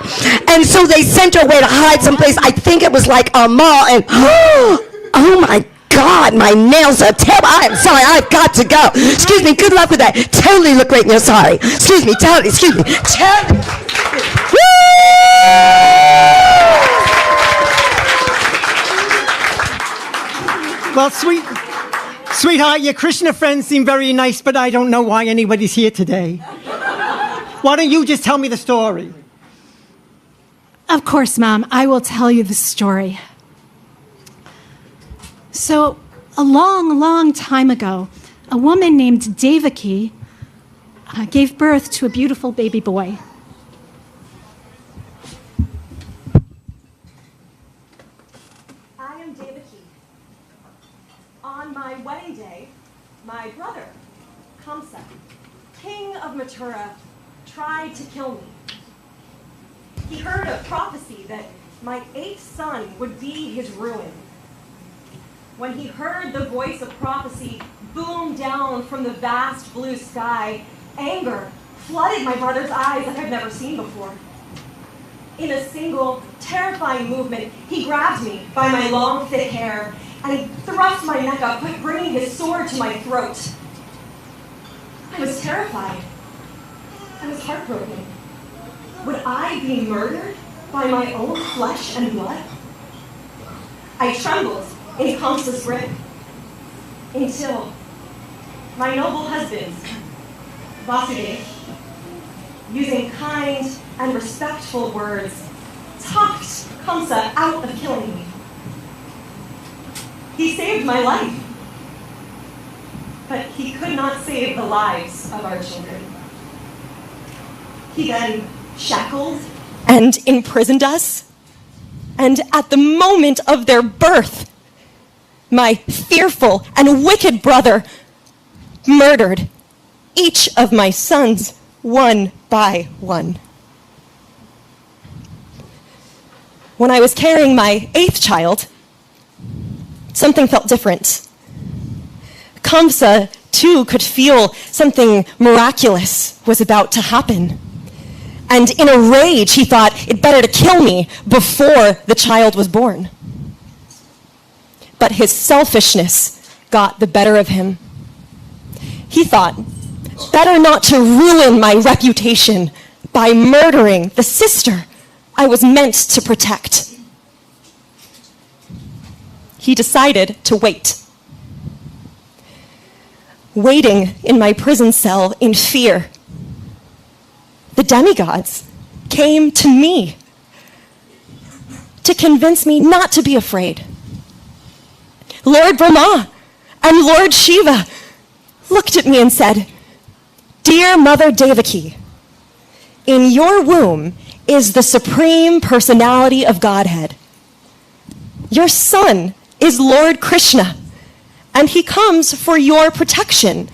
And so they sent her away to hide someplace. I think it was like a mall, and oh my God, my nails are terrible. I'm sorry, I've got to go. Excuse me, good luck with that. Totally look great and you're sorry. Excuse me, totally, excuse me. Totally. Well, sweetheart, your Krishna friends seem very nice, but I don't know why anybody's here today. Why don't you just tell me the story? Of course, Mom, I will tell you the story. So, a long time ago, a woman named Devaki gave birth to a beautiful baby boy. I am Devaki. On my wedding day, my brother, Kamsa, king of Mathura, tried to kill me. He heard a prophecy that my 8th son would be his ruin. When he heard the voice of prophecy boom down from the vast blue sky, anger flooded my brother's eyes like I've never seen before. In a single, terrifying movement, he grabbed me by my long, thick hair, and he thrust my neck up, bringing his sword to my throat. I was terrified. I was heartbroken. Would I be murdered by my own flesh and blood? I trembled in Kamsa's grip until my noble husband, Vasudeva, using kind and respectful words, talked Kamsa out of killing me. He saved my life, but he could not save the lives of our children. He then shackled and imprisoned us, and at the moment of their birth, my fearful and wicked brother murdered each of my sons one by one. When I was carrying my 8th child, something felt different. Kamsa, too, could feel something miraculous was about to happen. And in a rage, he thought it better to kill me before the child was born. But his selfishness got the better of him. He thought, better not to ruin my reputation by murdering the sister I was meant to protect. He decided to wait. Waiting in my prison cell in fear, the demigods came to me to convince me not to be afraid. Lord Brahma and Lord Shiva looked at me and said, "Dear Mother Devaki, in your womb is the supreme personality of Godhead. Your son is Lord Krishna, and he comes for your protection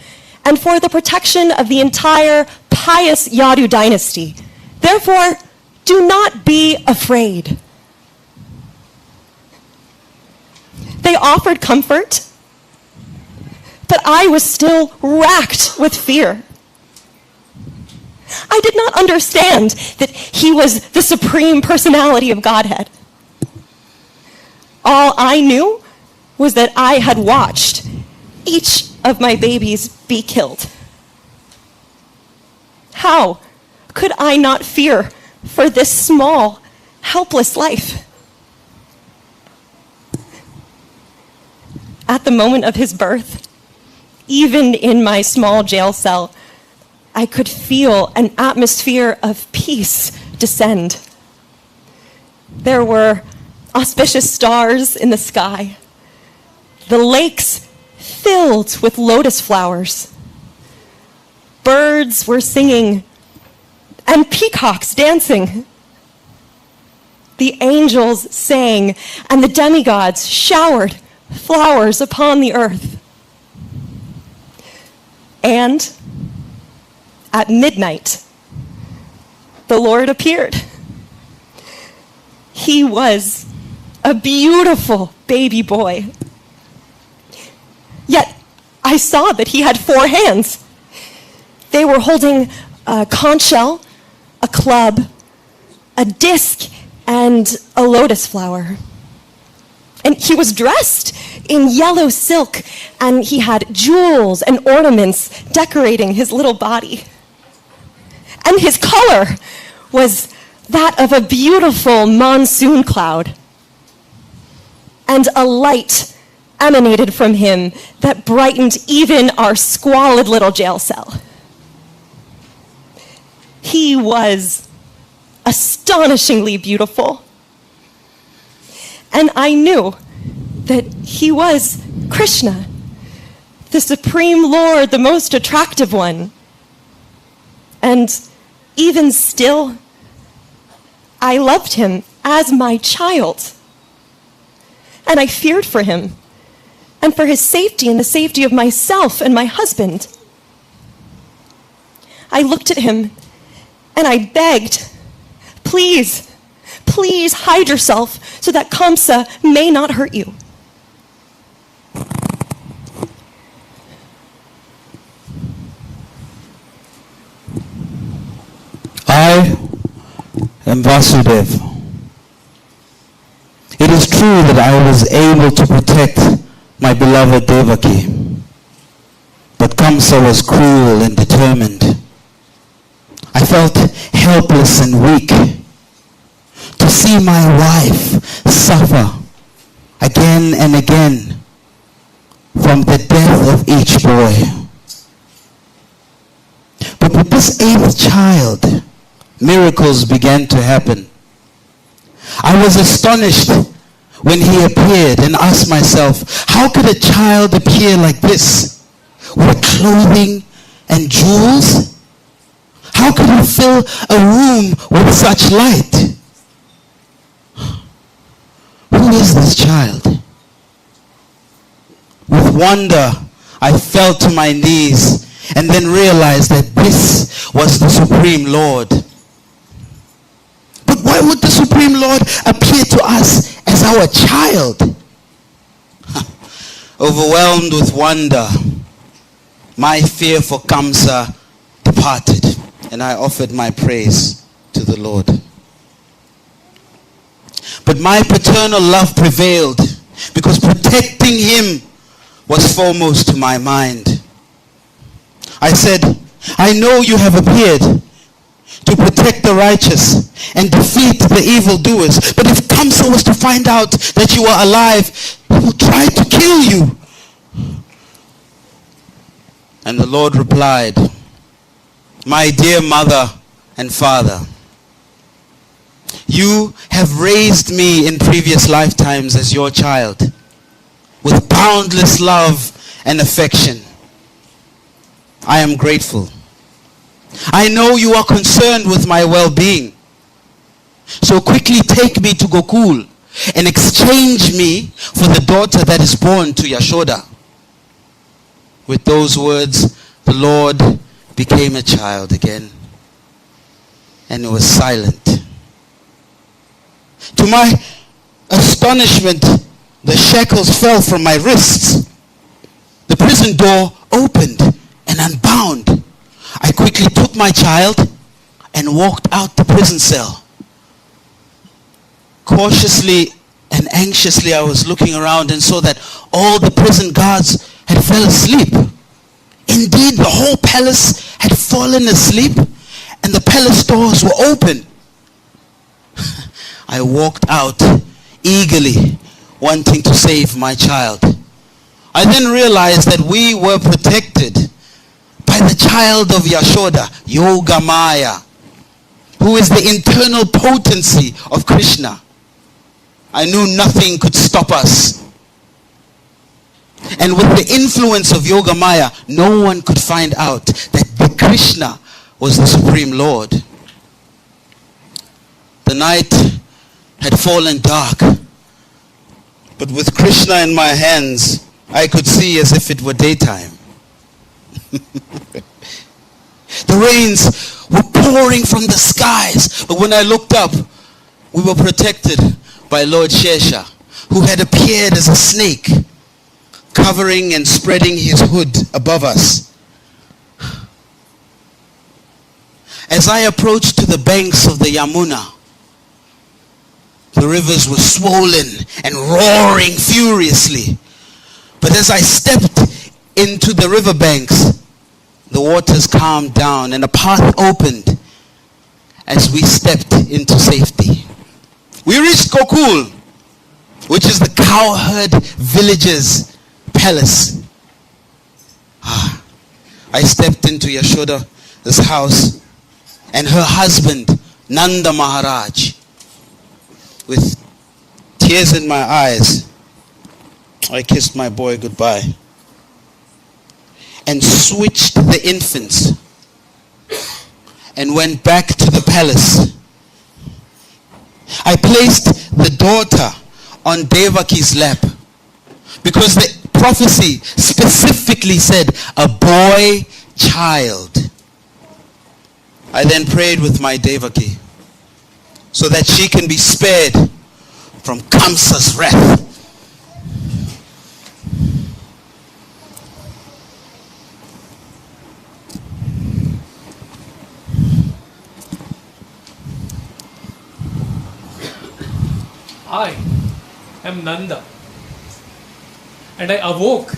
and for the protection of the entire pious Yadu dynasty. Therefore, do not be afraid. They offered comfort, but I was still racked with fear. I did not understand that he was the supreme personality of Godhead. All I knew was that I had watched each of my babies be killed. How could I not fear for this small, helpless life? At the moment of his birth, even in my small jail cell, I could feel an atmosphere of peace descend. There were auspicious stars in the sky, the lakes filled with lotus flowers. Birds were singing, and peacocks dancing. The angels sang, and the demigods showered flowers upon the earth. And at midnight, the Lord appeared. He was a beautiful baby boy. Yet I saw that he had 4 hands. They were holding a conch shell, a club, a disc, and a lotus flower. And he was dressed in yellow silk, and he had jewels and ornaments decorating his little body. And his color was that of a beautiful monsoon cloud. And a light emanated from him that brightened even our squalid little jail cell. He was astonishingly beautiful. And I knew that he was Krishna, the Supreme Lord, the most attractive one. And even still, I loved him as my child. And I feared for him, and for his safety and the safety of myself and my husband. I looked at him and I begged, please, please hide yourself so that Kamsa may not hurt you. I am Vasudeva. It is true that I was able to protect my beloved Devaki, but Kamsa was cruel and determined. I felt helpless and weak to see my wife suffer again and again from the death of each boy. But with this 8th child, miracles began to happen. I was astonished when he appeared and asked myself, how could a child appear like this with clothing and jewels? How could he fill a room with such light? Who is this child? With wonder, I fell to my knees and then realized that this was the Supreme Lord. But why would the Supreme Lord appear to us as our child? Overwhelmed with wonder, my fear for Kamsa departed, and I offered my praise to the Lord. But my paternal love prevailed because protecting him was foremost to my mind. I said, I know you have appeared to protect the righteous and defeat the evildoers. But if Kamsa was to find out that you are alive, he will try to kill you. And the Lord replied, my dear mother and father, you have raised me in previous lifetimes as your child with boundless love and affection. I am grateful. I know you are concerned with my well-being. So quickly take me to Gokul and exchange me for the daughter that is born to Yashoda. With those words, the Lord became a child again, and it was silent. To my astonishment, the shackles fell from my wrists. The prison door opened and unbound. I quickly took my child and walked out the prison cell. Cautiously and anxiously, I was looking around and saw that all the prison guards had fell asleep. Indeed, the whole palace had fallen asleep, and the palace doors were open. I walked out eagerly, wanting to save my child. I then realized that we were protected by the child of Yashoda, Yogamaya, who is the internal potency of Krishna. I knew nothing could stop us. And with the influence of Yogamaya, no one could find out that Krishna was the Supreme Lord. The night had fallen dark, but with Krishna in my hands, I could see as if it were daytime. The rains were pouring from the skies, but when I looked up, we were protected by Lord Shesha, who had appeared as a snake, covering and spreading his hood above us. As I approached to the banks of the Yamuna, the rivers were swollen and roaring furiously. But as I stepped into the riverbanks, the waters calmed down and a path opened as we stepped into safety. We reached Gokul, which is the cowherd village's palace. I stepped into Yashoda's house and her husband, Nanda Maharaj. With tears in my eyes, I kissed my boy goodbye and switched the infants and went back to the palace. I placed the daughter on Devaki's lap because the prophecy specifically said a boy child. I then prayed with my Devaki so that she can be spared from Kamsa's wrath. I am Nanda, and I awoke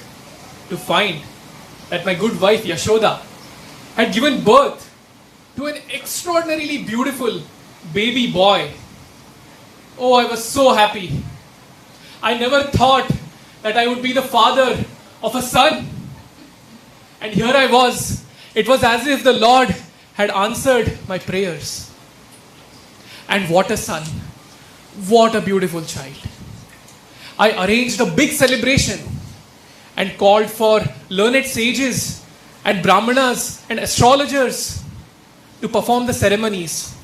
to find that my good wife Yashoda had given birth to an extraordinarily beautiful baby boy. Oh, I was so happy. I never thought that I would be the father of a son. And here I was. It was as if the Lord had answered my prayers. And what a son. What a beautiful child. I arranged a big celebration and called for learned sages and brahmanas and astrologers to perform the ceremonies.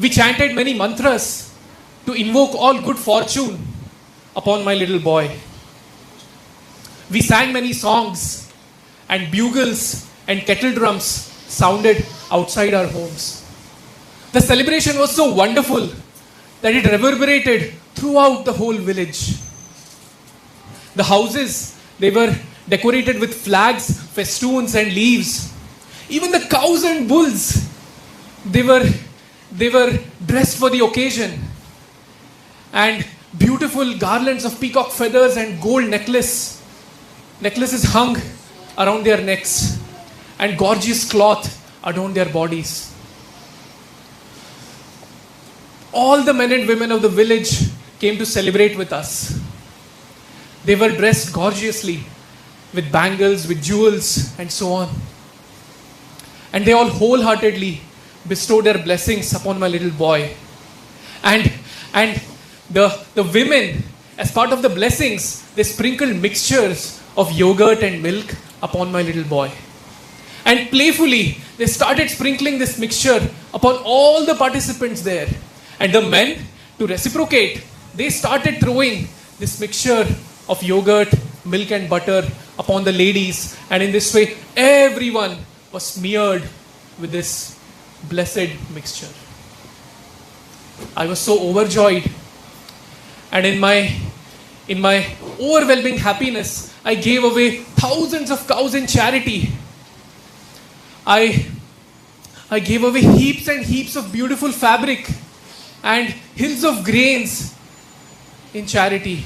We chanted many mantras to invoke all good fortune upon my little boy. We sang many songs, and bugles and kettle drums sounded outside our homes. The celebration was so wonderful that it reverberated throughout the whole village. The houses, they were decorated with flags, festoons and leaves. Even the cows and bulls, they were dressed for the occasion. And beautiful garlands of peacock feathers and gold necklaces hung around their necks, and gorgeous cloth adorned their bodies. All the men and women of the village came to celebrate with us. They were dressed gorgeously with bangles, with jewels, and so on. And they all wholeheartedly bestowed their blessings upon my little boy. And the women, as part of the blessings, they sprinkled mixtures of yogurt and milk upon my little boy. And playfully, they started sprinkling this mixture upon all the participants there. And the men, to reciprocate, they started throwing this mixture of yogurt, milk and butter upon the ladies, and in this way, everyone was smeared with this blessed mixture. I was so overjoyed, and in my overwhelming happiness, I gave away thousands of cows in charity. I gave away heaps and heaps of beautiful fabric and hills of grains in charity.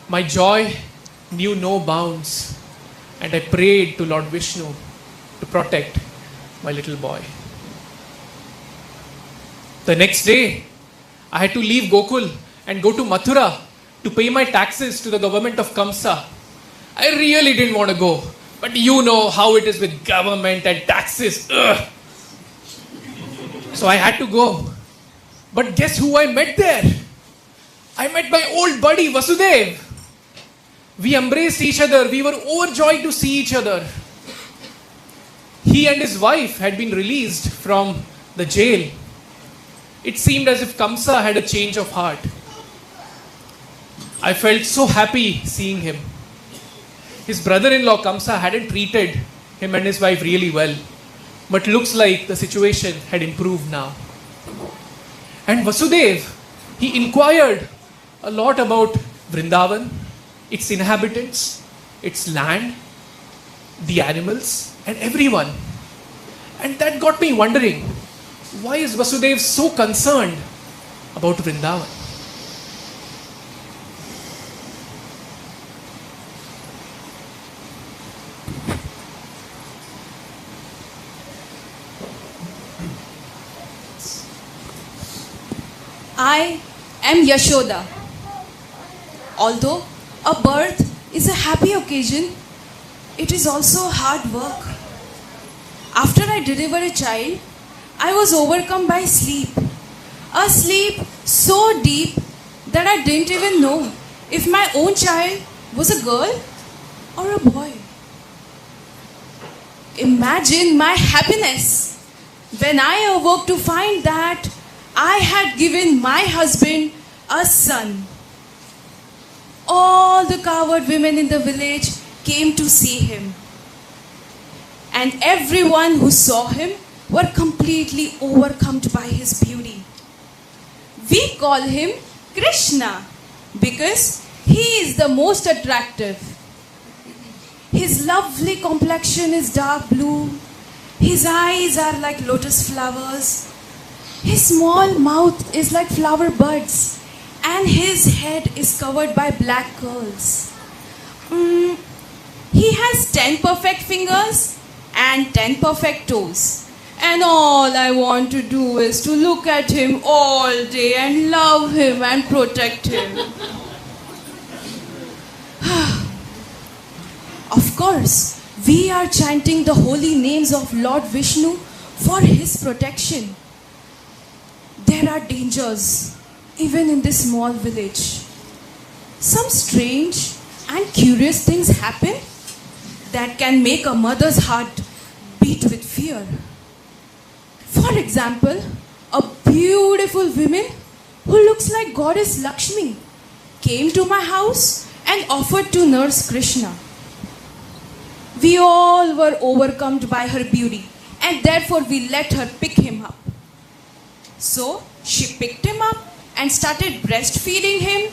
My joy knew no bounds, and I prayed to Lord Vishnu to protect my little boy. The next day, I had to leave Gokul and go to Mathura to pay my taxes to the government of Kamsa. I really didn't want to go, but you know how it is with government and taxes. Ugh. So I had to go. But guess who I met there? I met my old buddy Vasudeva. We embraced each other. We were overjoyed to see each other. He and his wife had been released from the jail. It seemed as if Kamsa had a change of heart. I felt so happy seeing him. His brother-in-law Kamsa hadn't treated him and his wife really well, but looks like the situation had improved now. And Vasudeva, he inquired a lot about Vrindavan, its inhabitants, its land, the animals, and everyone. And that got me wondering, why is Vasudeva so concerned about Vrindavan? I am Yashoda. Although a birth is a happy occasion, it is also hard work. After I delivered a child, I was overcome by sleep. A sleep so deep that I didn't even know if my own child was a girl or a boy. Imagine my happiness when I awoke to find that I had given my husband a son. All the coward women in the village came to see him. And everyone who saw him were completely overcome by his beauty. We call him Krishna because he is the most attractive. His lovely complexion is dark blue. His eyes are like lotus flowers. His small mouth is like flower buds. And his head is covered by black curls. He has 10 perfect fingers and 10 perfect toes. And all I want to do is to look at him all day and love him and protect him. Of course, we are chanting the holy names of Lord Vishnu for his protection. There are dangers even in this small village. Some strange and curious things happen that can make a mother's heart beat with fear. For example, a beautiful woman who looks like goddess Lakshmi came to my house and offered to nurse Krishna. We all were overcome by her beauty, and therefore we let her pick him up. So she picked him up and started breastfeeding him.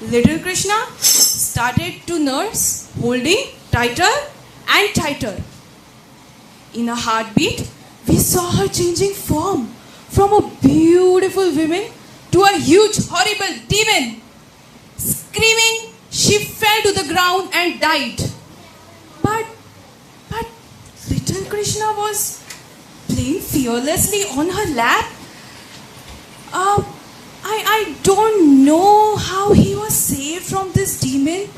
Little Krishna started to nurse, holding tighter and tighter. In a heartbeat, we saw her changing form from a beautiful woman to a huge, horrible demon. Screaming, she fell to the ground and died. But little Krishna was playing fearlessly on her lap. I don't know how he was saved from this demon.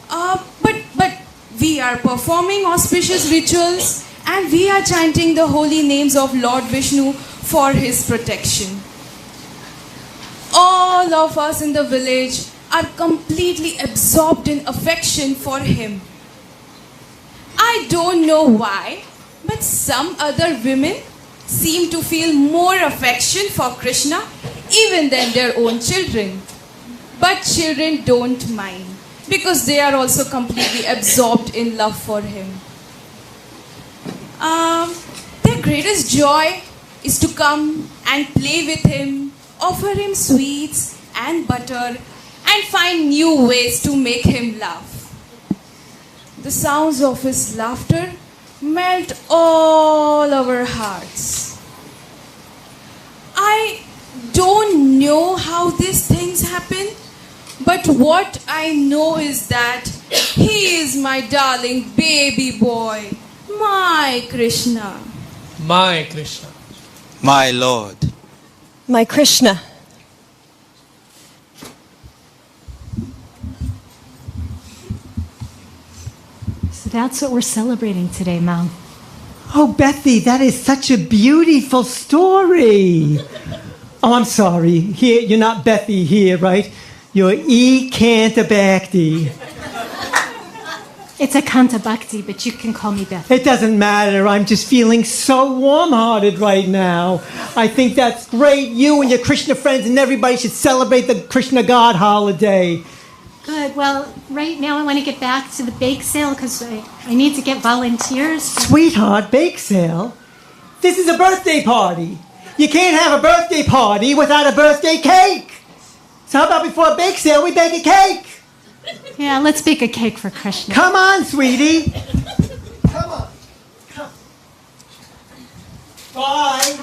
But we are performing auspicious rituals and we are chanting the holy names of Lord Vishnu for his protection. All of us in the village are completely absorbed in affection for him. I don't know why, but some other women seem to feel more affection for Krishna even than their own children. But children don't mind. because they are also completely absorbed in love for him. Their greatest joy is to come and play with him, offer him sweets and butter, and find new ways to make him laugh. The sounds of his laughter melt all our hearts. I don't know how these things happen, but what I know is that he is my darling baby boy, my Krishna. My Krishna. My Lord. My Krishna. So that's what we're celebrating today, Mom. Oh, Bethy, that is such a beautiful story. Oh, I'm sorry. Here, you're not Bethy here, right? You're E. Kantabakti. It's a Kanta Bhakti, but you can call me Beth. It doesn't matter. I'm just feeling so warm-hearted right now. I think that's great. You and your Krishna friends and everybody should celebrate the Krishna God holiday. Good. Well, right now I want to get back to the bake sale because I need to get volunteers. Sweetheart, bake sale? This is a birthday party. You can't have a birthday party without a birthday cake. So how about before a bake sale, we bake a cake? Yeah, let's bake a cake for Krishna. Come on, sweetie. Come on. Come. Bye.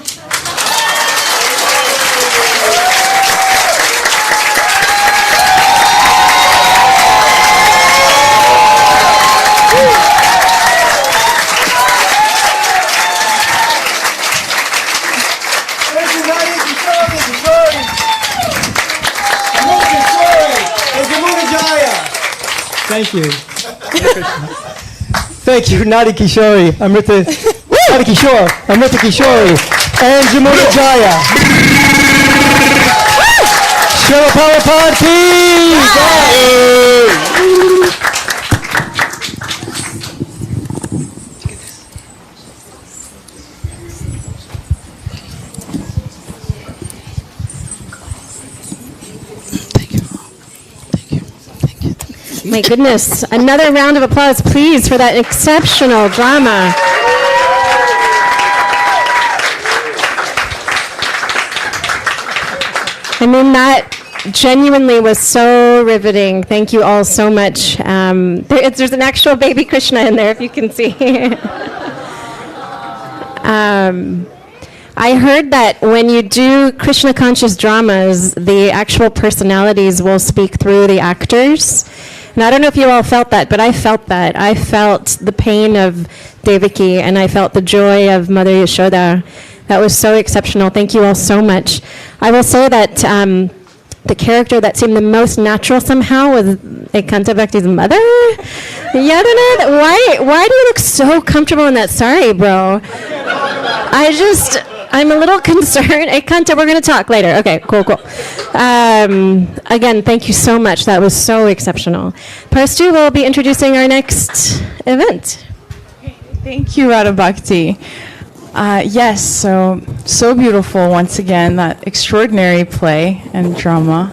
Thank you. Thank you, Nadi Kishori, Amrita, Nadi Kishore, Amrita Kishori, and Jamuna Jaya. Shara Prabhupada My goodness. Another round of applause, please, for that exceptional drama. I mean, that genuinely was so riveting. Thank you all so much. There's an actual baby Krishna in there, if you can see. I heard that when you do Krishna conscious dramas, the actual personalities will speak through the actors. And I don't know if you all felt that, but I felt that. I felt the pain of Devaki, and I felt the joy of Mother Yashoda. That was so exceptional. Thank you all so much. I will say that the character that seemed the most natural somehow was Ekanta Bhakti's mother. Yadana, why do you look so comfortable in that sari, bro? I'm a little concerned. Ekanta, we're going to talk later. Okay, cool. Again, thank you so much. That was so exceptional. Parastu will be introducing our next event. Thank you, Radha Bhakti. Yes, so beautiful once again, that extraordinary play and drama.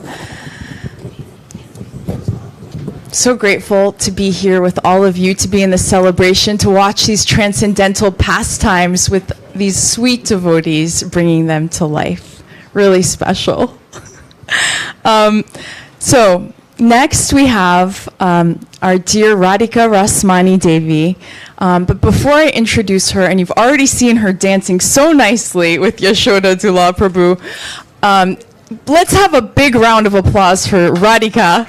So grateful to be here with all of you, to be in the celebration, to watch these transcendental pastimes with these sweet devotees, bringing them to life. Really special. So next we have our dear Radhika Rasmani Devi. But before I introduce her, and you've already seen her dancing so nicely with Yashoda Dula Prabhu, let's have a big round of applause for Radhika.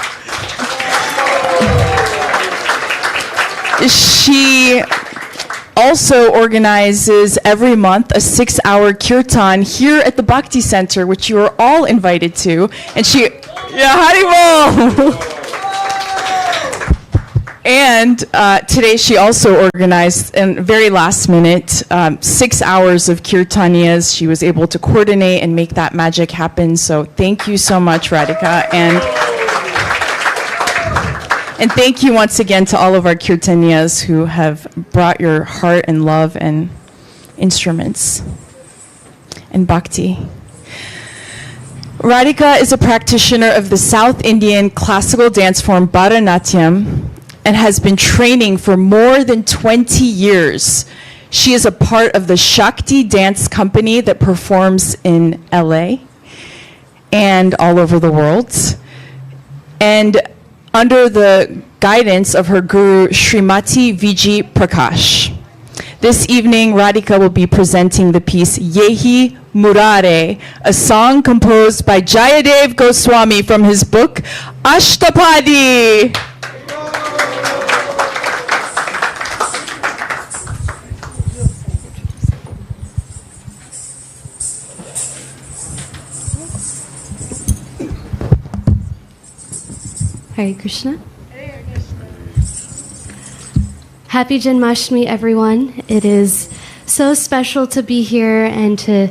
She also organizes every month a 6-hour kirtan here at the Bhakti Center, which you are all invited to. And Haribol! And today she also organized, in very last minute, 6 hours of kirtaniyas. She was able to coordinate and make that magic happen. So thank you so much, Radhika. And thank you once again to all of our kirtaniyas who have brought your heart and love and instruments and bhakti. Radhika is a practitioner of the South Indian classical dance form Bharatanatyam and has been training for more than 20 years. She is a part of the Shakti dance company that performs in LA and all over the world. And under the guidance of her guru, Srimati Viji Prakash. This evening, Radhika will be presenting the piece Yehi Murare, a song composed by Jayadev Goswami from his book Ashtapadi. Hare Krishna. Happy Janmashtami, everyone. It is so special to be here and to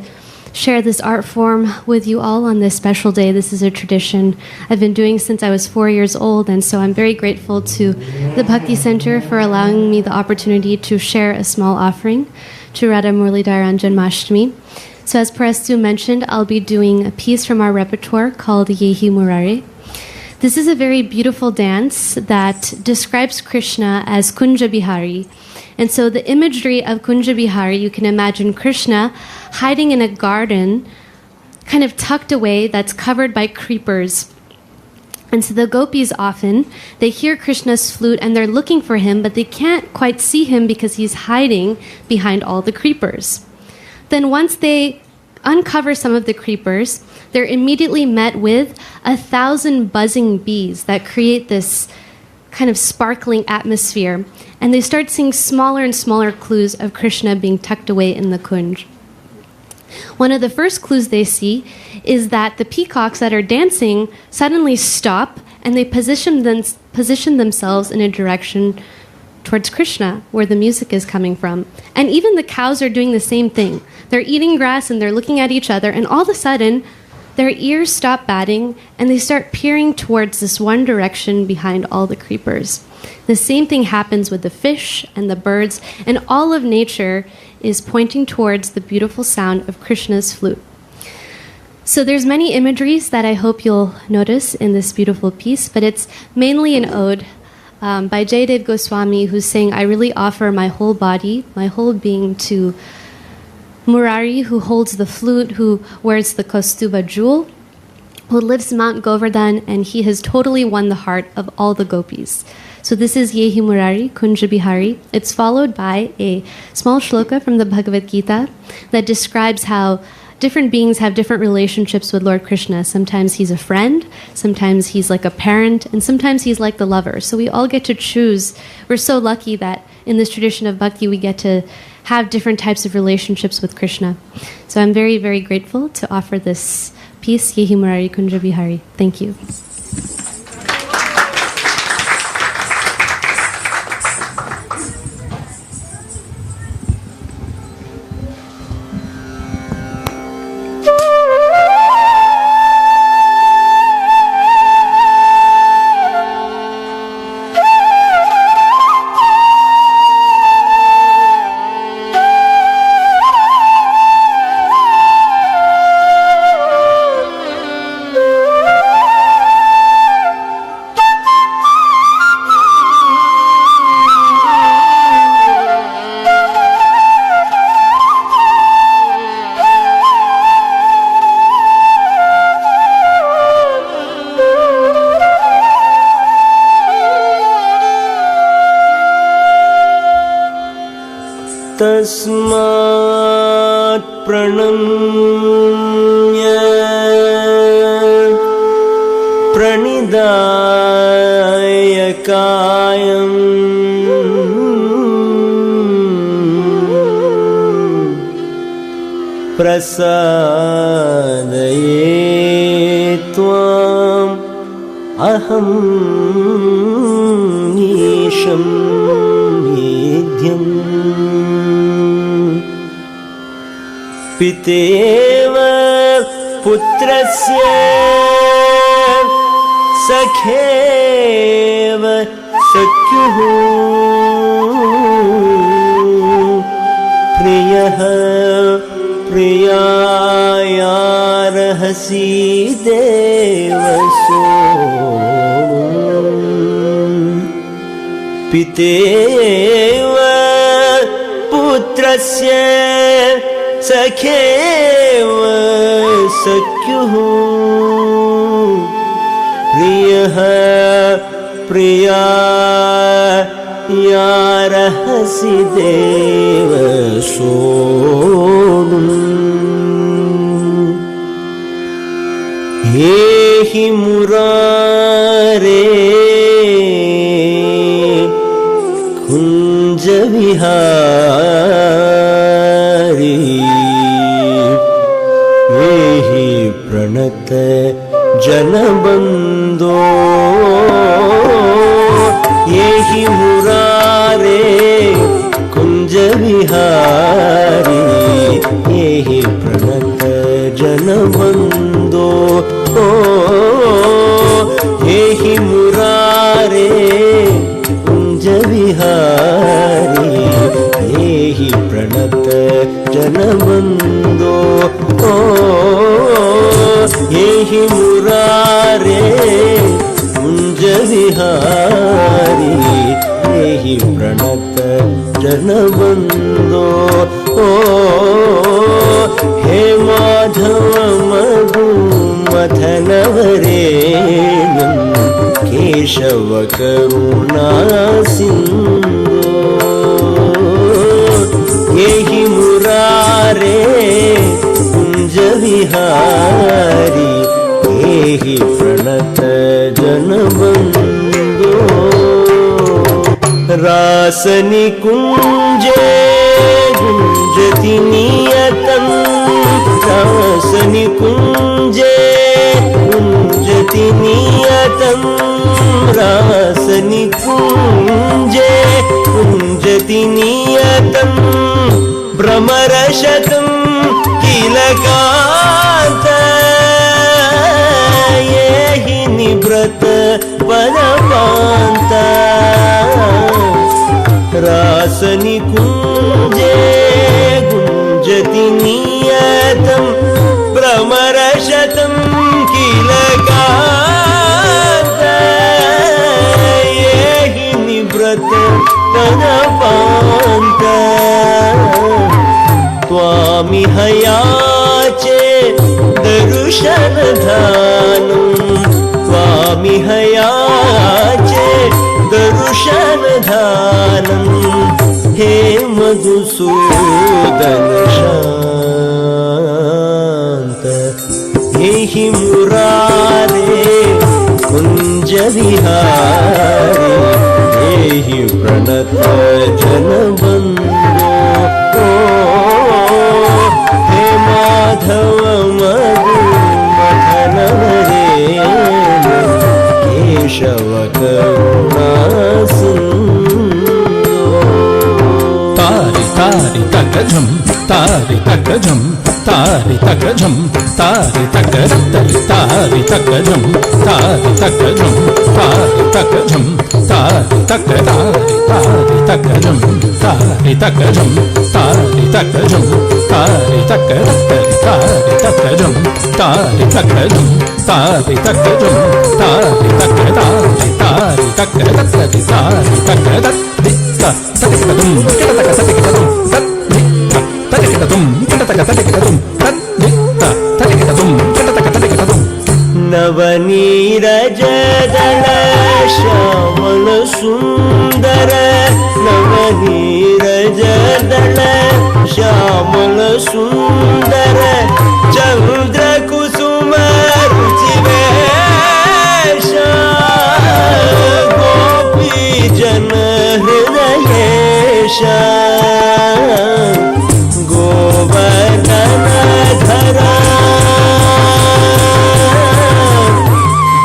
share this art form with you all on this special day. This is a tradition I've been doing since I was 4 years old, and so I'm very grateful to the Bhakti Center for allowing me the opportunity to share a small offering to Radha Muralidhar on Janmashtami. So as Parastu mentioned, I'll be doing a piece from our repertoire called Yehi Murare. This is a very beautiful dance that describes Krishna as Kunja Bihari. And so the imagery of Kunja Bihari, you can imagine Krishna hiding in a garden, kind of tucked away, that's covered by creepers. And so the gopis often, they hear Krishna's flute and they're looking for him, but they can't quite see him because he's hiding behind all the creepers. Then once they uncover some of the creepers, they're immediately met with 1,000 buzzing bees that create this kind of sparkling atmosphere. And they start seeing smaller and smaller clues of Krishna being tucked away in the kunj. One of the first clues they see is that the peacocks that are dancing suddenly stop and they position themselves in a direction towards Krishna, where the music is coming from. And even the cows are doing the same thing. They're eating grass and they're looking at each other, and all of a sudden, their ears stop batting and they start peering towards this one direction behind all the creepers. The same thing happens with the fish and the birds, and all of nature is pointing towards the beautiful sound of Krishna's flute. So there's many imageries that I hope you'll notice in this beautiful piece, but it's mainly an ode by Jayadev Goswami, who's saying, I really offer my whole body, my whole being to Murari, who holds the flute, who wears the Kaustuba jewel, who lives in Mount Govardhan, and he has totally won the heart of all the gopis. So this is Yehi Murari, Kunja Bihari. It's followed by a small shloka from the Bhagavad Gita that describes how different beings have different relationships with Lord Krishna. Sometimes he's a friend, sometimes he's like a parent, and sometimes he's like the lover. So we all get to choose. We're so lucky that in this tradition of bhakti, we get to have different types of relationships with Krishna. So I'm very, very grateful to offer this piece, Yehi Murari Kunja Bihari. Thank you. तस्मात् प्रणम्य प्रणिधाय कायम् प्रसादये त्वाम् अहम् ईशम् वेद्यम् पितेव पुत्रस्य सखेव सख्युः प्रियः प्रियायार यारहसि देव सोमम् पितेव पुत्रस्य सखेव सख्युः प्रियः प्रिया यारहसि देव सोमम् एहि मुरारे कुञ्ज विहारी एहि प्रणत जनबन्धो एहि मुरारे कुञ्ज विहारी एहि प्रणत जनबन्धो एहि मुरारे कुञ्ज विहारी एहि प्रणत जनबन्धो एहि मुरारे कुञ्ज विहारी एहि प्रणत जनबन्धो हे माधव मधु मथनवरेण्यं केशव करुणा सिन्धो एहि मुरारे कुञ्ज विहारी एहि प्रणत जनबन्धो रासनिकुञ्जे गुञ्जति नियतं रासनिकुञ्जे गुञ्जति नियतं रासनिकुञ्जे गुञ्जति नियतं भ्रमरशतं किलकान्त एहि निभृत पदपान्त रासनिकुञ्जे गुञ्जति नियतं भ्रमरशतं किलकान्त एहि निभृत पदपान्त त्वामिह याचे दर्शनदानं त्वामिह याचे दर्शनदानं हे मधुसूदन शान्त एहि मुरारे कुञ्ज विहारी एहि प्रणत जनबन्धो हे माधव मधु मथनवरेण्यं केशव करुणा सिन्धो तारि तारि तकजं तारि तकजं तारि तकजं तारि तकरत्तरि तारि तकजं तारि तकजं तारि तकजं तारि तकतारि तारि तकजं तारि तकजं तारि तकजं तारि तकरत्तरि तारि तकजं तारि तकजं तारि तकजं तारि तकतारि तारि तकरत्तरि तारि तकरत्ति ततिकदं किटतक ततिकदं ततिकदं किटतक ततिकदं ततिकदं किटतक ततिकदं नवनीरजदल श्यामल सुन्दर नवनीरजदल श्यामल सुन्दर चन्द्र कुसुम रुचिवेश गोपी जन हृदयेश गोवर्धन धरा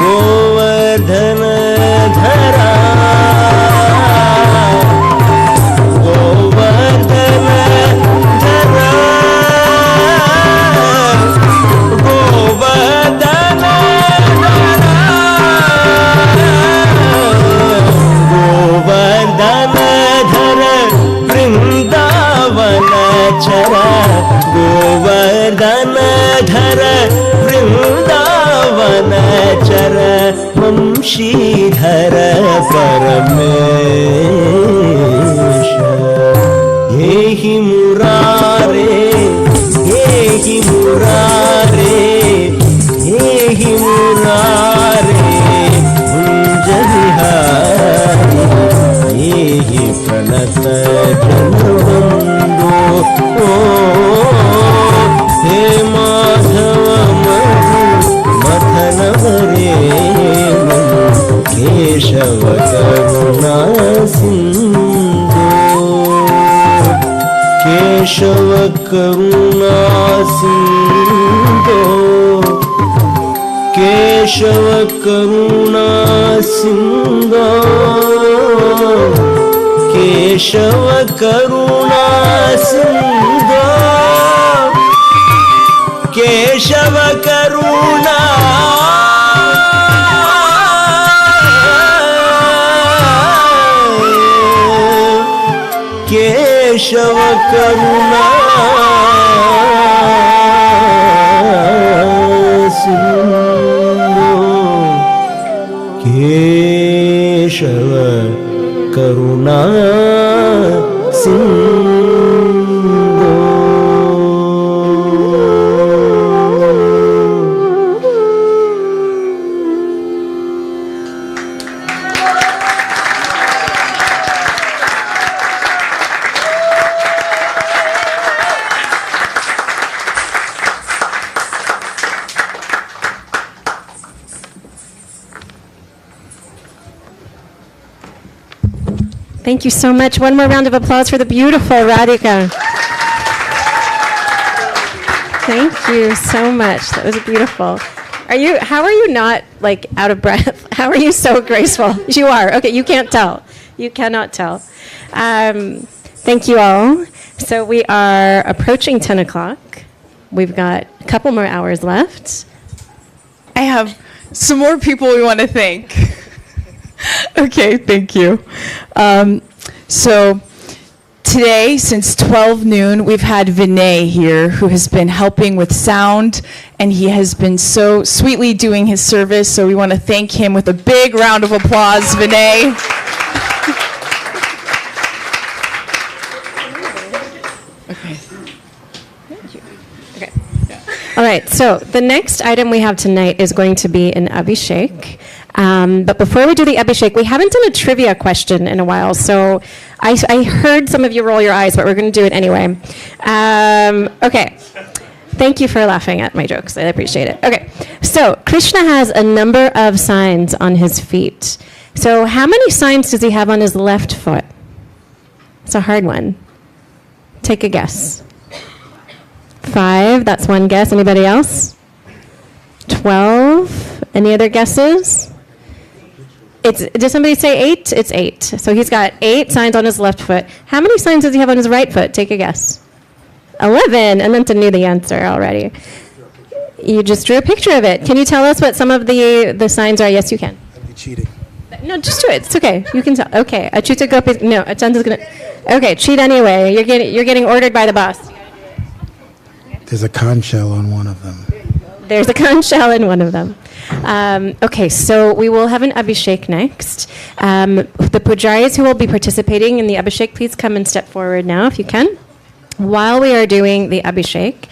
गोवर्धन धरा गोवर्धन धरा गोवर्धन धरा गोवर्धन धर वंशीधर परमेश ये ही मुरारे ये ही मुरारे ये ही मुरारे कुंज विहारी ये ही प्रणत जनबंधो ओ हे माधव मथन वरेणु केशव करुणा सिंधु केशव करुणा सिंधु केशव करुणा सिंधु केशव करुणा सिंधु केशव करुणा केशव करुणा सिंधु केशव करुणा Sindhu Thank you so much. One more round of applause for the beautiful Radhika. Thank you so much. That was beautiful. How are you not like out of breath? How are you so graceful? You are. Okay, you can't tell. You cannot tell. Thank you all. So we are approaching 10 o'clock. We've got a couple more hours left. I have some more people we want to thank. Okay, thank you. So today, since 12 noon, we've had Vinay here, who has been helping with sound, and he has been so sweetly doing his service, so we want to thank him with a big round of applause, Vinay. Okay. Thank you. Okay. All right, so the next item we have tonight is going to be an Abhishek. But before we do the Abhishek, we haven't done a trivia question in a while, so I heard some of you roll your eyes, but we're going to do it anyway. Okay. Thank you for laughing at my jokes. I appreciate it. Okay. So Krishna has a number of signs on his feet. So how many signs does he have on his left foot? It's a hard one. Take a guess. 5, that's one guess. Anybody else? 12. Any other guesses? Did somebody say 8? It's 8. So he's got 8 signs on his left foot. How many signs does he have on his right foot? Take a guess. 11. Ananta knew the answer already. You just drew a picture of it. Can you tell us what some of the signs are? Yes, you can. I'd be cheating. No, just do it. It's okay. You can tell. Okay. Achyuta Gopi. No, Achanta's gonna. Okay, cheat anyway. You're getting ordered by the boss. There's a conch shell on one of them. There's a conch shell in one of them. Okay, so we will have an Abhishek next. The pujaris who will be participating in the Abhishek, please come and step forward now if you can. While we are doing the Abhishek,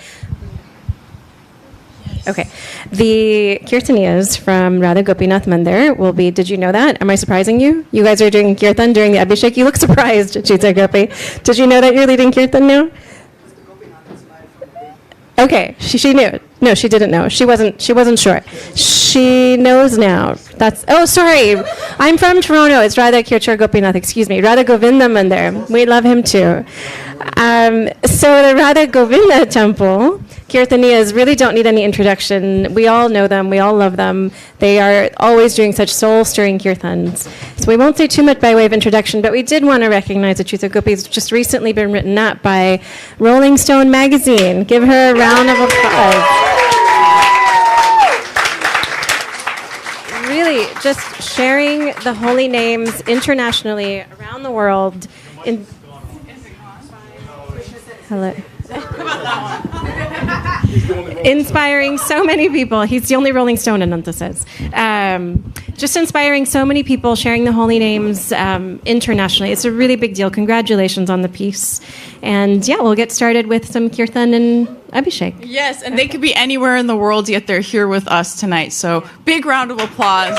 okay, the kirtaniyas from Radha Gopinath Mandir will be, did you know that? Am I surprising you? You guys are doing kirtan during the Abhishek? You look surprised, Chita Gopi. Did you know that you're leading kirtan now? Okay, she knew. No, she didn't know. She wasn't sure. She knows now. Oh, sorry. I'm from Toronto. It's Radha Kirchar Gopinath, excuse me. Radha Govinda Mandir. We love him too. So the Radha Govinda temple, kirtaniyas really don't need any introduction. We all know them. We all love them. They are always doing such soul-stirring kirtans. So we won't say too much by way of introduction, but we did want to recognize that Achyuta Gopi has just recently been written up by Rolling Stone magazine. Give her a round of applause. Really, just sharing the holy names internationally around the world. Hello. Inspiring so many people. He's the only Rolling Stone, Ananta says. Just inspiring so many people, sharing the holy names internationally. It's a really big deal. Congratulations on the piece. And yeah, we'll get started with some kirtan and Abhishek. Yes, and they could be anywhere in the world, yet they're here with us tonight. So big round of applause.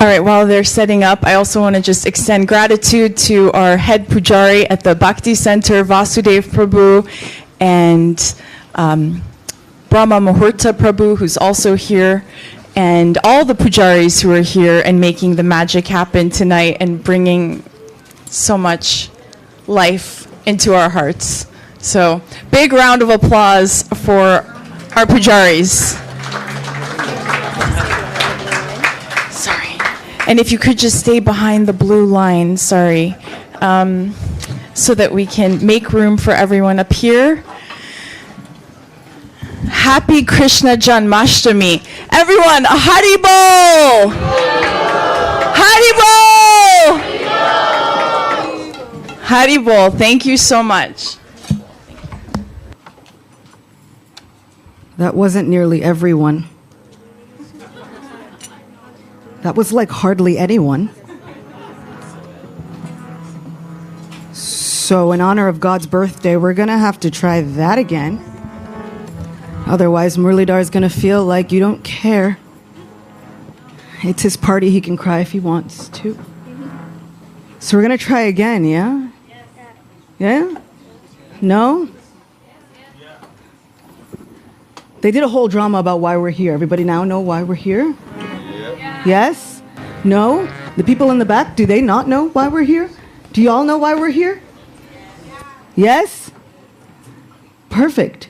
All right, while they're setting up, I also want to just extend gratitude to our head pujari at the Bhakti Center, Vasudeva Prabhu, and Brahma Muhurta Prabhu, who's also here, and all the pujaris who are here and making the magic happen tonight and bringing so much life into our hearts. So, big round of applause for our pujaris. And if you could just stay behind the blue line, sorry, so that we can make room for everyone up here. Happy Krishna Janmashtami. Everyone, Haribol! Haribol! Haribol, thank you so much. That wasn't nearly everyone. That was like hardly anyone. So in honor of God's birthday, we're going to have to try that again. Otherwise, Murlidhar is going to feel like you don't care. It's his party. He can cry if he wants to. So we're going to try again, yeah? Yeah? No? They did a whole drama about why we're here. Everybody now know why we're here? Yes? No? The people in the back, do they not know why we're here? Do you all know why we're here? Yes? Perfect.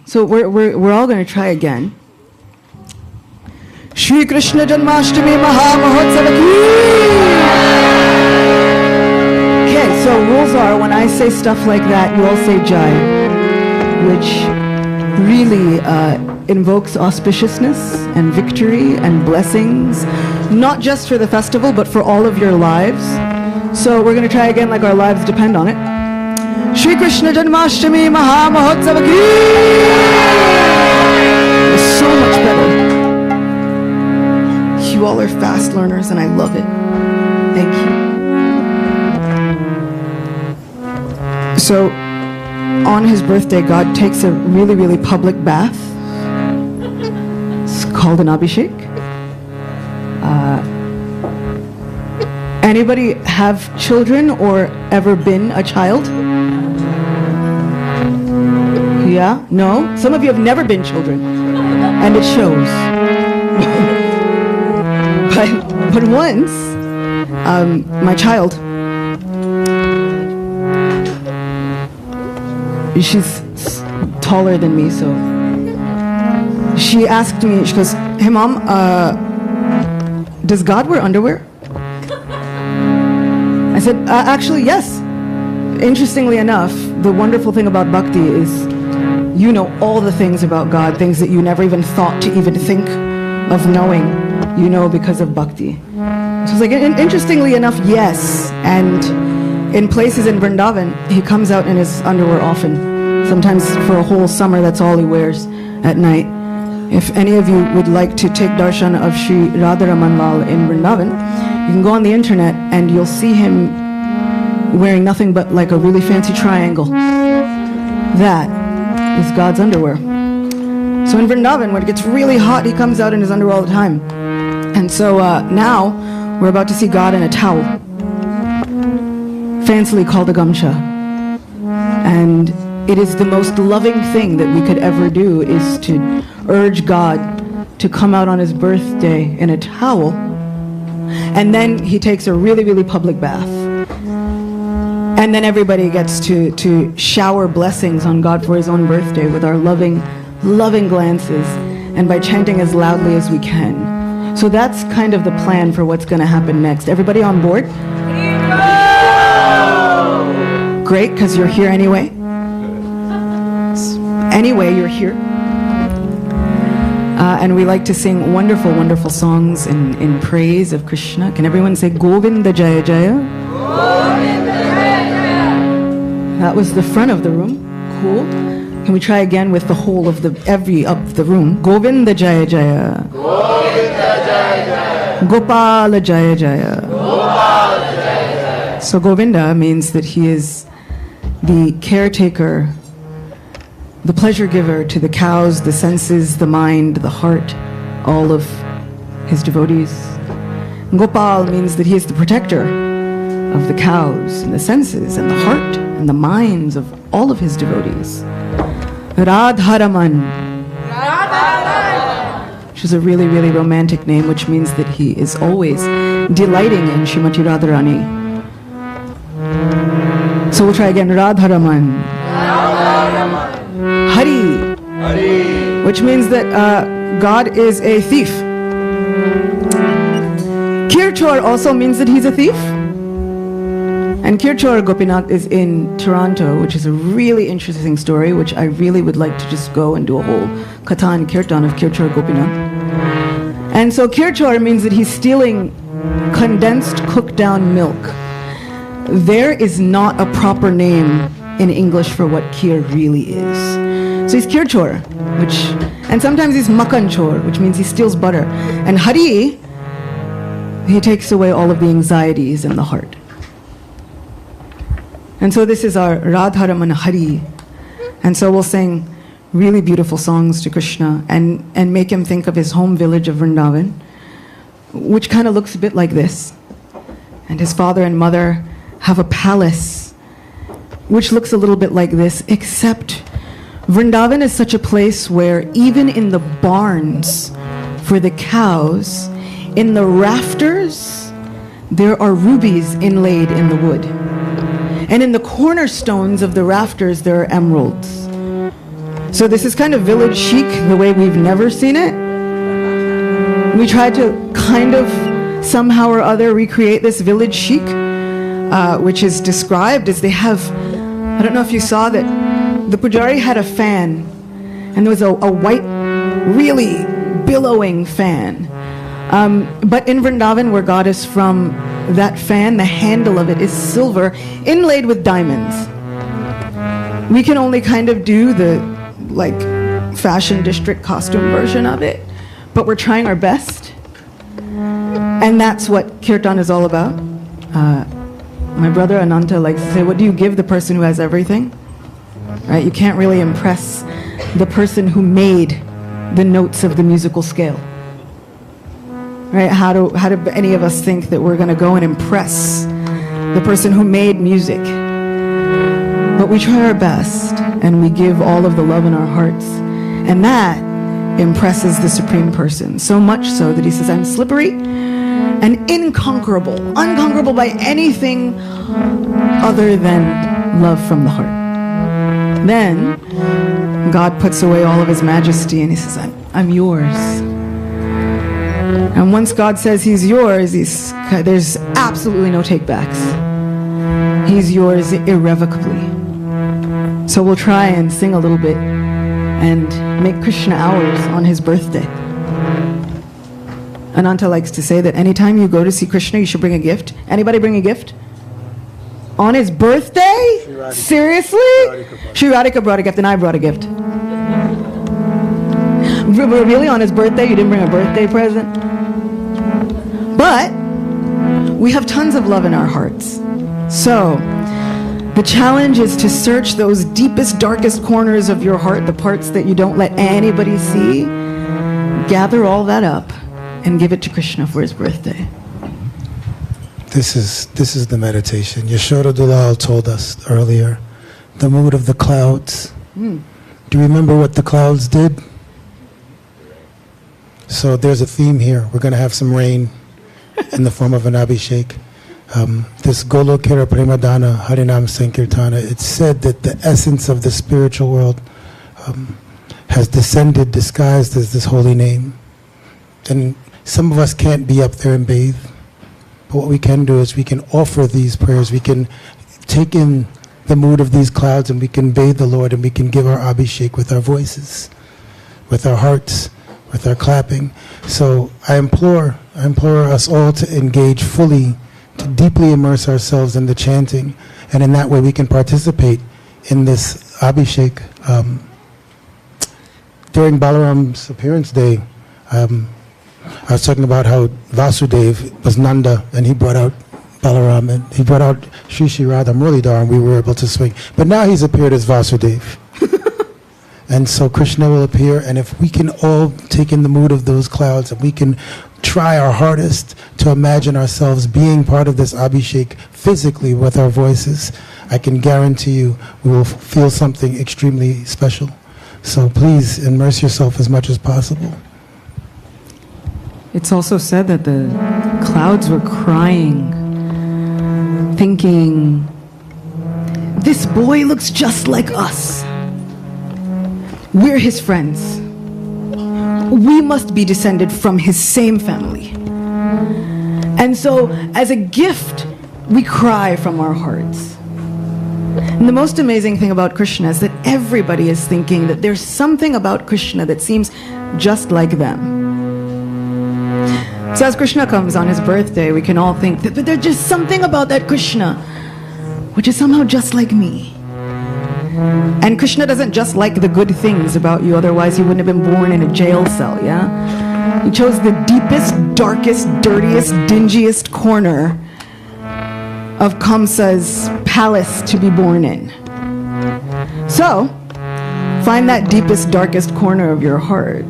So we're all going to try again. Shri Krishna Janmashtami Maha Mahotsava ki! Okay, so rules are when I say stuff like that, you all say Jai, which really invokes auspiciousness and victory and blessings, not just for the festival, but for all of your lives. So we're going to try again like our lives depend on it. Shri Krishna Janmashtami Maha Mahotsava ki! It's so much better. You all are fast learners and I love it. Thank you. So on his birthday, God takes a really, really public bath. It's called an Abhishek. Anybody have children or ever been a child? Yeah? No? Some of you have never been children. And it shows. But once, my child, she's taller than me, so she asked me, she goes, "Hey mom, does God wear underwear?" I said, actually, yes. Interestingly enough, the wonderful thing about bhakti is you know all the things about God, things that you never even thought to even think of knowing, you know because of bhakti. So it's like, interestingly enough, yes. And in places in Vrindavan, he comes out in his underwear often. Sometimes for a whole summer, that's all he wears at night. If any of you would like to take darshan of Sri Radharaman Lal in Vrindavan, you can go on the internet and you'll see him wearing nothing but like a really fancy triangle. That is God's underwear. So in Vrindavan, when it gets really hot, he comes out in his underwear all the time. And so now we're about to see God in a towel, fancily called a gamcha. And it is the most loving thing that we could ever do is to urge God to come out on his birthday in a towel. And then he takes a really, really public bath. And then everybody gets to shower blessings on God for his own birthday with our loving, loving glances and by chanting as loudly as we can. So that's kind of the plan for what's going to happen next. Everybody on board? Great, because you're here anyway. Anyway, you're here. And we like to sing wonderful, wonderful songs in praise of Krishna. Can everyone say Govinda Jaya Jaya? Govinda Jaya Jaya. That was the front of the room. Cool. Can we try again with the whole of the room? Govinda Jaya Jaya. Govinda Jaya Jaya. Gopala Jaya Jaya. Gopala Jaya Jaya. So Govinda means that he is the caretaker, the pleasure giver to the cows, the senses, the mind, the heart, all of his devotees. Gopal means that he is the protector of the cows and the senses and the heart and the minds of all of his devotees. Radharaman, which is a really, really romantic name, which means that he is always delighting in Srimati Radharani. So we'll try again. Radharaman. Hari, which means that God is a thief. Kirchor also means that he's a thief. And Kirchor Gopinath is in Toronto, which is a really interesting story, which I really would like to just go and do a whole katha and kirtan of Kirchor Gopinath. And so Kirchor means that he's stealing condensed cooked down milk. There is not a proper name in English for what Kir really is. So he's Kirchor, and sometimes he's Makanchor, which means he steals butter. And Hari, he takes away all of the anxieties in the heart. And so this is our Radharaman Hari. And so we'll sing really beautiful songs to Krishna and make him think of his home village of Vrindavan, which kind of looks a bit like this. And his father and mother have a palace, which looks a little bit like this, except Vrindavan is such a place where even in the barns for the cows, in the rafters, there are rubies inlaid in the wood. And in the cornerstones of the rafters, there are emeralds. So this is kind of village chic, the way we've never seen it. We tried to kind of somehow or other recreate this village chic, which is described as they have, I don't know if you saw that, the pujari had a fan, and there was a white, really billowing fan. But in Vrindavan, where God is from, that fan, the handle of it is silver, inlaid with diamonds. We can only kind of do the, fashion district costume version of it, but we're trying our best. And that's what kirtan is all about. My brother Ananta likes to say, what do you give the person who has everything? Right? You can't really impress the person who made the notes of the musical scale. Right? How do any of us think that we're going to go and impress the person who made music? But we try our best, and we give all of the love in our hearts, and that impresses the Supreme Person, so much so that he says, I'm slippery and unconquerable by anything other than love from the heart. Then God puts away all of his majesty and he says, I'm yours. And once God says he's yours, there's absolutely no takebacks. He's yours irrevocably. So we'll try and sing a little bit and make Krishna ours on his birthday. Ananta likes to say that anytime you go to see Krishna, you should bring a gift. Anybody bring a gift? On his birthday? Seriously? Sri Radhika brought a gift and I brought a gift. Really? On his birthday, you didn't bring a birthday present? But we have tons of love in our hearts. So the challenge is to search those deepest, darkest corners of your heart, the parts that you don't let anybody see. Gather all that up and give it to Krishna for his birthday. This is the meditation. Yashoda Dulal told us earlier, the mood of the clouds. Do you remember what the clouds did? So there's a theme here. We're going to have some rain in the form of an Abhishek. This Golokera Premadana Harinam Sankirtana, it's said that the essence of the spiritual world has descended disguised as this holy name. And some of us can't be up there and bathe. But what we can do is we can offer these prayers. We can take in the mood of these clouds and we can bathe the Lord and we can give our Abhishek with our voices, with our hearts, with our clapping. So I implore us all to engage fully, to deeply immerse ourselves in the chanting, and in that way we can participate in this Abhishek. During Balaram's appearance day, I was talking about how Vasudeva was Nanda and he brought out Balaram and he brought out Shri Shri Radha Muralidhar and we were able to swing. But now he's appeared as Vasudeva. And so Krishna will appear, and if we can all take in the mood of those clouds and we can try our hardest to imagine ourselves being part of this Abhishek physically with our voices, I can guarantee you we will feel something extremely special. So please immerse yourself as much as possible. It's also said that the clouds were crying, thinking, this boy looks just like us. We're his friends. We must be descended from his same family. And so, as a gift, we cry from our hearts. And the most amazing thing about Krishna is that everybody is thinking that there's something about Krishna that seems just like them. So as Krishna comes on his birthday, we can all think that, but there's just something about that Krishna which is somehow just like me. And Krishna doesn't just like the good things about you, otherwise he wouldn't have been born in a jail cell, yeah? He chose the deepest, darkest, dirtiest, dingiest corner of Kamsa's palace to be born in. So, find that deepest, darkest corner of your heart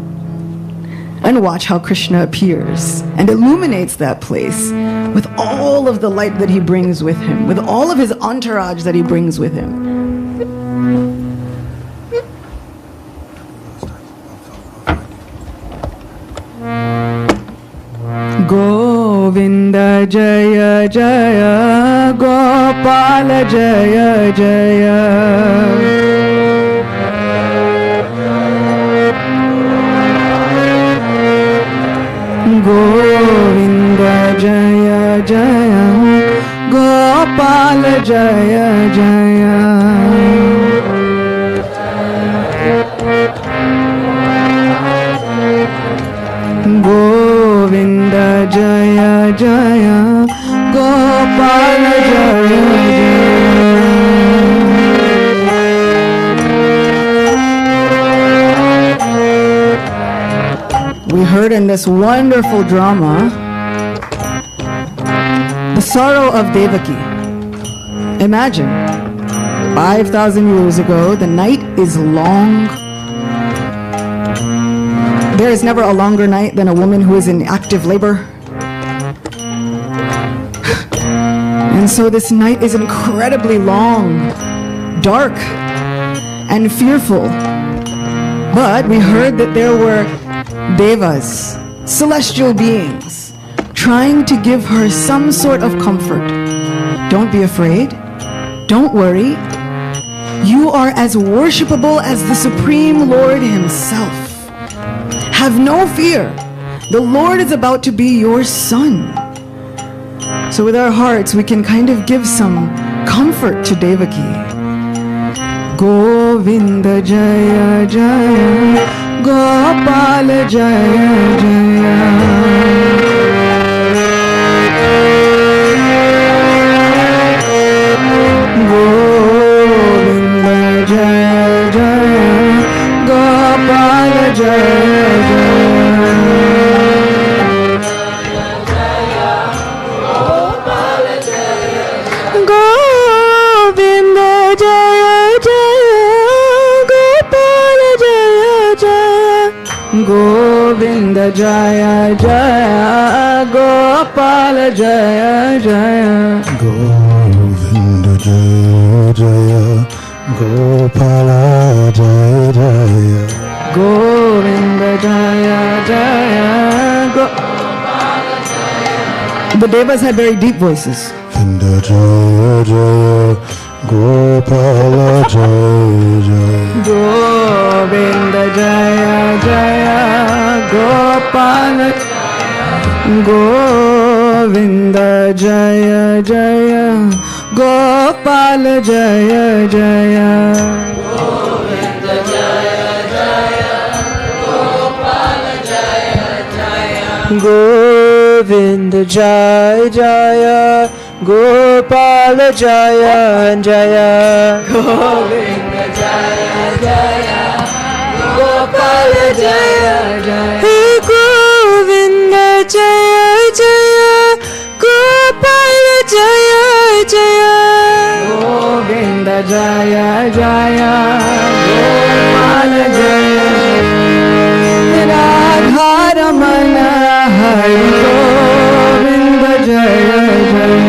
and watch how Krishna appears and illuminates that place with all of the light that he brings with him, with all of his entourage that he brings with him. Govinda Jaya Jaya Gopala Jaya Jaya Govinda Jaya Jaya Gopala Jaya Jaya Govinda Jaya Jaya Gopala Jaya Jaya. We heard in this wonderful drama the sorrow of Devaki. Imagine, 5,000 years ago, the night is long. There is never a longer night than a woman who is in active labor. And so this night is incredibly long, dark, and fearful. But we heard that there were devas, celestial beings, trying to give her some sort of comfort. Don't be afraid. Don't worry. You are as worshipable as the Supreme Lord Himself. Have no fear. The Lord is about to be your son. So with our hearts, we can kind of give some comfort to Devaki. Govinda Jaya Jaya Gopala Jaya Jaya Govinda Jaya Jaya Gopala Jaya Govinda Jaya Jaya Gopala Jaya Jaya Govinda Jaya Jaya Gopala Jaya Jaya Govinda Jaya Jaya Gopala Jaya. The Devas had very deep voices. Govinda Jaya Jaya Gopala Jaya Jaya Govinda Jaya Jaya Gopala Govinda Jaya Jaya Gopal Jaya Jaya Govinda Jaya Jaya Gopal Jaya Jaya Govinda Jaya Jaya Gopal Jaya Jaya Govinda Jaya Jaya Gopal Jaya Jaya Govinda Jaya Jaya Gopal Jaya Jaya Govinda Jaya Jaya Gopal Jaya Radha Ramana Hari Govinda Jaya Jaya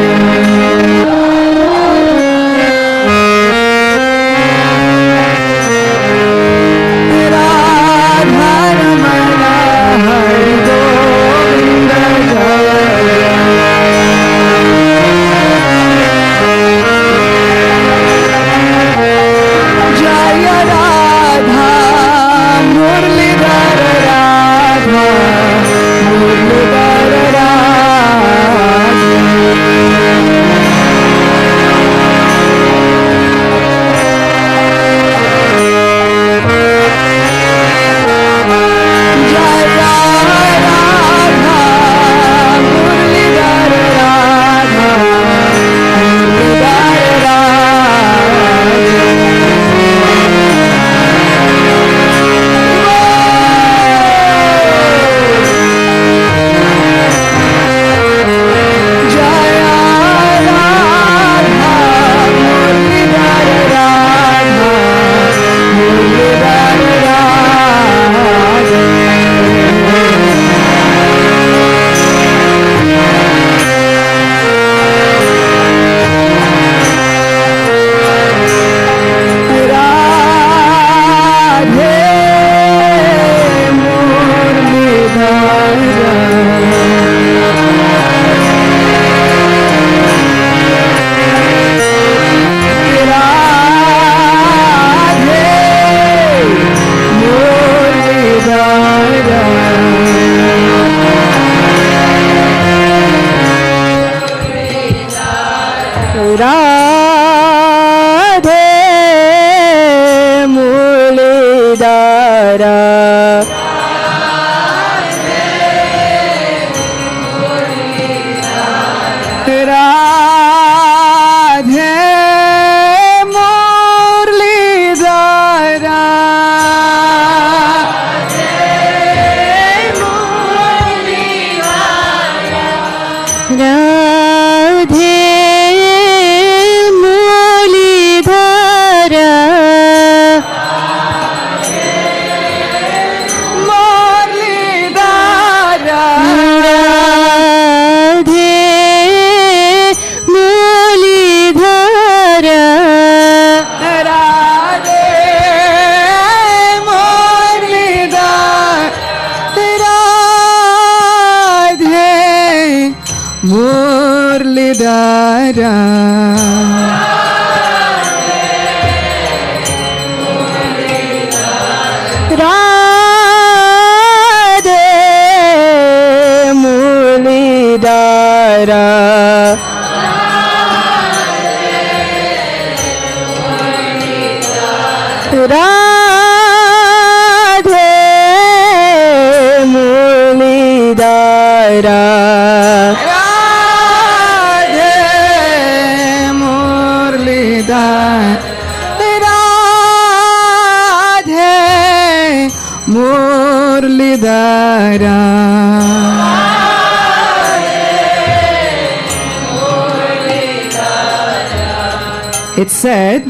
It's said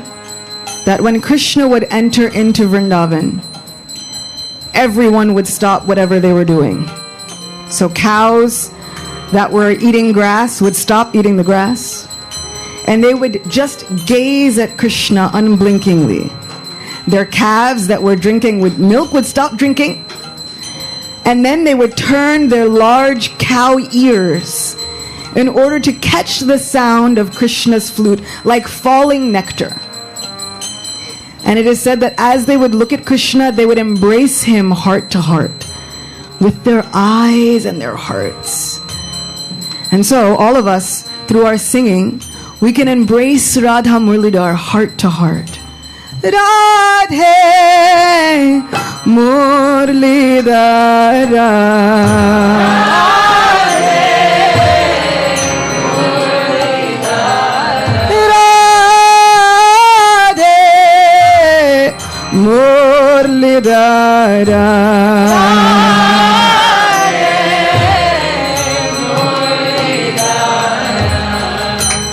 that when Krishna would enter into Vrindavan, everyone would stop whatever they were doing. So cows that were eating grass would stop eating the grass, and they would just gaze at Krishna unblinkingly. Their calves that were drinking milk would stop drinking, and then they would turn their large cow ears in order to catch the sound of Krishna's flute like falling nectar. And it is said that as they would look at Krishna, they would embrace him heart to heart. with their eyes and their hearts. And so, all of us, through our singing, we can embrace Radha Murlidhar heart to heart. Radhe Murlidhara.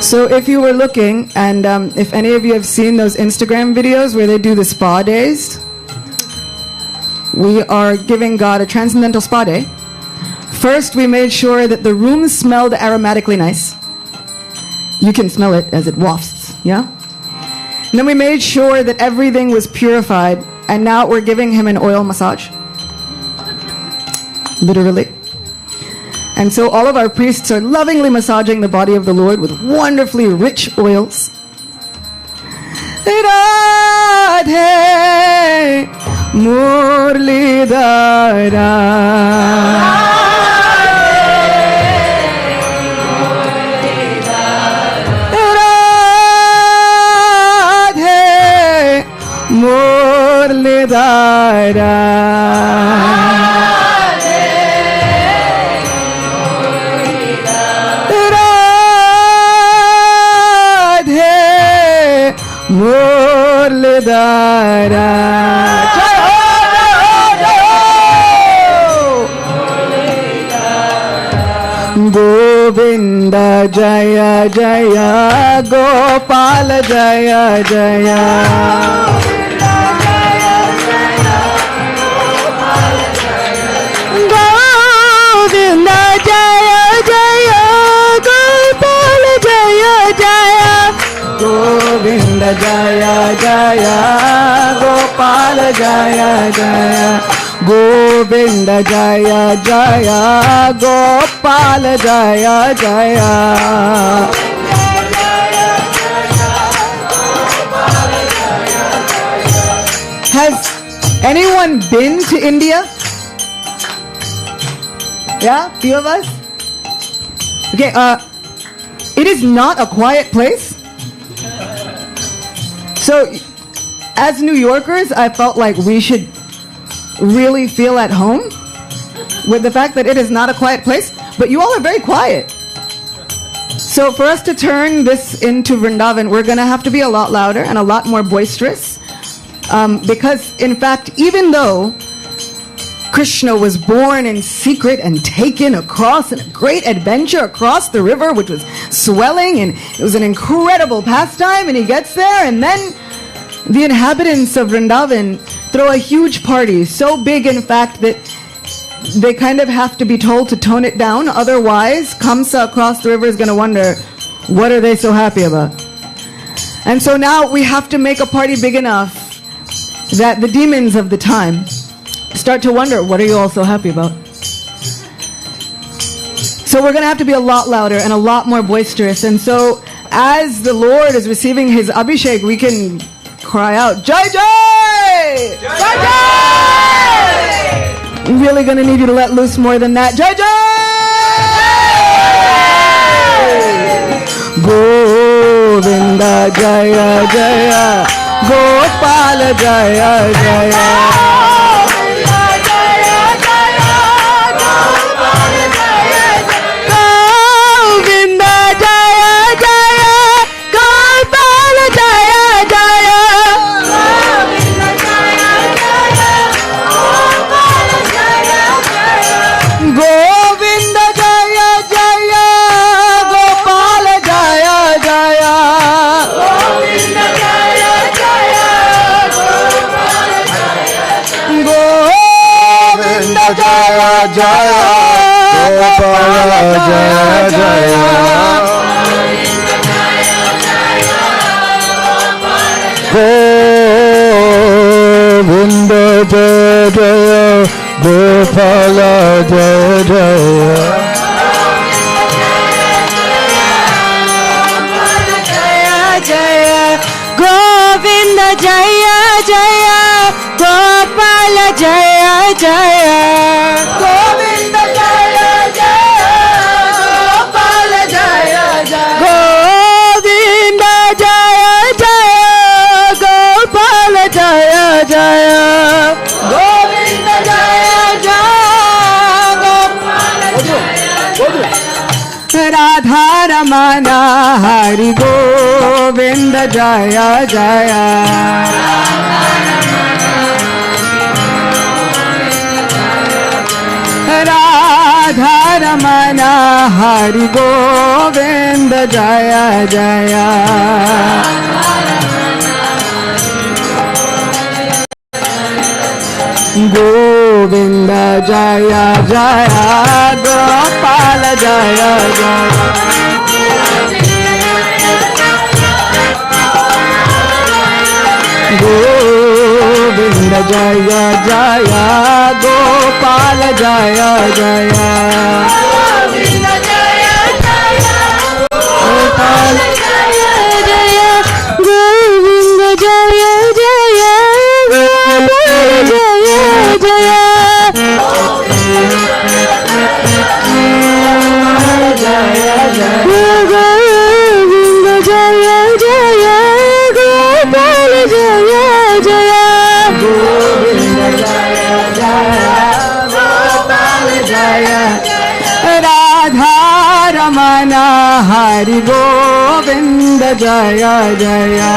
So if you were looking, and if any of you have seen those Instagram videos where they do the spa days, we are giving God a transcendental spa day. First, we made sure that the room smelled aromatically nice. You can smell it as it wafts, yeah? And then we made sure that everything was purified, and now we're giving him an oil massage. Literally. And so all of our priests are lovingly massaging the body of the Lord with wonderfully rich oils. Radhe Murlidhara. Govinda Jaya Jaya Gopala Jaya Jaya. Govinda Jaya Jaya Gopala Jaya Jaya. Govinda Jaya Jaya Gopala Jaya Jaya. Has anyone been to India? Yeah, few of us? Okay, it is not a quiet place. So, as New Yorkers, I felt like we should really feel at home with the fact that it is not a quiet place, but you all are very quiet. So for us to turn this into Vrindavan, we're going to have to be a lot louder and a lot more boisterous, because in fact, even though Krishna was born in secret and taken across in a great adventure across the river, which was swelling, and it was an incredible pastime, and he gets there, and then the inhabitants of Vrindavan throw a huge party, so big in fact that they kind of have to be told to tone it down, otherwise Kamsa across the river is going to wonder, what are they so happy about? And so now we have to make a party big enough that the demons of the time start to wonder, what are you all so happy about? So we're going to have to be a lot louder and a lot more boisterous. And so as the Lord is receiving his Abhishek, we can cry out, Jai Jai! Jai Jai! I'm really going to need you to let loose more than that. Jai Jai! Govinda Jaya Jaya Gopala Jaya Jaya. Jaya Jaya Gopala Jaya Jaya. Govinda Jaya Jaya Gopala Jaya Jaya. Govinda Jaya Jaya Gopala Jaya Jaya. Govinda Jaya Jaya, Gopal Jaya Jaya. Govinda Jaya Jaya, Gopal Jaya Jaya. Govinda Jaya Jaya, Gopal Jaya. Radha Ramana Hari Govinda Jaya Jaya. Radha Ramana Hari Govinda Jaya Jaya. Govinda Jaya Jaya, Gopal Jaya Jaya. Govinda Jaya Jaya, Gopal Jaya Jaya. Govinda Jaya Jaya, Gopal Jaya Jaya. Govinda Jaya Jaya, Gopal Jaya Jaya. Jaya Jaya. Govinda Jaya Jaya, Gopal Jaya Jaya. Govinda Jaya Jaya, Gopal Jaya. Radha Ramana Hari Govinda Jaya Jaya.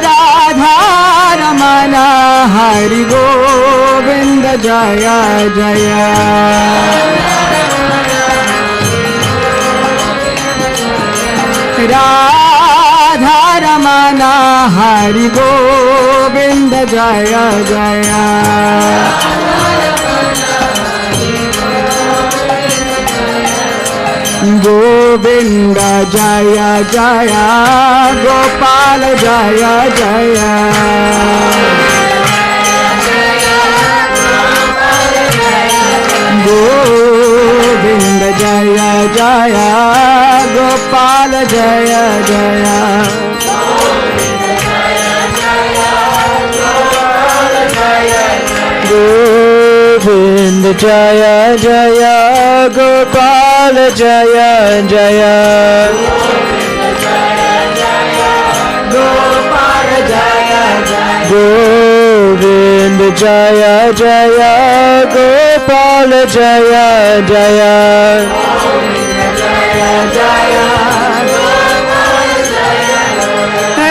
Radha Ramana Hari Govinda Jaya Jaya. Radha Ramana Hari Govinda Jaya Jaya. Govinda Jaya Jaya, Gopal Jaya Jaya. Govinda Jaya Jaya, Gopal Jaya Jaya. Govinda Jaya Jaya, Gopal Jaya Jaya. Gopal Jaya Jaya. Govinda Jaya Jaya, Gopal Jaya Jaya. Jaya Jaya, Gopal Jaya.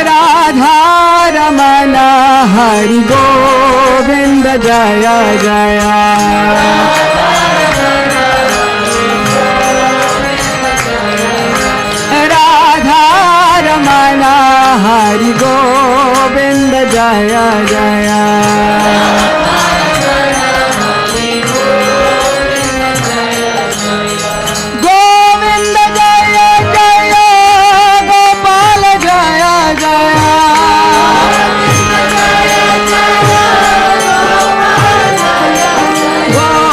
Radha Ramana Hari Govinda Jaya Jaya. Radha Ramana Hari Govinda Jaya Jaya. Govinda Jaya Jaya, Gopal Jaya Jaya.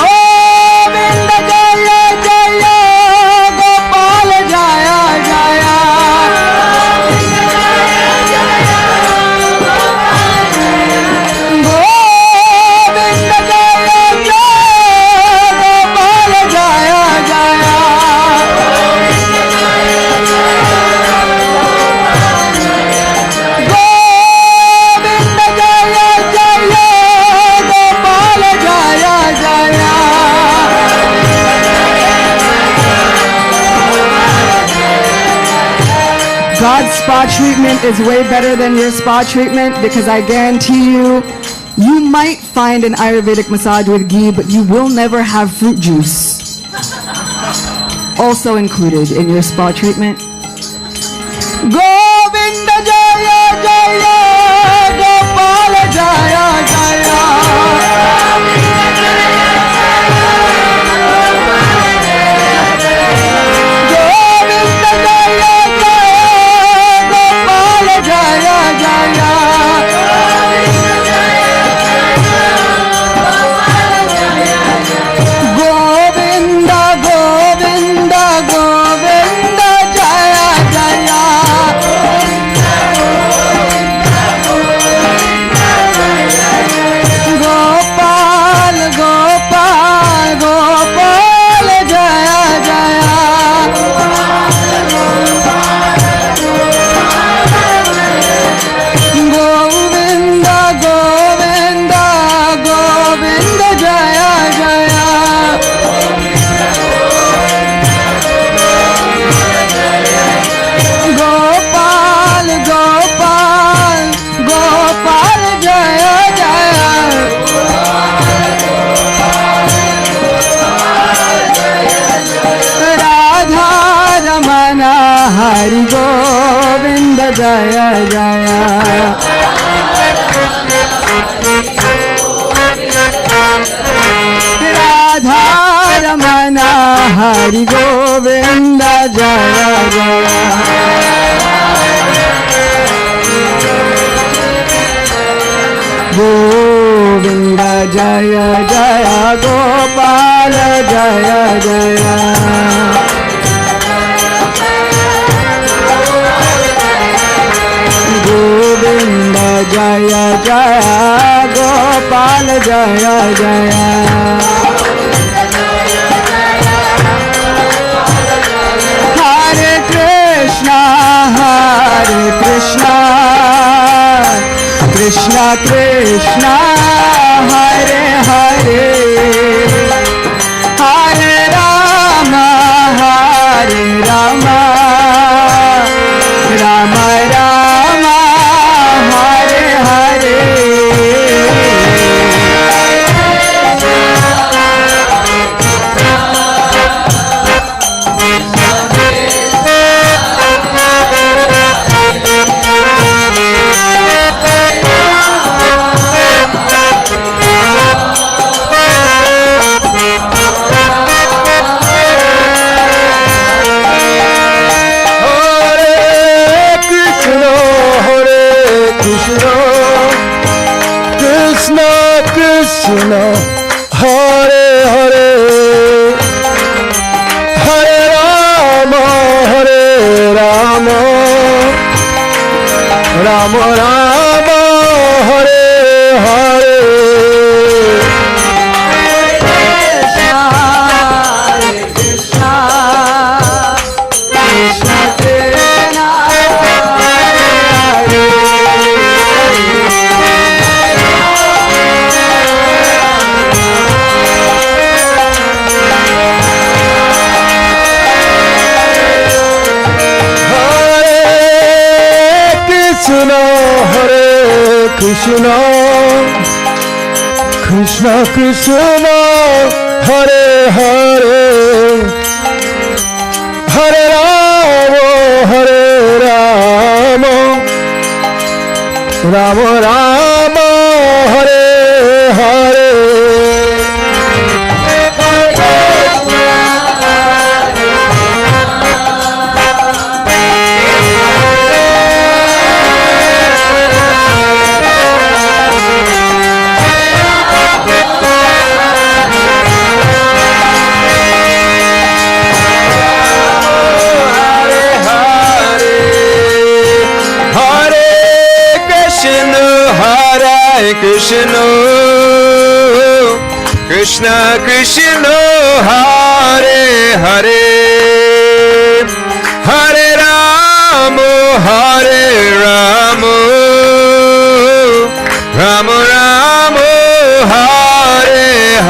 Govinda Jaya Jaya, Gopal Jaya Jaya. Govinda Jaya Jaya, Gopal Jaya Jaya. Govinda Jaya Jaya, Gopal Jaya Jaya. God's spa treatment is way better than your spa treatment because I guarantee you, you might find an Ayurvedic massage with ghee, but you will never have fruit juice. Also included in your spa treatment. Govinda Jaya Jaya, Gopal Jaya Jaya. Govinda Jaya Jaya, Gopal Jaya Jaya. Govinda, Govinda, Govinda Jaya Jaya. Hari Govinda Jaya Jaya. Radha Ramana Hari Govinda Jaya Jaya. Govinda Jaya Jaya Gopala Jaya Jaya. Govinda Jaya Jaya Gopala Jaya Jaya. Hare Krishna Krishna Krishna Hare Hare Hare Rama Rama Rama Hare Hare. Krishna, Hare Hare, Hare Rama, Rama Rama, Hare Hare. Krishna, Krishna Krishna, Hare Hare, Hare Rama, Rama Rama, Hare Hare. Krishna, Krishna Krishna, Hare Hare, Hare Rama, Rama Rama,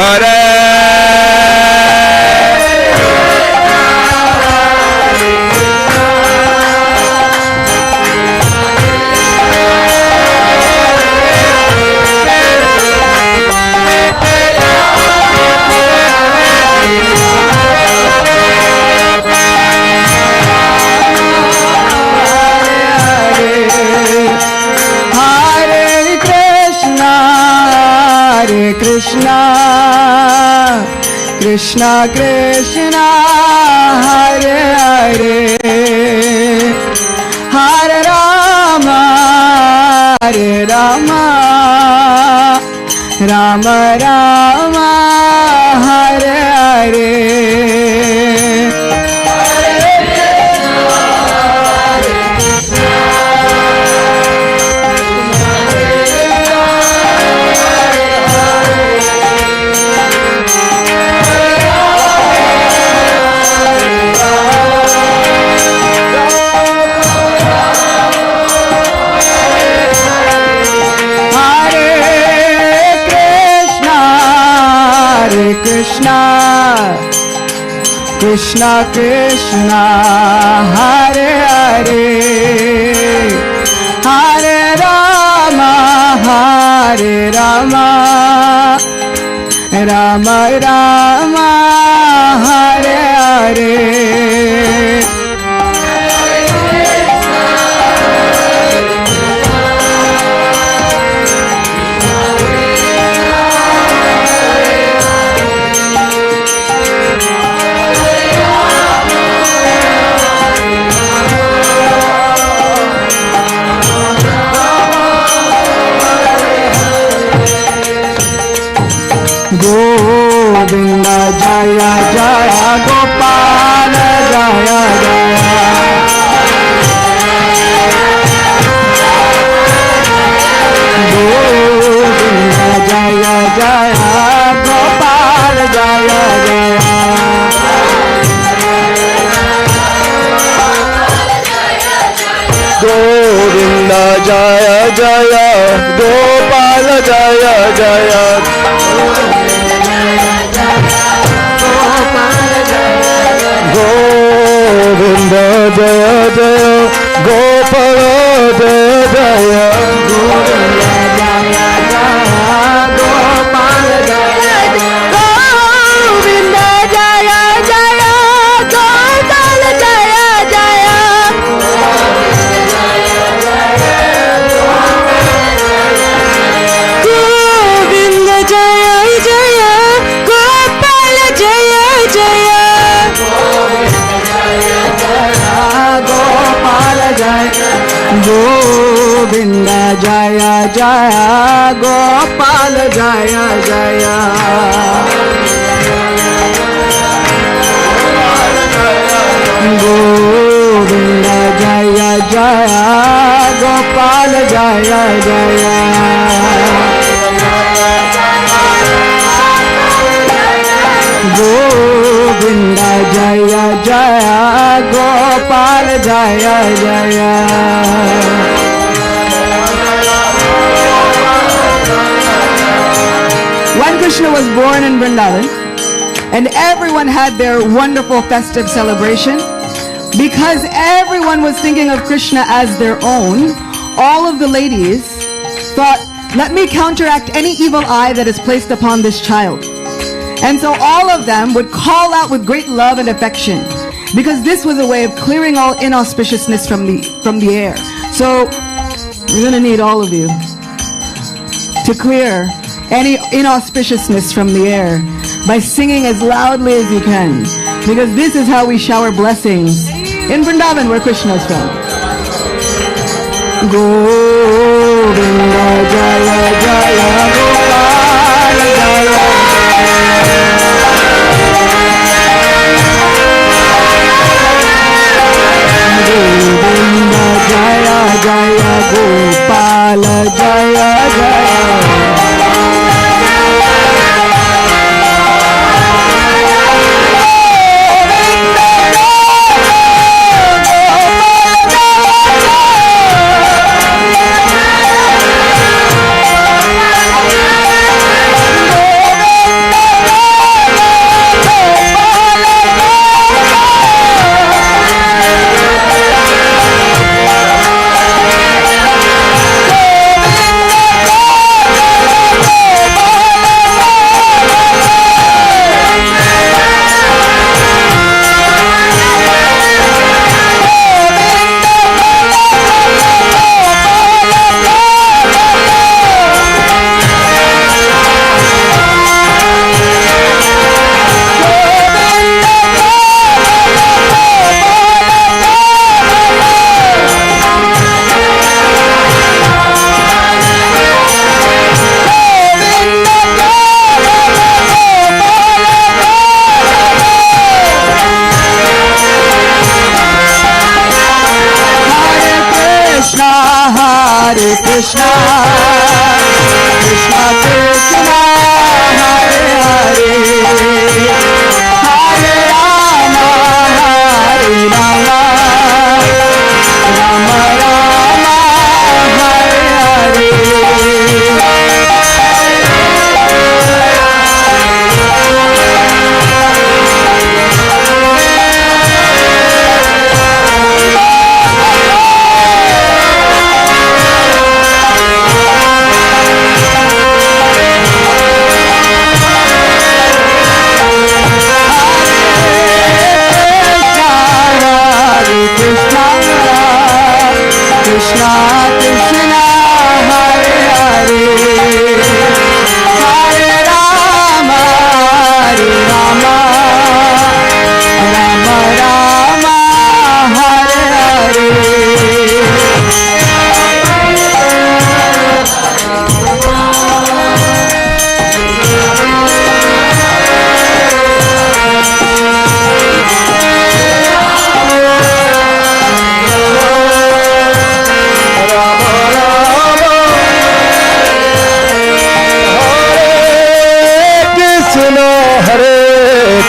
Hare Hare. Krishna, Krishna Krishna, Hare Hare, Hare Rama, Rama Rama, Hare Hare. Krishna, Krishna Krishna, Hare Hare, Hare Rama, Rama Rama, Hare Hare. Jaya Jaya Gopala Jaya Jaya Govinda Jaya Jaya Gopala Jaya Jaya Govinda Jaya Jaya Gopala Jaya Jaya Govinda Jaya Jaya Gopala Jaya Jaya Govinda Jaya Jaya Gopala Jaya Govinda Jaya Jaya Gopala Jaya Jaya Govinda Jaya Jaya Gopala Jaya Jaya Gopala Jaya Govinda Jaya Jaya Gopala Jaya Jaya Govinda Jaya Jaya Gopala Jaya Jaya Govinda Jaya Jaya Gopala Jaya Jaya When Krishna was born in Vrindavan, and everyone had their wonderful festive celebration, because everyone was thinking of Krishna as their own, all of the ladies thought, let me counteract any evil eye that is placed upon this child. And so all of them would call out with great love and affection, because this was a way of clearing all inauspiciousness from the air. So we're going to need all of you to clear any inauspiciousness from the air by singing as loudly as you can, because this is how we shower blessings in Vrindavan, where Krishna is from. Govinda Jaya Jaya Gopala Jaya Govinda Jaya Jaya Gopala Jaya Jaya Hare Krishna, Krishna Krishna, Hare Hare, Hare Rama, Hare Rama, Rama Rama, Hare Hare.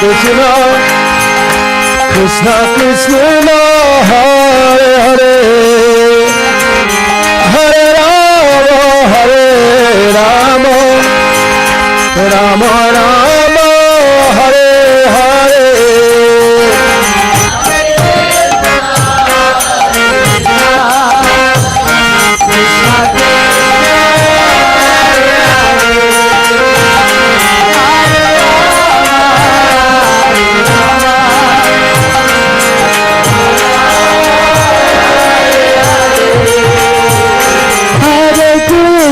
Krishna, Krishna Krishna, Hare Hare, Hare Rama, Rama Rama, Hare Hare.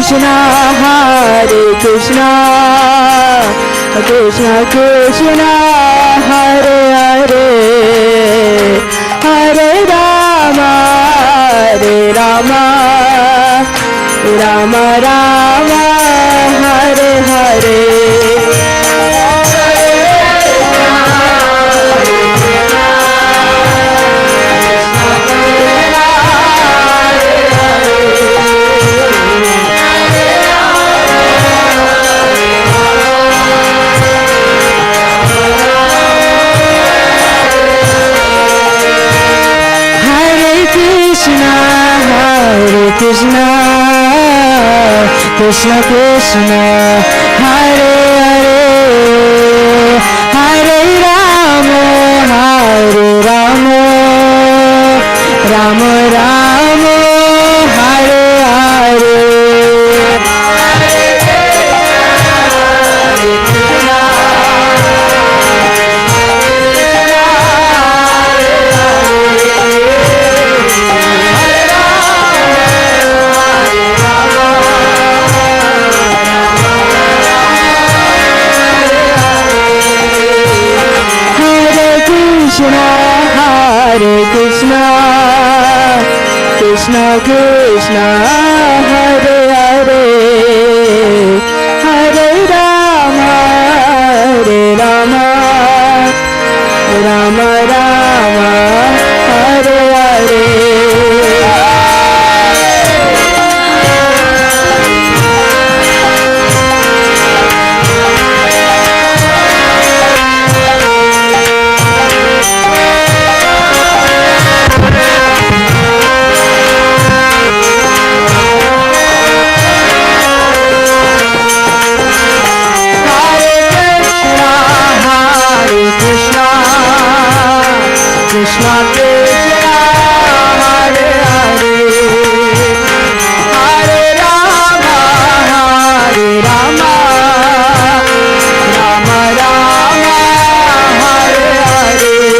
Krishna, Hare Krishna, Krishna Krishna, Hare Hare, Hare Rama, Rama Rama, Hare Hare. Krishna, Krishna Krishna, Hare Hare, Hare Rama, Rama Rama, Hare Hare. Hare Krishna, Krishna Krishna, Hare Hare, Hare Rama, Rama Rama, Hare Hare. Krishna Krishna, Hare Hare, Hare Rama, Rama Rama, Hare Hare.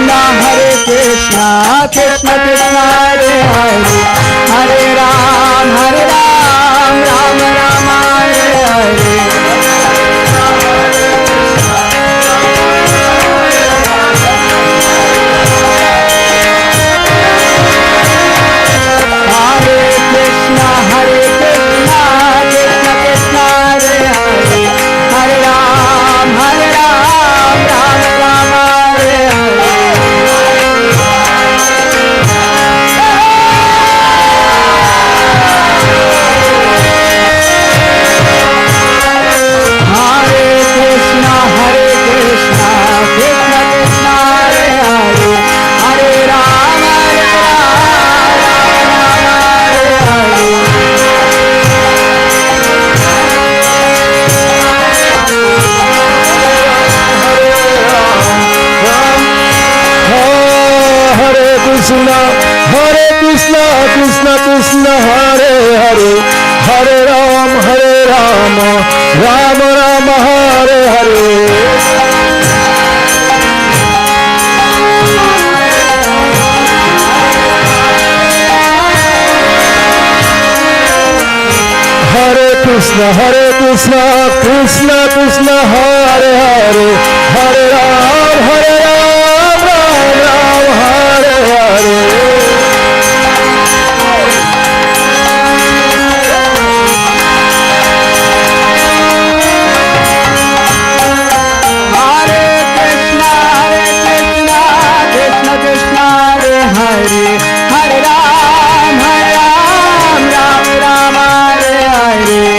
Krishna, Krishna Krishna, Hare Hare, Hare Ram, Ram Rama, Hare Hare. Hare Krishna, Krishna Krishna, Hare Hare, Hare Ram, Ram Rama, Hare Hare. Krishna, Krishna Krishna, Hare Hare, Hare Rama, Rama Rama, Hare Hare. Hare Krishna, Krishna Krishna, Hare Hare, Hare Ram, Ram Ram, Hare Hare. Hare, Hare Ram, Ram Ram, Hare Hare.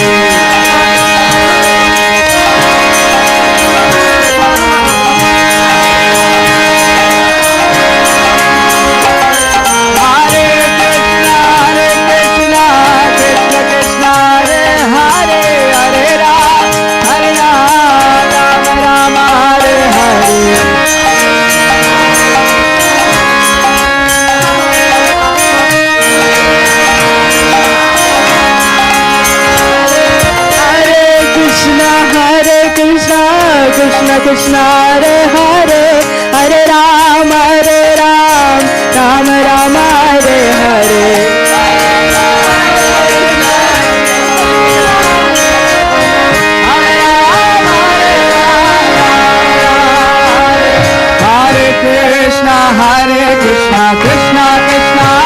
Krishna Krishna Hare Hare, Hare Ram, Ram Ram, Hare Hare. Hare Krishna, Krishna Krishna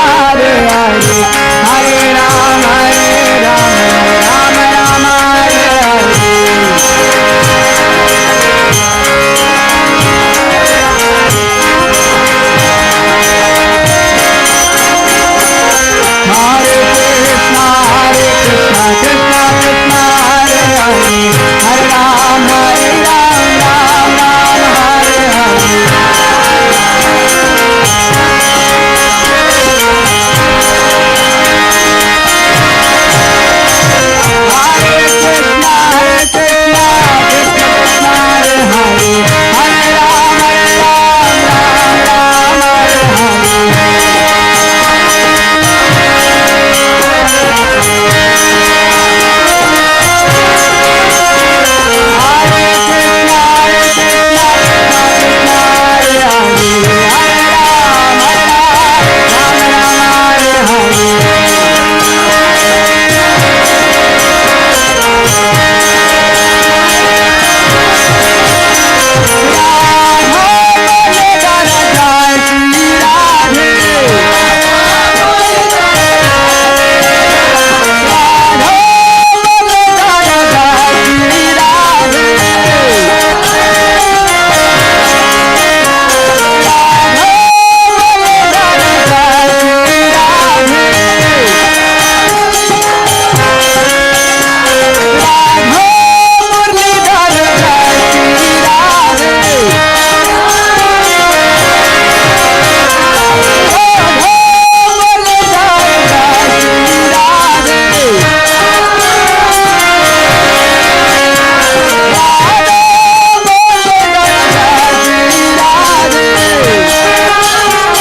Hare Hare, Hare Ram, Ram Ram, Hare Hare.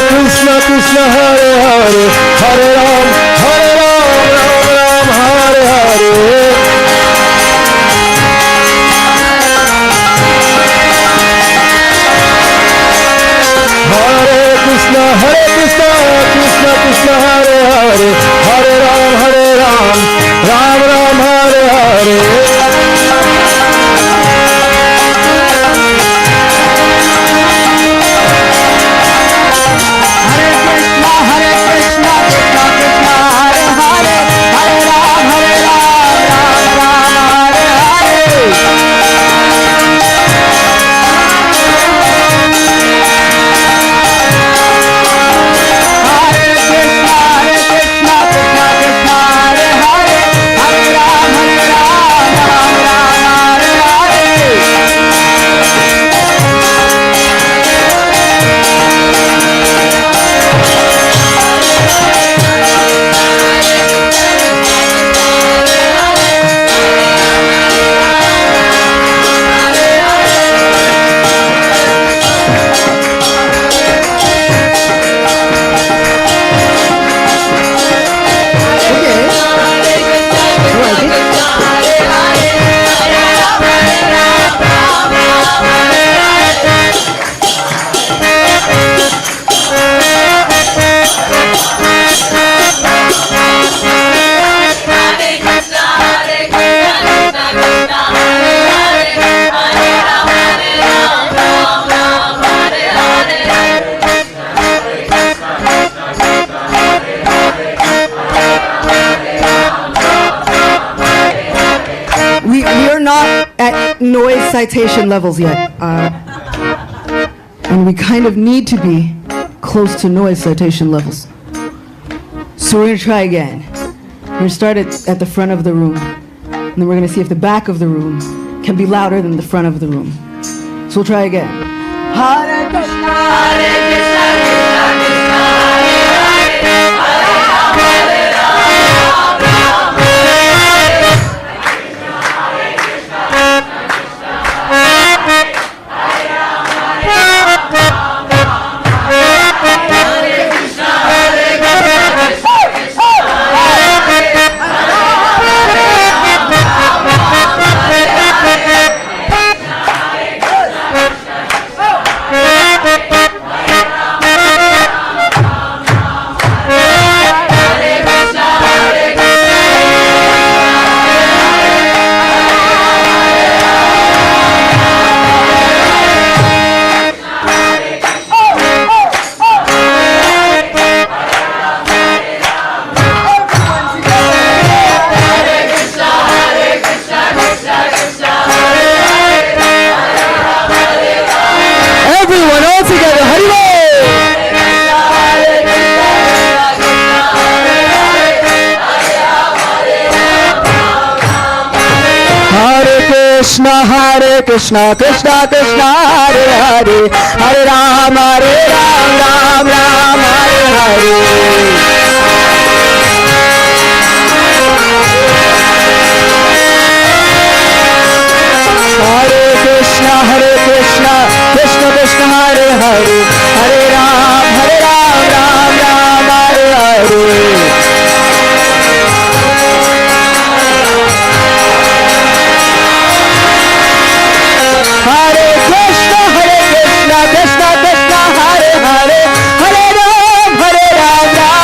Krishna Krishna Hare Hare, Hare Ram, Ram Ram, Hare Hare. Hare Krishna, Krishna Krishna, Hare Hare, Hare Ram, Ram Ram, Hare Hare. Hare Krishna, Krishna Krishna, citation levels yet. And we kind of need to be close to noise citation levels. So we're going to try again. We're going to start at the front of the room. And then we're going to see if the back of the room can be louder than the front of the room. So we'll try again. Hare Krishna, Hare Krishna, Krishna Krishna, Hare Hare, Hare Rama, Hare Rama, Rama Hare Hare, Hare Krishna, Hare Krishna, Hare Rama, Hare Rama, Hare Krishna, Hare Krishna,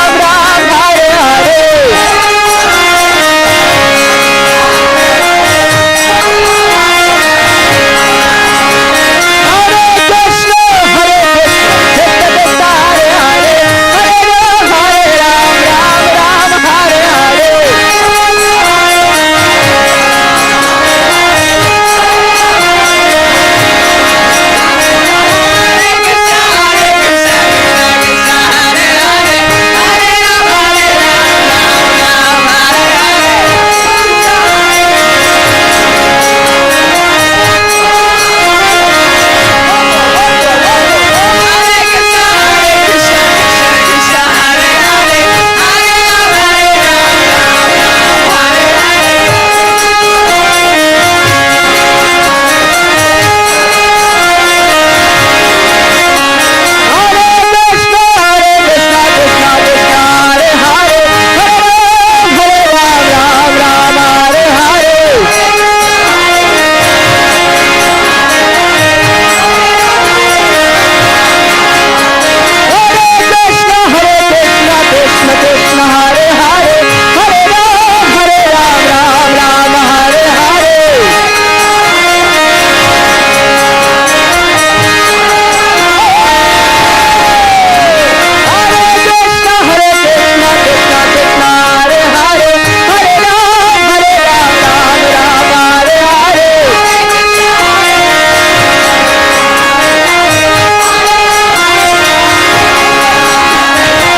Krishna Krishna, Hare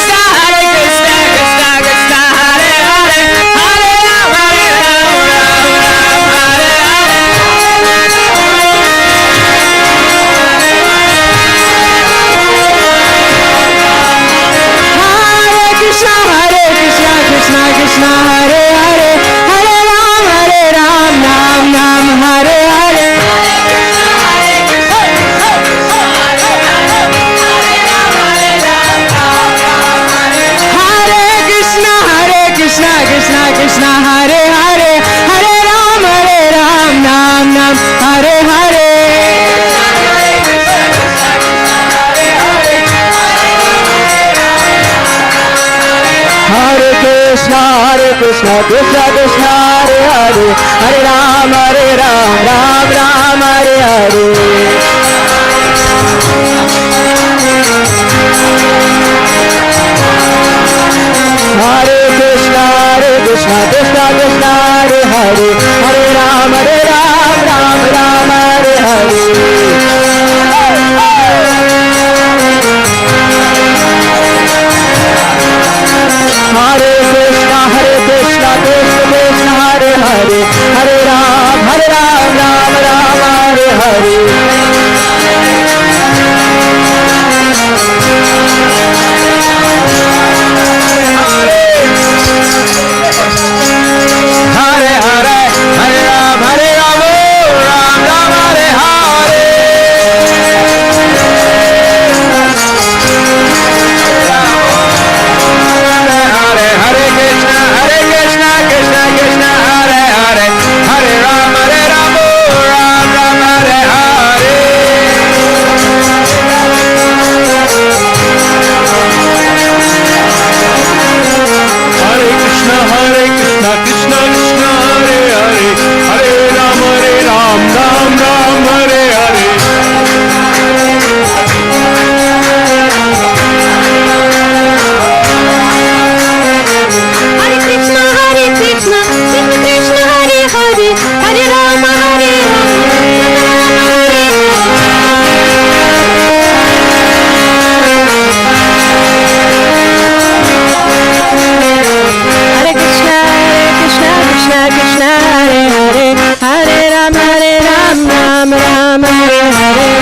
Hare, Hare Krishna, Krishna Krishna, Hare Hare, Hare Rama, Ram Ram, Hare Hare. Hare Krishna, Krishna Krishna, Hare Hare, Hare Ram, Ram Ram, Hare Hare. Krishna, Krishna Krishna, Hare Hare, Hare Rama, Hare Ram, Hare Hare.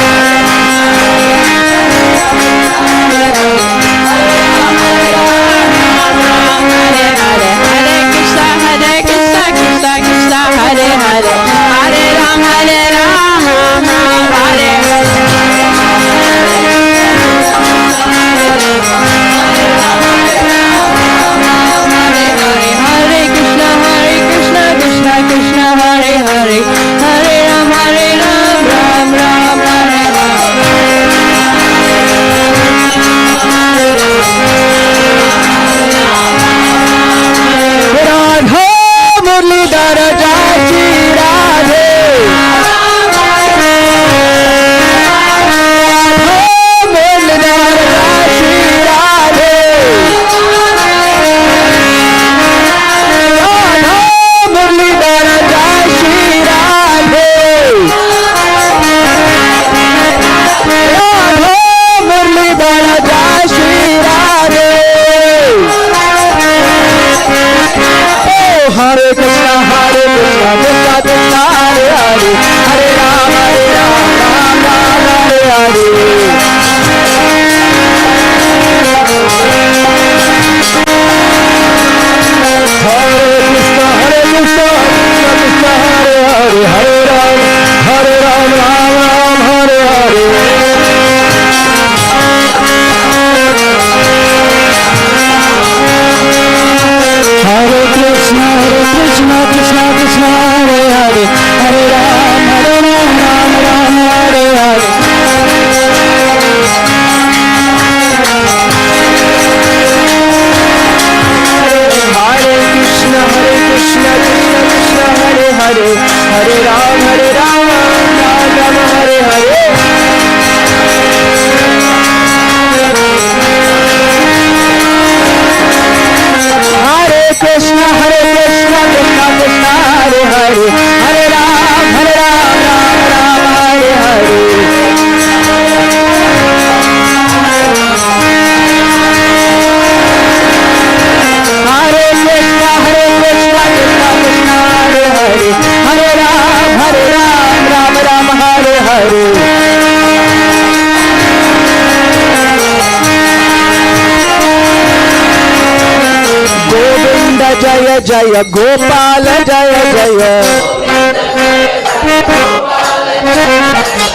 Jaya Jaya Gopal Jaya Jaya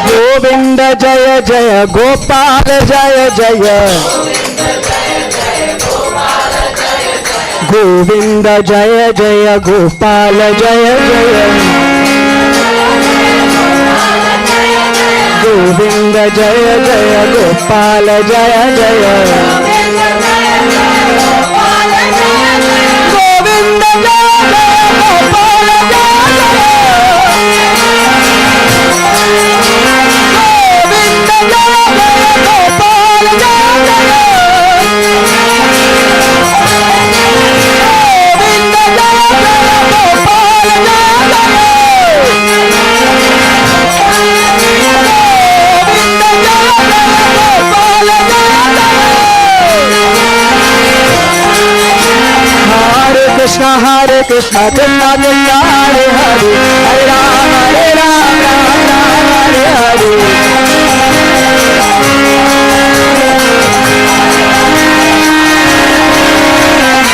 Govinda Jaya Jaya Gopal Jaya Jaya Govinda Jaya Jaya Gopal Jaya Jaya Govinda Jaya Jaya Gopal Jaya Jaya Krishna Hare Krishna Krishna Krishna Hare Hare Hare Ram Ram Ram Hare Hare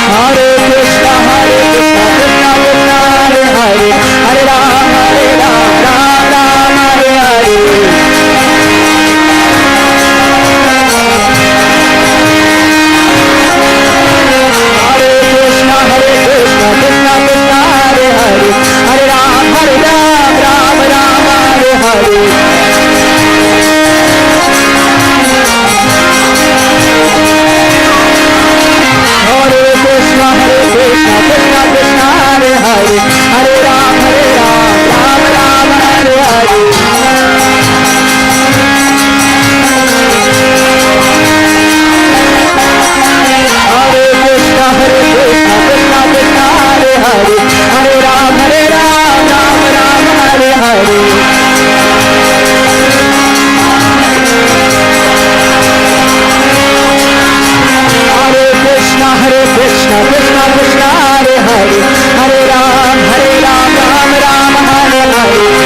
Hare Krishna Krishna Krishna Hare Hare Hare Ram Ram Hare Hare Krishna Krishna Hare Hare Hare Ram Ram Hare Hare Hare Krishna Krishna Krishna Hare Hare Hare Ram Ram Hare Hare Hare Krishna Krishna Krishna Hare Hare Hare Ram Ram Hare Hare Hare Krishna Krishna Krishna Hare Hare Hare Ram Ram Hare Hare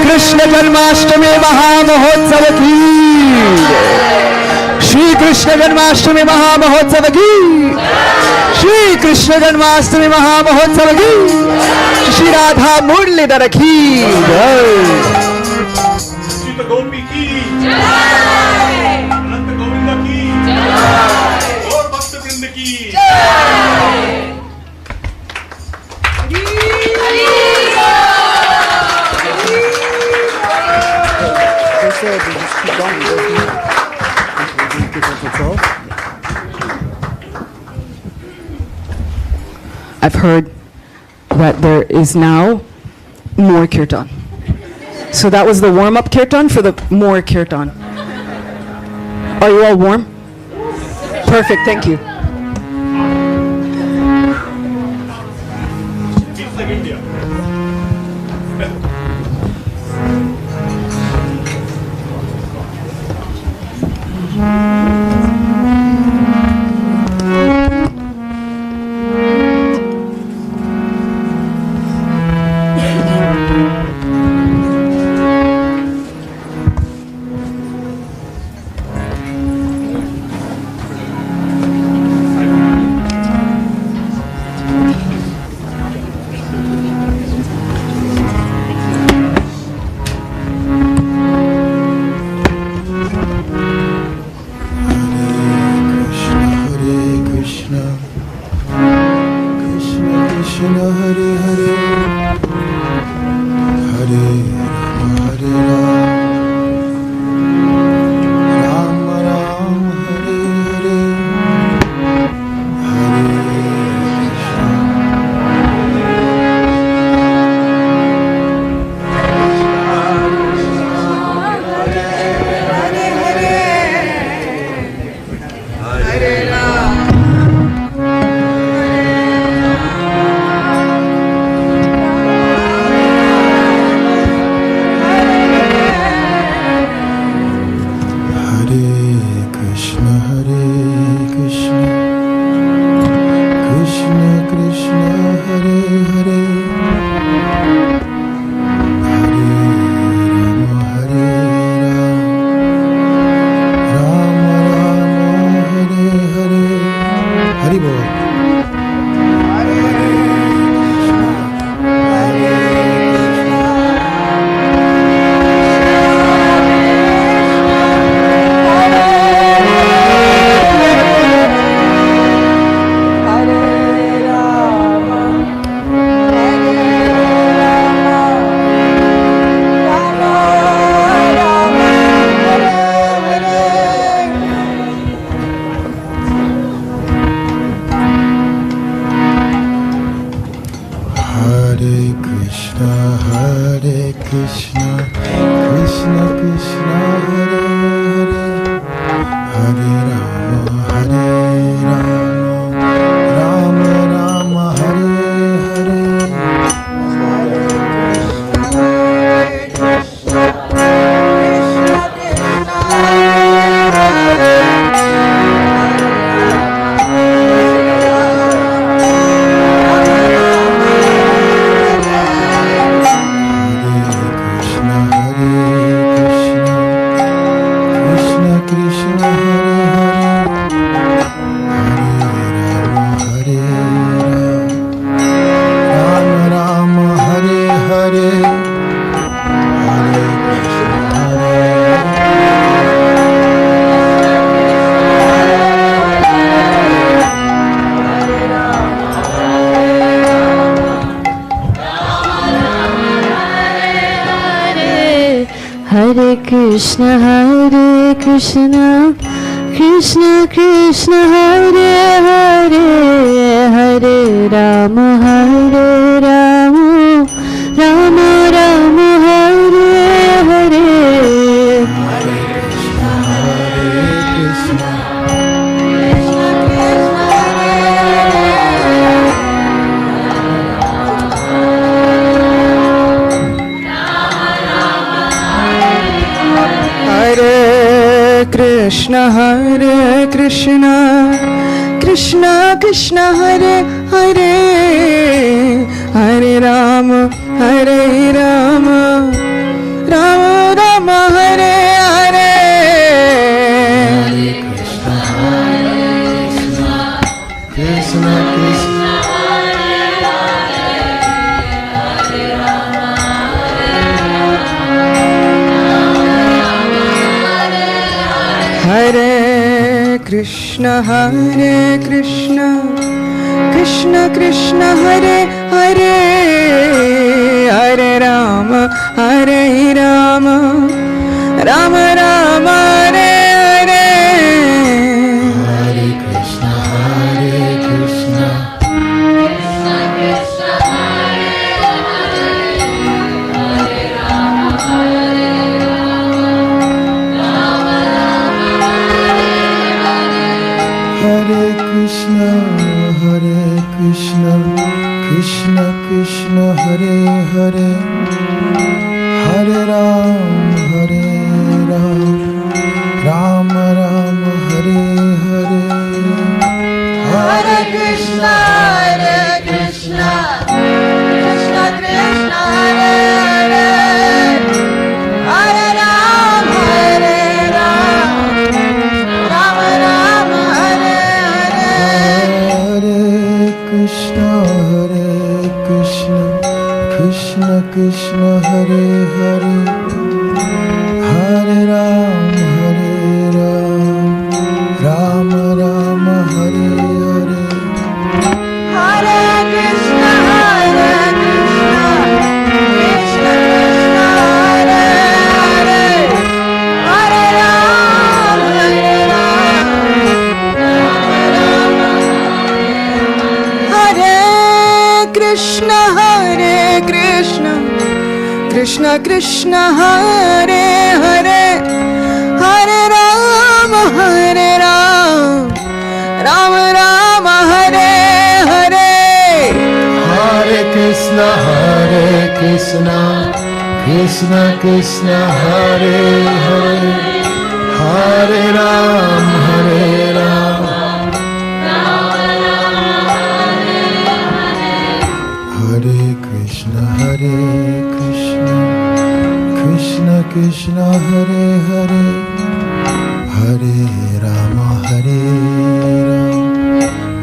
Krishna Janmashtami महामहोत्सव की श्री कृष्ण जन्माष्टमी महामहोत्सव की श्री कृष्ण जन्माष्टमी महामहोत्सव की श्री राधा मुरलीधर की जय गोपी की जय, अनंत गोविंद की जय, और भक्त वृंद की जय। I've heard that there is now more kirtan. So that was the warm-up kirtan for the more kirtan. Are you all warm? Perfect, thank you. It's like India. Krishna Hare Hare Hare Krishna, Krishna Krishna, Hare Hare, Hare Rama, Rama Rama, Hare Hare. Krishna, Krishna Krishna, Hare Hare, Hare Rama, Rama Rama, Hare Hare. Krishna Krishna, Hare Krishna, Krishna Krishna, Hare Hare, Hare Rama, Rama Rama, Hare Hare. Hare Krishna, Krishna Krishna, Hare Hare, Hare Rama, Rama Rama, Hare Krishna, Krishna Krishna, Hare Hare, Hare Rama, Rama Rama, Hare Hare. Hare Krishna, Krishna Krishna, Hare Hare, Hare Rama, Rama Rama, Hare Hare. Hare Krishna, Krishna Krishna, Hare Hare, Hare Rama, Rama Rama, Hare Hare. Hare Krishna, Krishna Krishna, Hare Hare, Hare Rama, Hare Krishna, Krishna Krishna, Hare Hare, Hare Rama, Rama Rama, Hare Hare. Hare Krishna, Krishna Krishna, Hare Hare, Hare Rama, Hare Krishna, Krishna Krishna, Hare Hare, Hare Rama,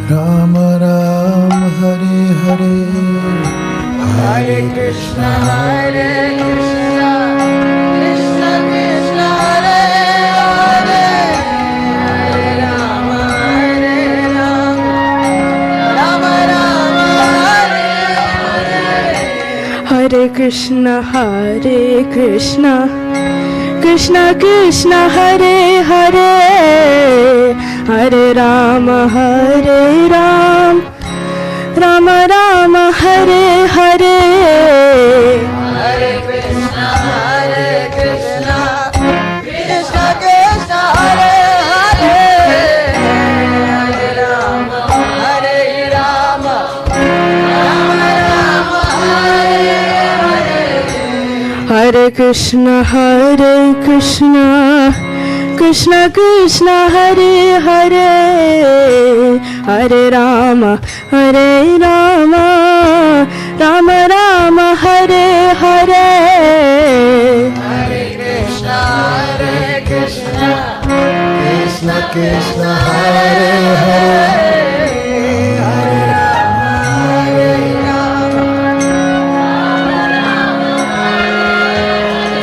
Rama Rama, Hare Hare. Hare Krishna, Krishna Krishna, Hare Hare, Hare Rama, Rama Rama, Hare Hare. Hare Krishna, Krishna Krishna, Hare Hare, Hare Rama, Rama Rama, Hare Hare. Hare Krishna, Krishna Krishna, Hare Hare, Hare Rama, Rama Rama, Hare Hare. Hare Krishna, Krishna Krishna, Hare Hare, Hare Rama, Rama Rama, Hare Hare. Hare Krishna, Krishna Krishna, Hare Hare, Hare Rama,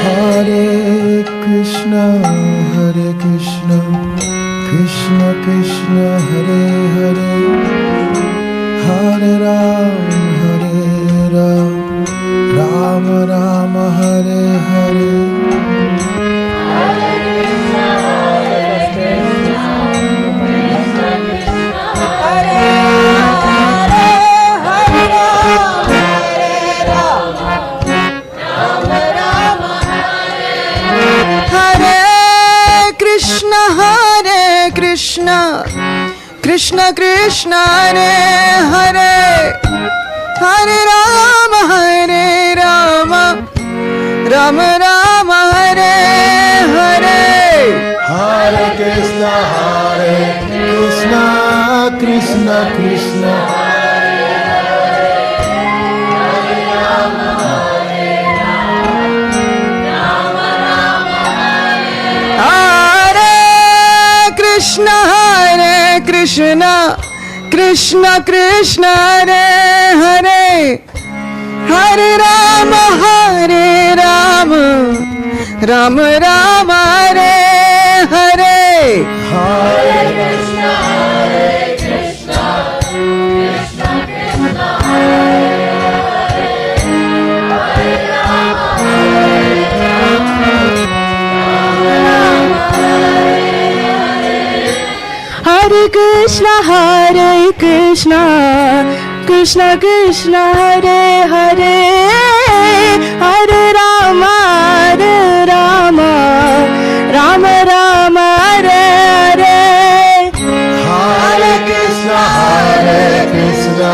Hare Krishna, Krishna Krishna, Hare Hare, Hare Rama, Rama Rama, Hare Hare. Krishna Krishna Hare Hare Hare Rama Rama Rama Hare Hare Hare Krishna Krishna Krishna Krishna Hare Krishna Krishna Krishna Hare Hare Hare Rama Rama Rama Hare Hare Hare Krishna Krishna Krishna Hare Hare Hare Rama Hare Krishna Krishna Krishna Hare Hare Hare Rama Rama Rama Hare Hare Hare Krishna Krishna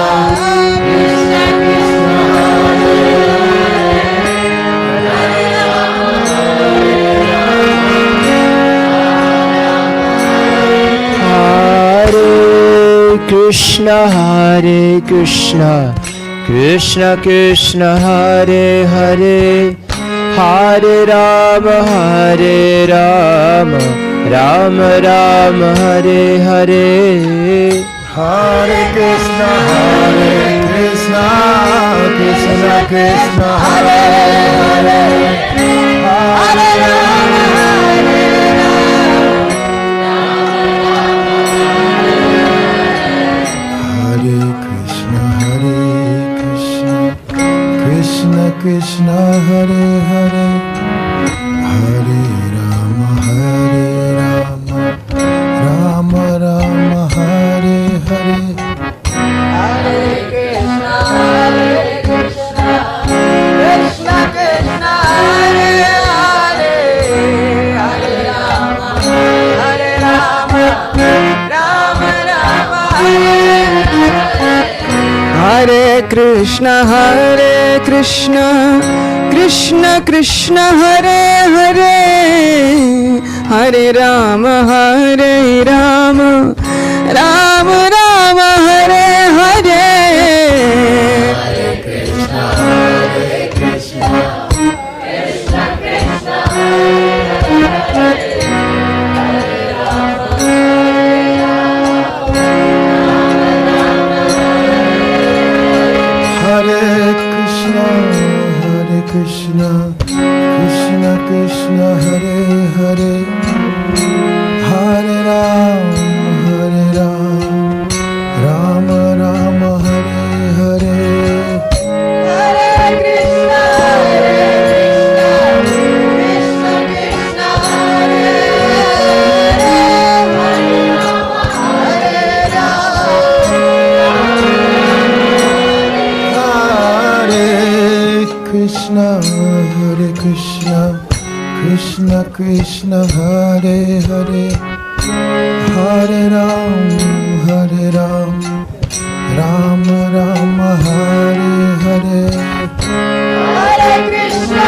Krishna Hare Krishna Krishna Krishna Hare Hare Hare Rama Rama Rama Hare Hare Hare Krishna Krishna Krishna Hare Hare Hare Rama Krishna Hare Hare Hare Rama Rama Rama Hare Hare Hare Krishna Krishna Krishna Hare Hare Hare Rama Rama Rama Hare Krishna Krishna Krishna Hare Hare Hare Rama Rama Rama Hare Hare Hare Krishna Krishna Krishna Hare Krishna Krishna Krishna Hare Hare Hare Rama Rama Rama Hare Hare Hare Krishna Krishna Krishna Hare Krishna Krishna Hare Hare Hare Ram Rama Rama Hare Hare Hare Krishna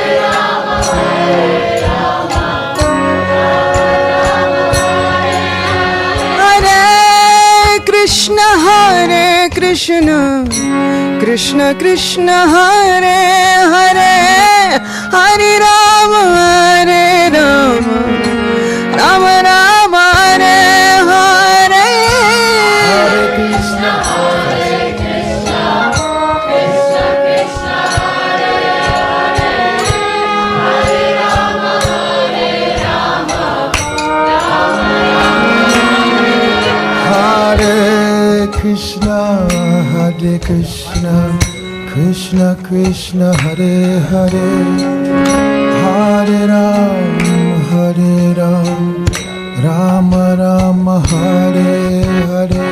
Krishna Krishna Hare Hare Rama Hare Krishna Krishna Krishna Hare Hare Hare Rama Rama Rama Hare Hare Hare Krishna Krishna Krishna Hare Hare Hare Rama Rama Hare Krishna Krishna Krishna Hare Hare Hare Ram Rama Rama Hare Hare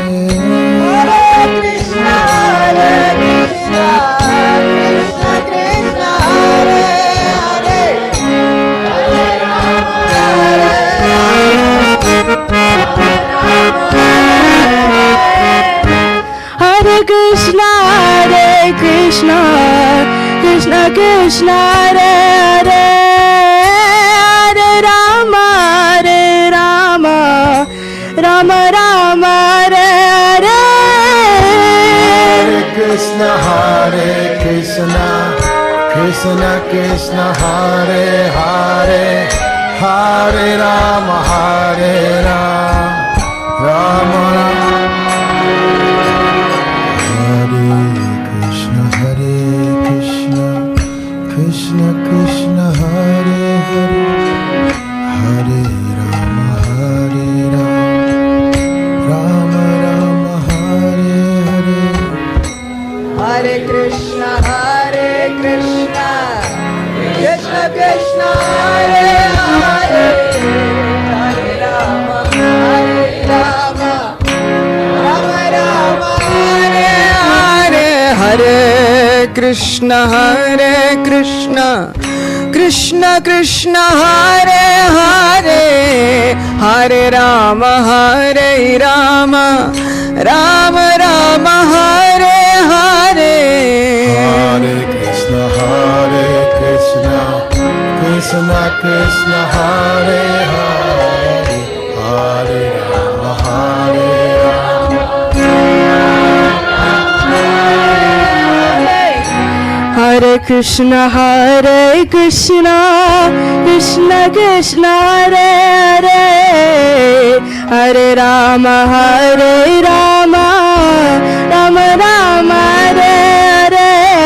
Hare Krishna Krishna Krishna Hare Hare Krishna Hare Hare Hare Rama Rama Rama Hare Hare Hare Krishna Krishna Krishna Hare Hare Hare Rama Rama Krishna Krishna Hare Hare Hare Rama Rama Rama Hare Hare Hare Krishna Krishna Krishna Hare Hare Hare Rama Rama Rama Hare Hare Hare Krishna Krishna Krishna Hare Hare Hare Rama Rama Rama Hare Hare Hare Krishna Krishna Krishna Hare Hare Hare Rama Hare Krishna Krishna Krishna Hare Hare Hare Rama Rama Rama Hare Hare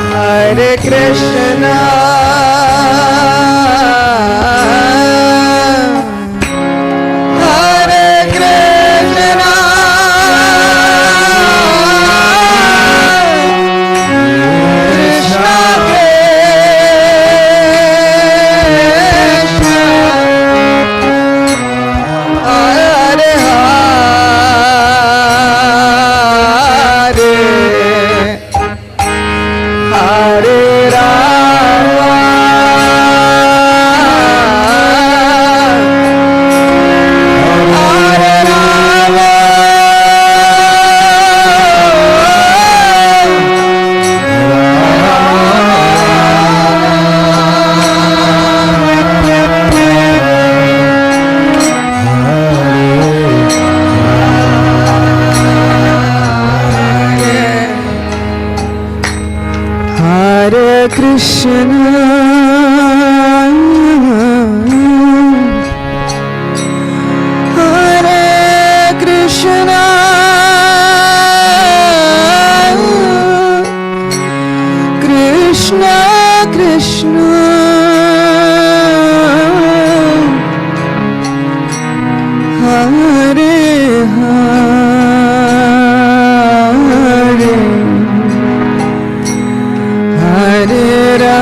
Hare Krishna Hare Rama Rama Rama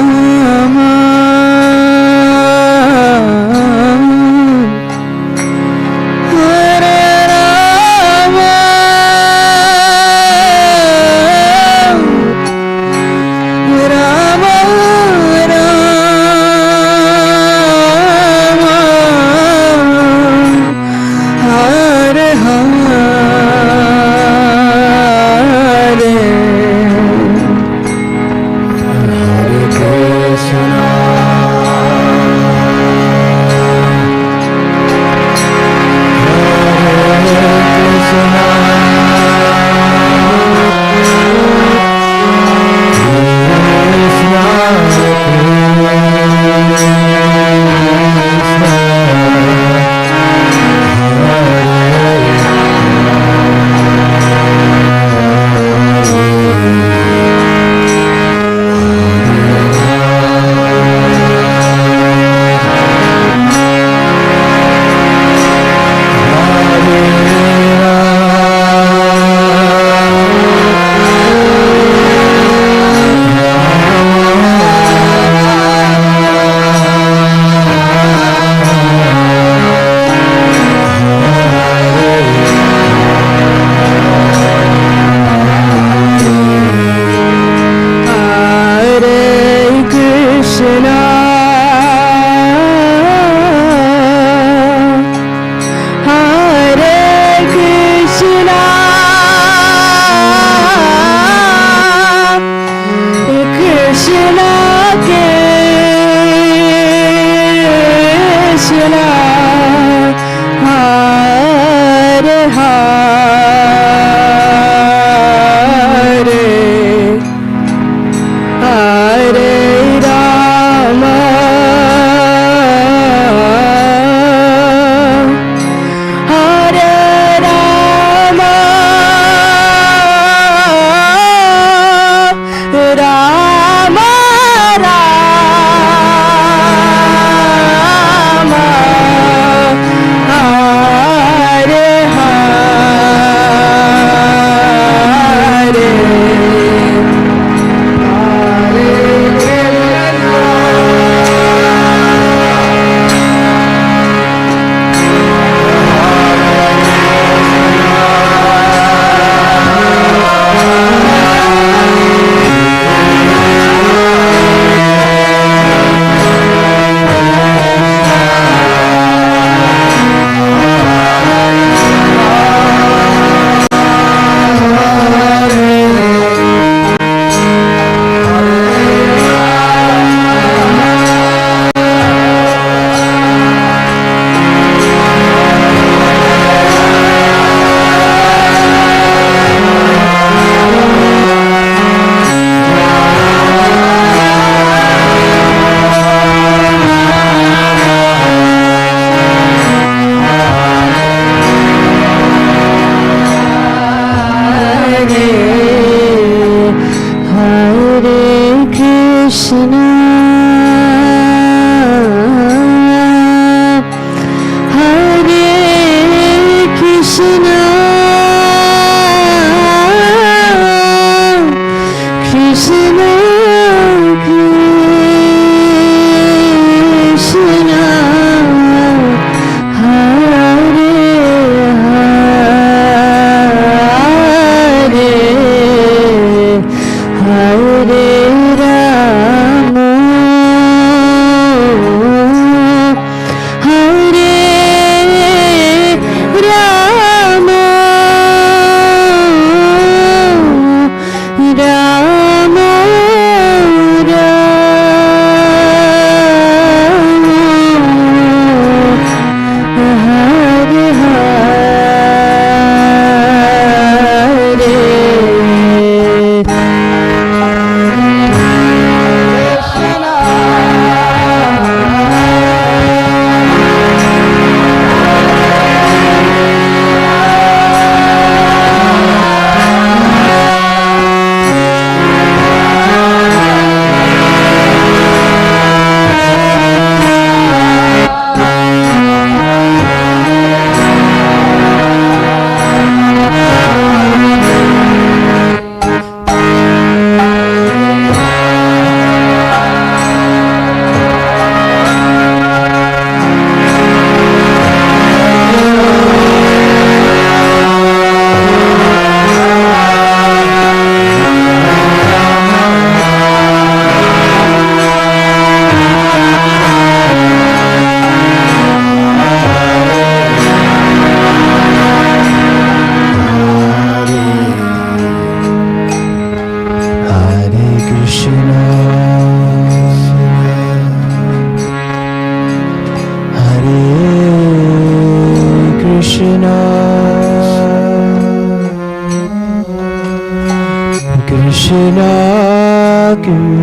Krishna, Krishna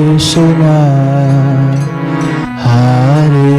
Krishna, Hare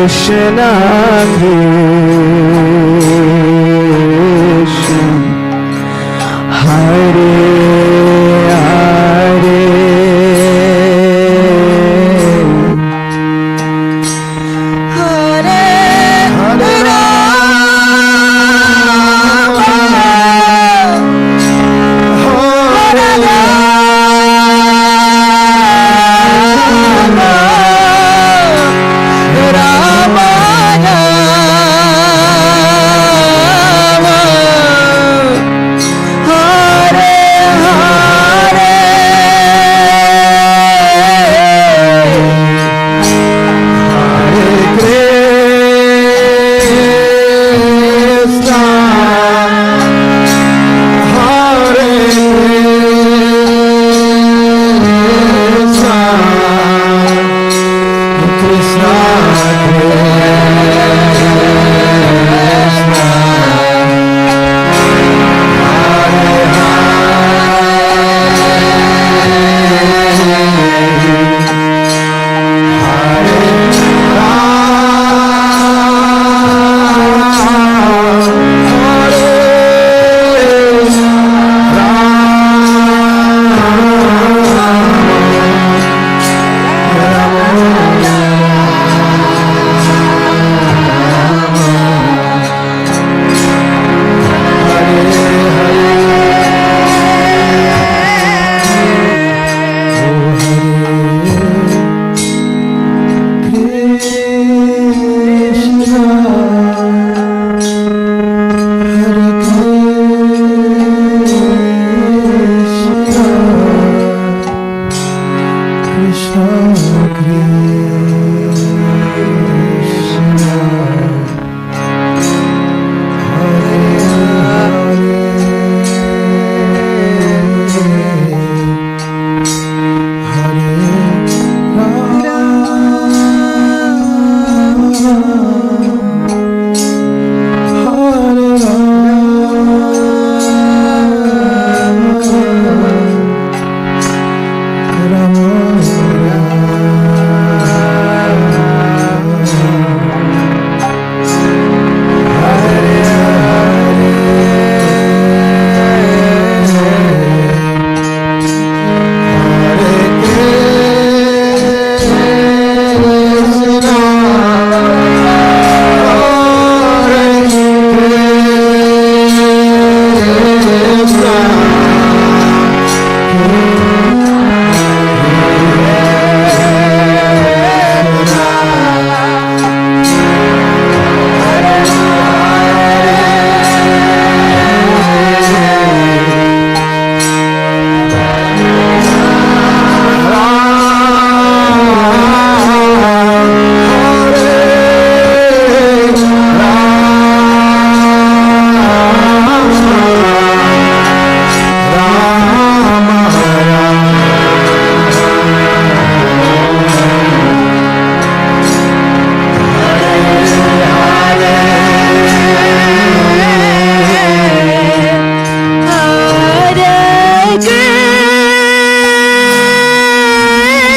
Krishna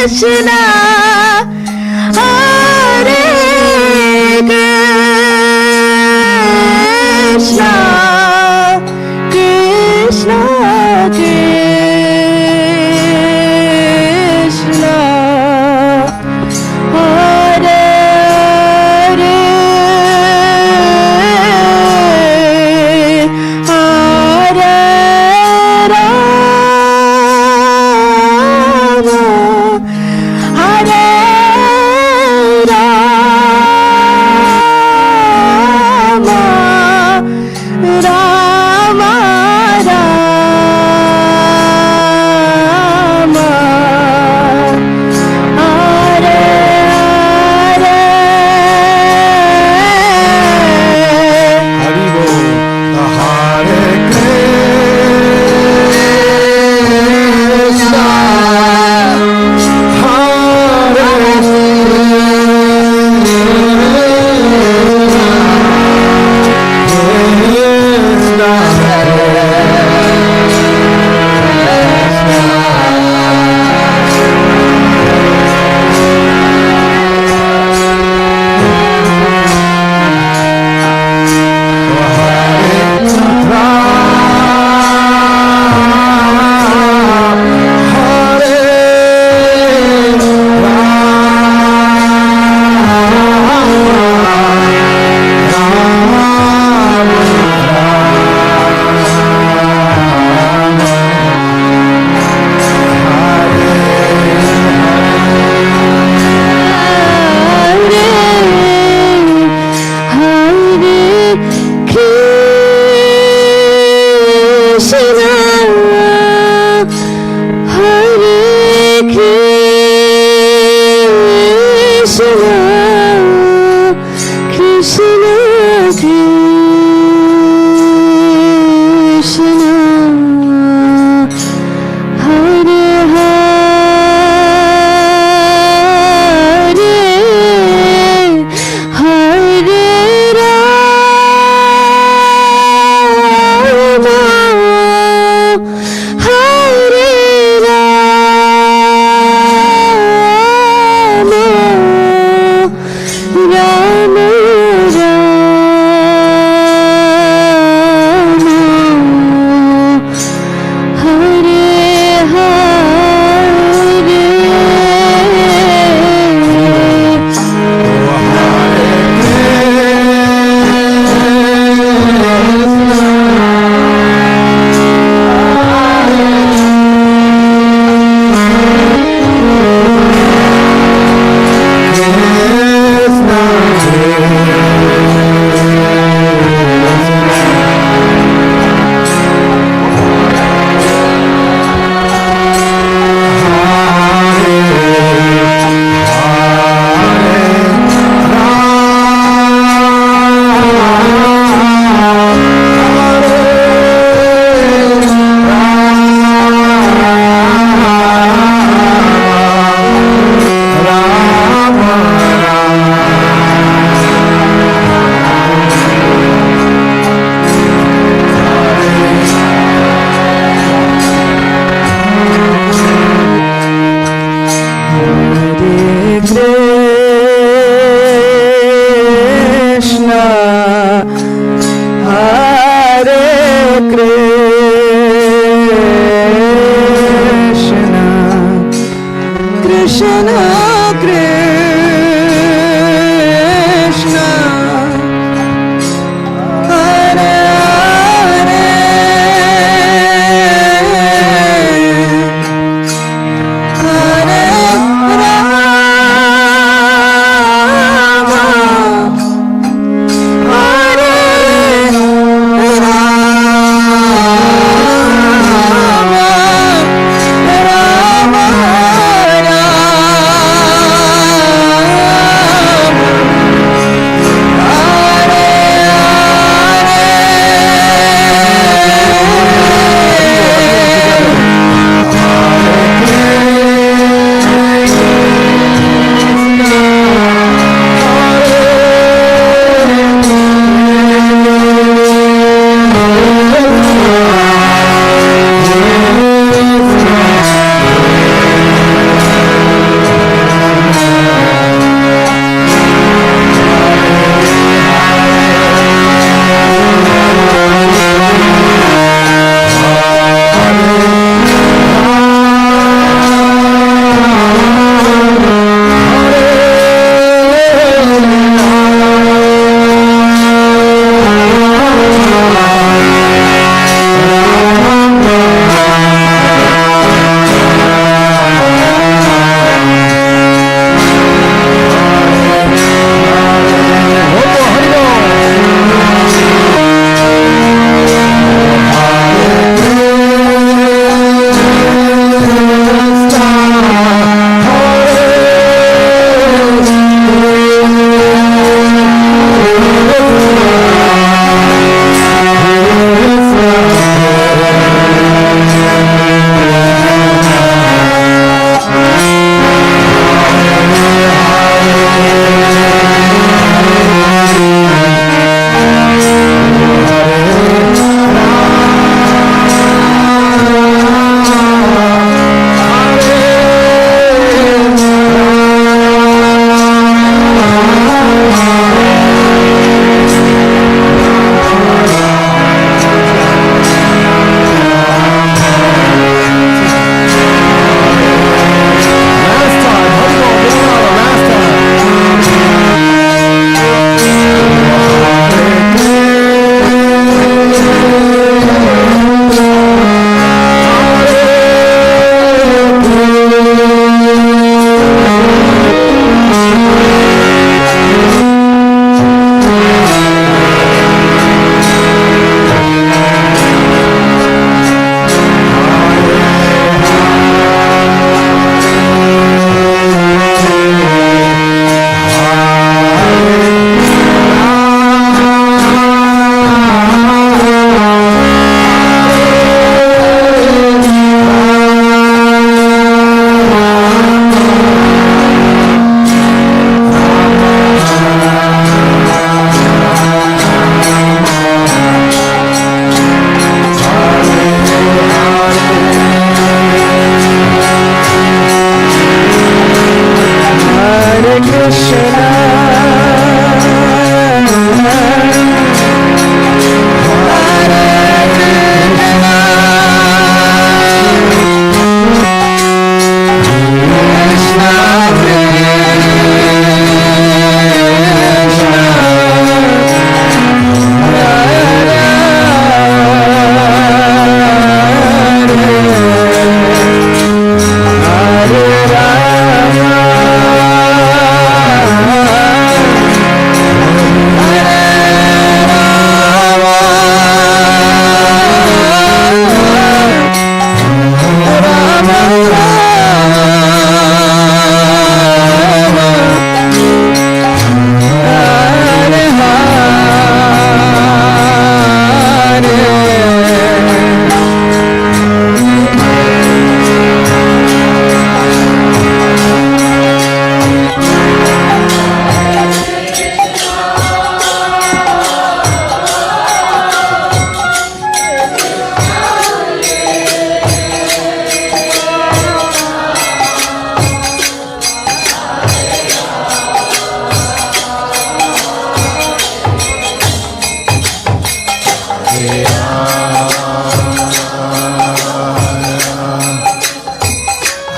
Krishna Hare Hare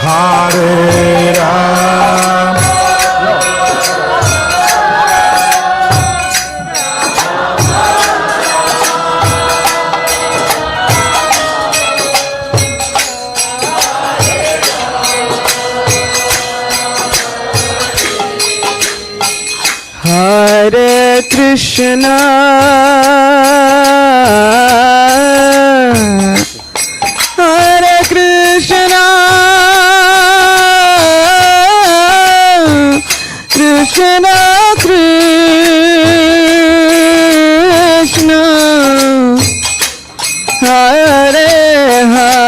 Hare Ram. Hare Krishna, Hare Krishna, Krishna Krishna, Hare Hare,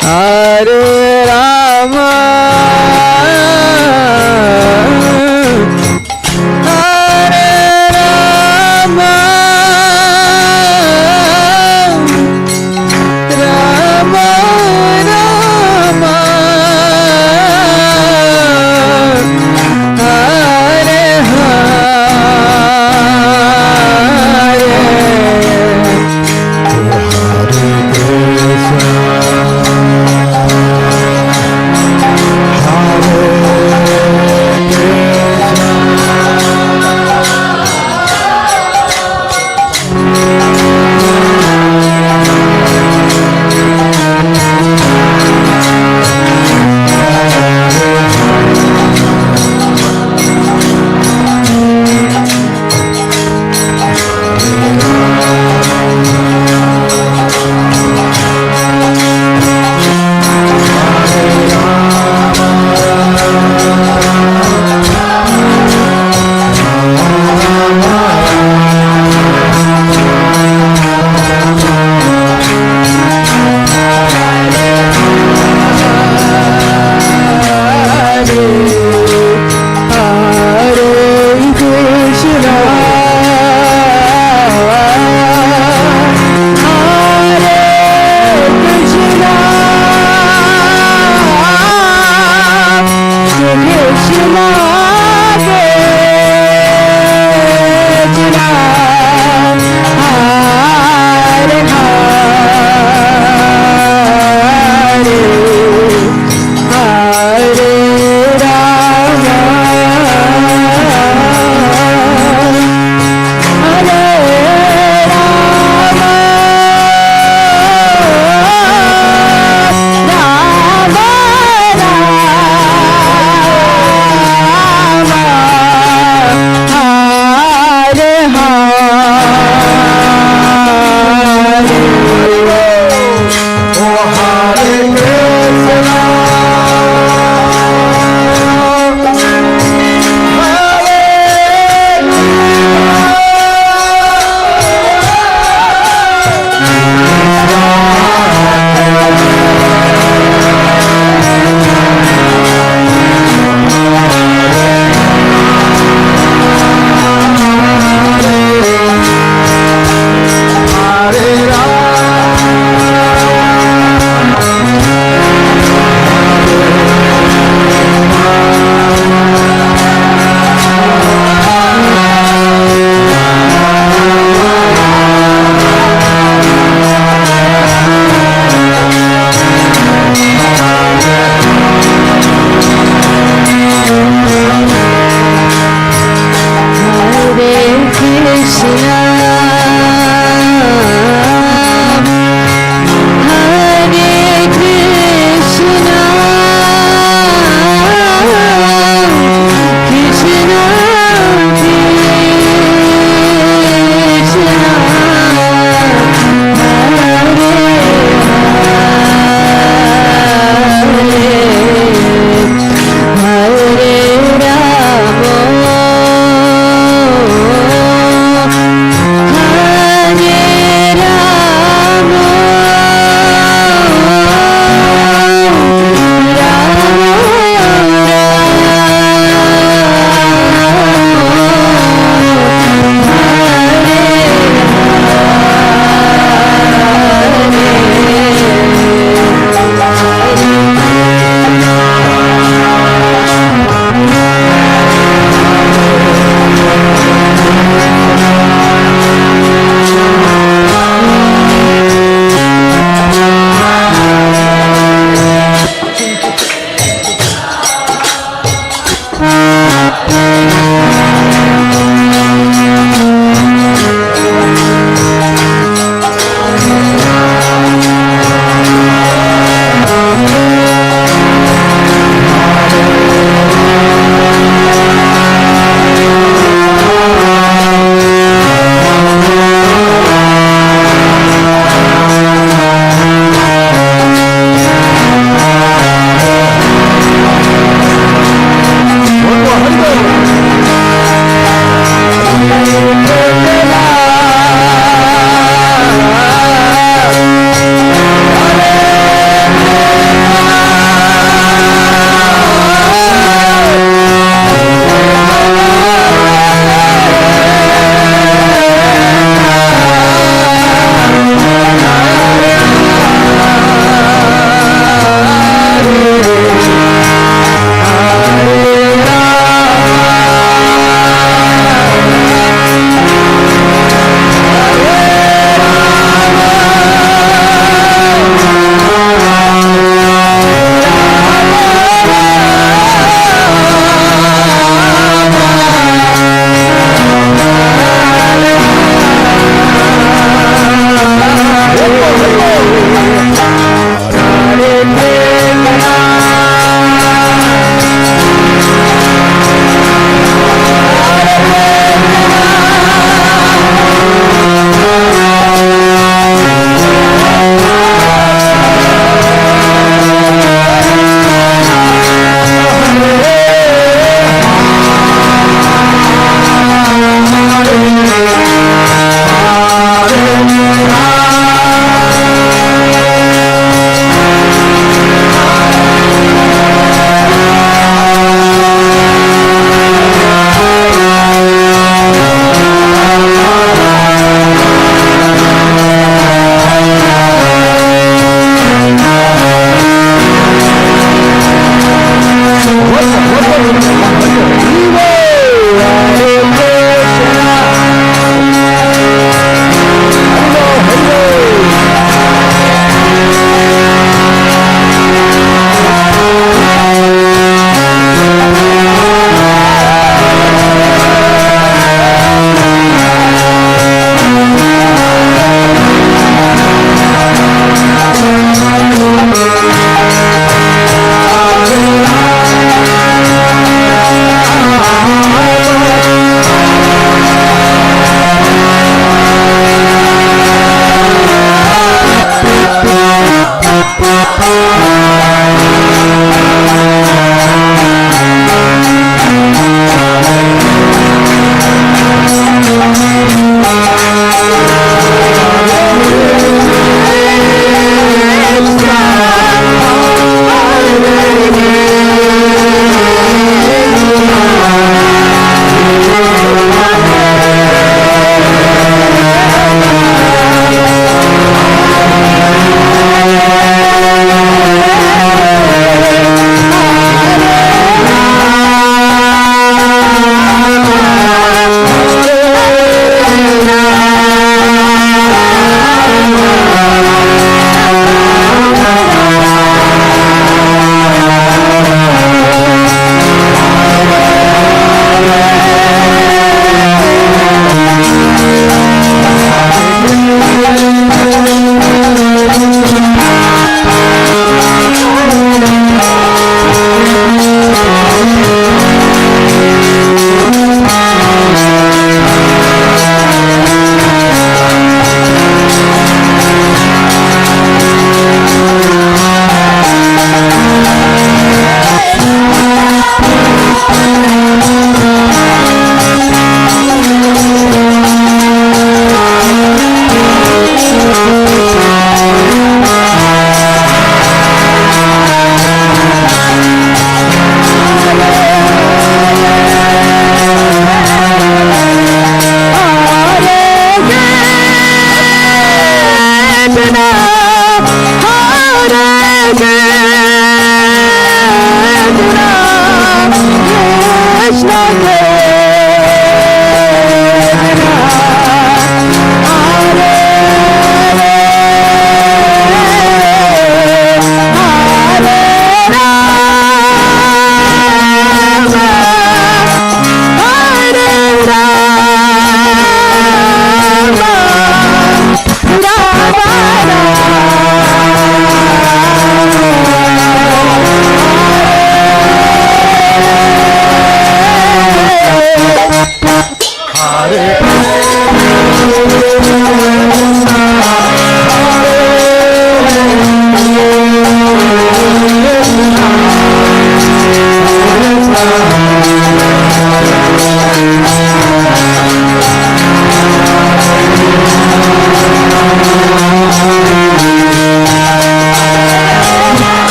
Hare Rama, Hare Rama, Rama Rama, Hare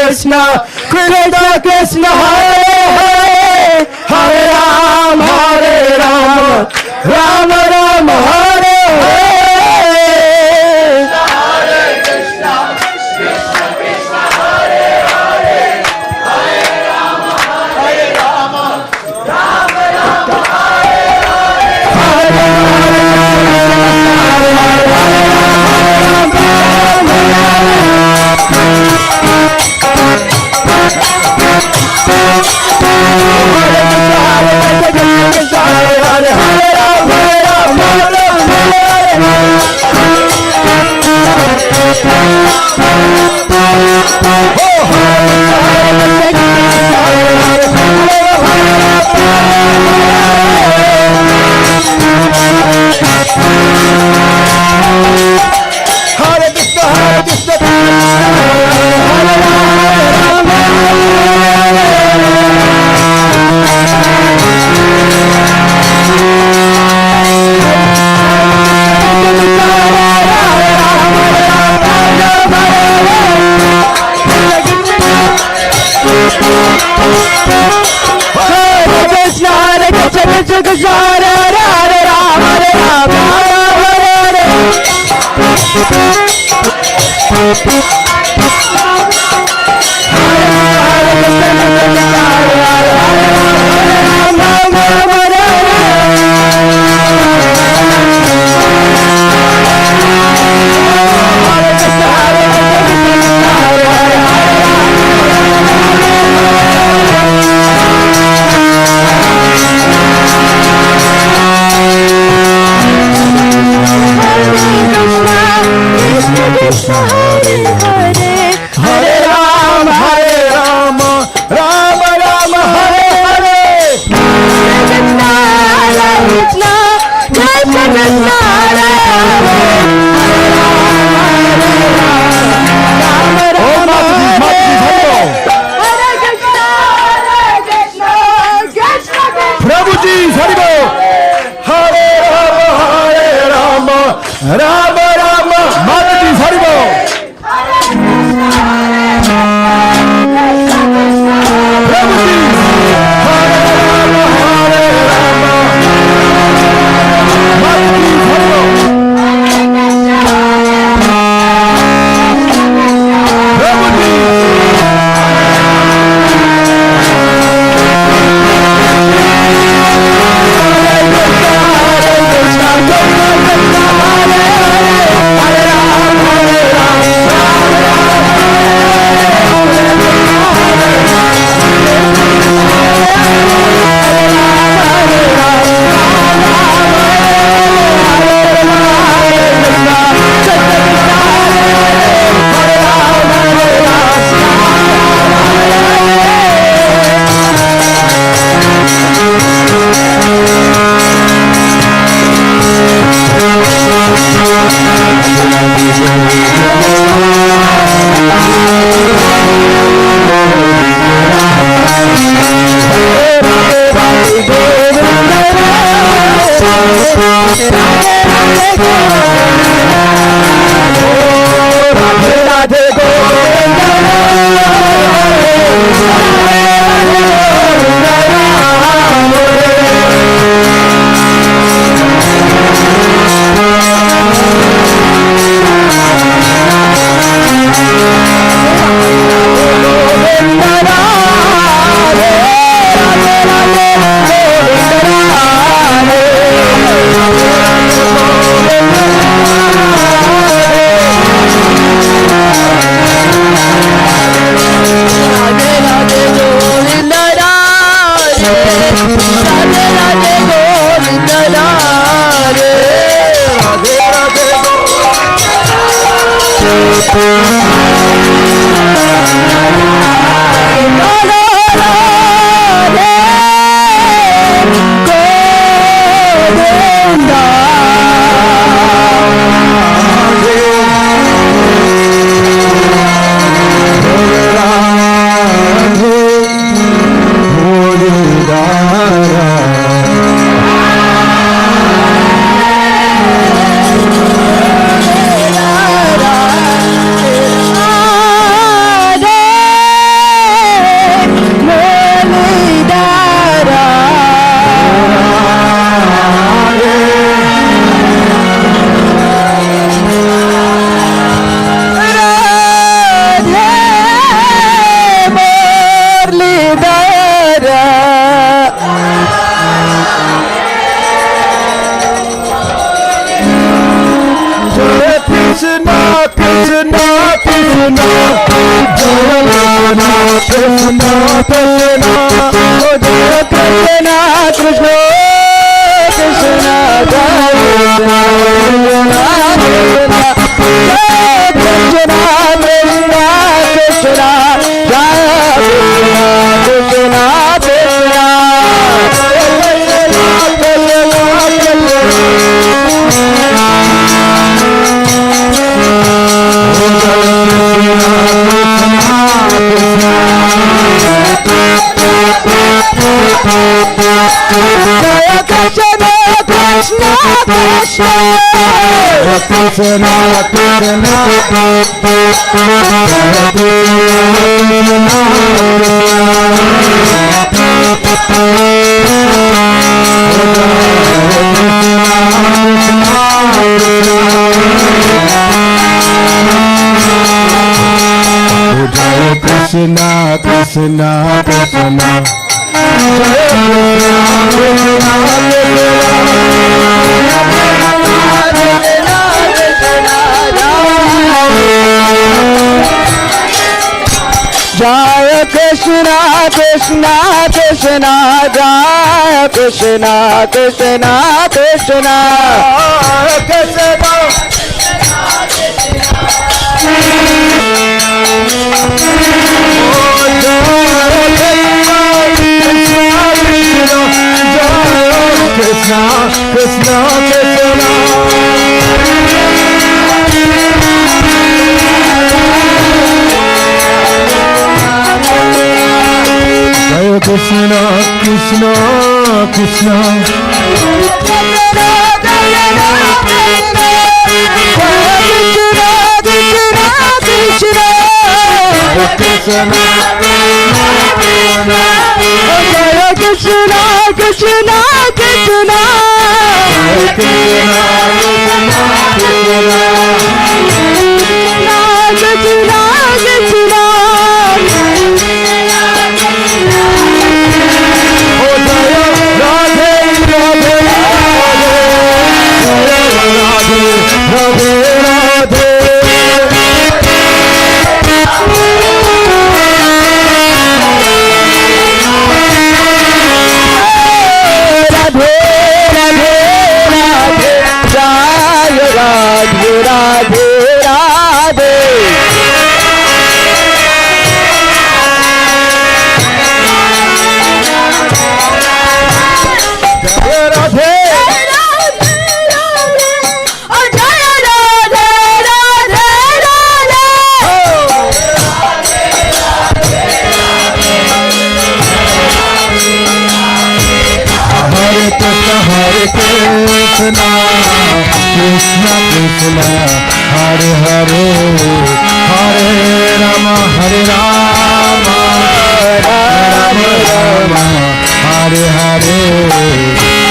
Krishna, Krishna Krishna, Hare Hare, Hare Ram, Ram Ram, Hare Hare. Hare Krishna, Krishna Krishna, Hare Hare, Hare Ram, Ram Ram, Hare Hare Jaya Krishna, Krishna, Krishna, Jaya Krishna, Krishna, Krishna, Krishna, Krishna, Krishna. Jaya Krishna, Krishna, Krishna. Krishna Krishna, Hare Hare, Hare Rama, Hare Rama, Rama Rama, Hare Hare, Hare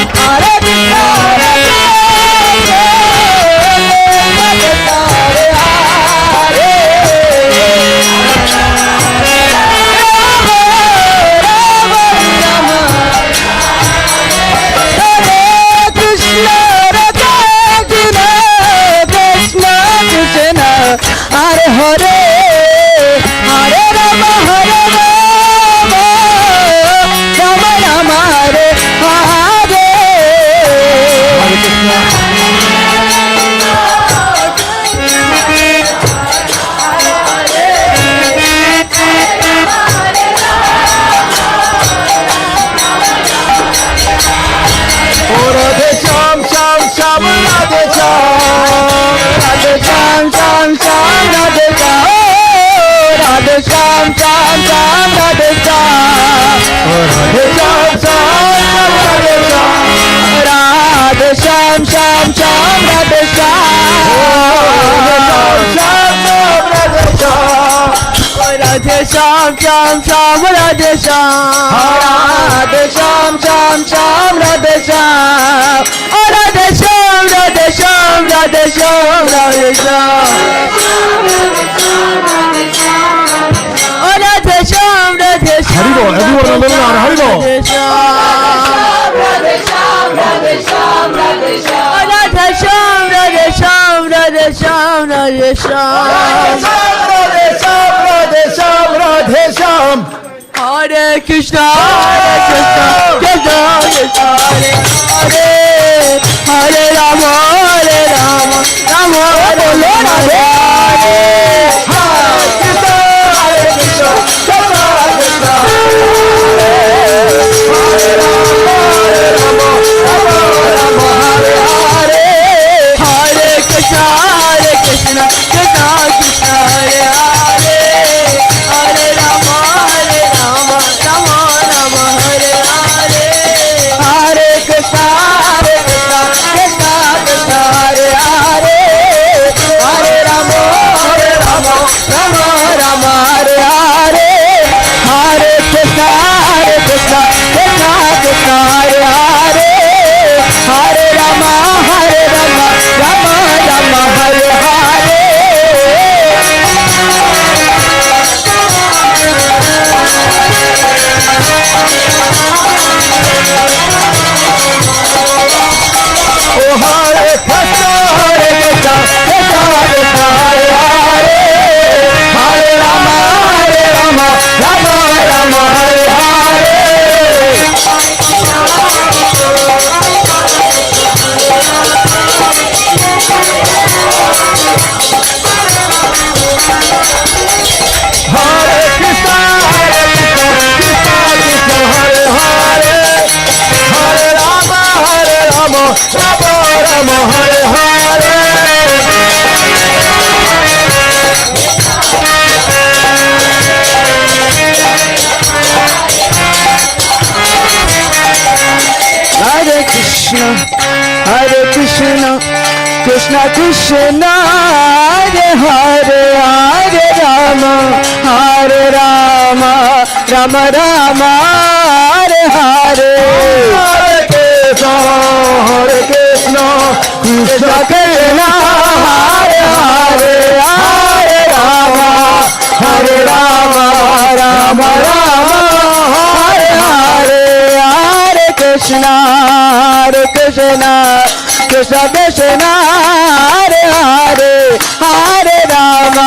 Sham Sham Sham Radhe Sham, Radhe Sham Sham Sham Radhe Sham, Radhe Sham Radhe Sham Radhe Sham Radhe Sham, Radhe Sham Radhe Sham. Haribo, everyone a little louder. Haribo. Radhe Sham Radhe Sham Radhe Sham, Radhe Sham Radhe Sham Radhe Sham Radhe Sham, Radhe Sham Radhe Sham. Radhe Shyam. Hare Krishna, Krishna Krishna, Hare Hare, Hare Rama, Rama Rama, Hare Hare. Hare Krishna, Krishna Krishna, Hare Rama, Rama Rama, Hare Hare. Hare Krishna, Krishna Krishna, Hare Hare, Hare Rama, Rama Rama, Hare Hare. Hare Krishna, Krishna Krishna, Hare Hare, Hare Rama, Rama Rama, Hare Hare. Hare Krishna, Krishna Krishna, Hare Hare, Hare Rama, Rama Rama, Hare Hare. Oh, Hare Krishna, Krishna Krishna, Hare Hare, Hare Rama, Rama Rama, Hare Hare. Hare Krishna, Krishna Krishna, Hare Hare, Hare Rama, Rama Rama, Hare Hare. Hare Krishna, Krishna Krishna, Hare Hare, Hare Rama, Rama Rama, Hare Hare. Hare Krishna, Krishna Krishna, Hare Hare, Hare Rama, Rama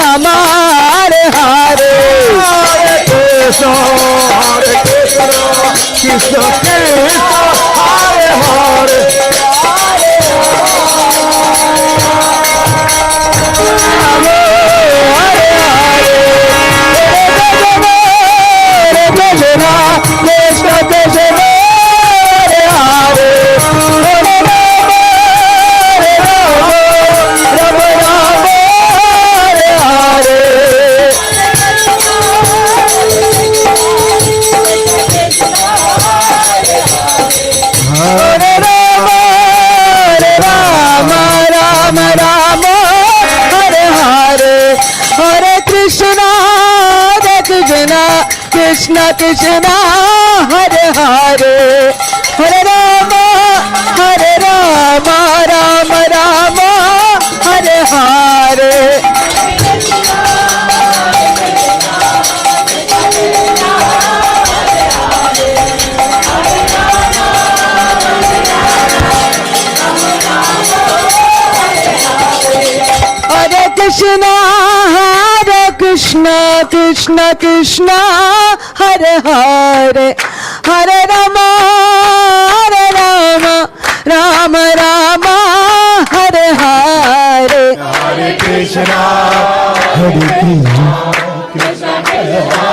Rama, Hare Hare. Hare Krishna, Krishna Krishna, Hare Hare, Hare Rama, Rama Rama, Hare Hare. Hare Krishna, Krishna Krishna, Hare Hare. Krishna Krishna, Hare Hare, Hare Rama, Rama Rama, Hare Hare. Hare Rama, Rama Rama, Hare Hare. Hare Krishna, Krishna Krishna, Hare Hare, Hare Rama, Rama Rama, Hare Hare. Hare Krishna, Krishna Krishna,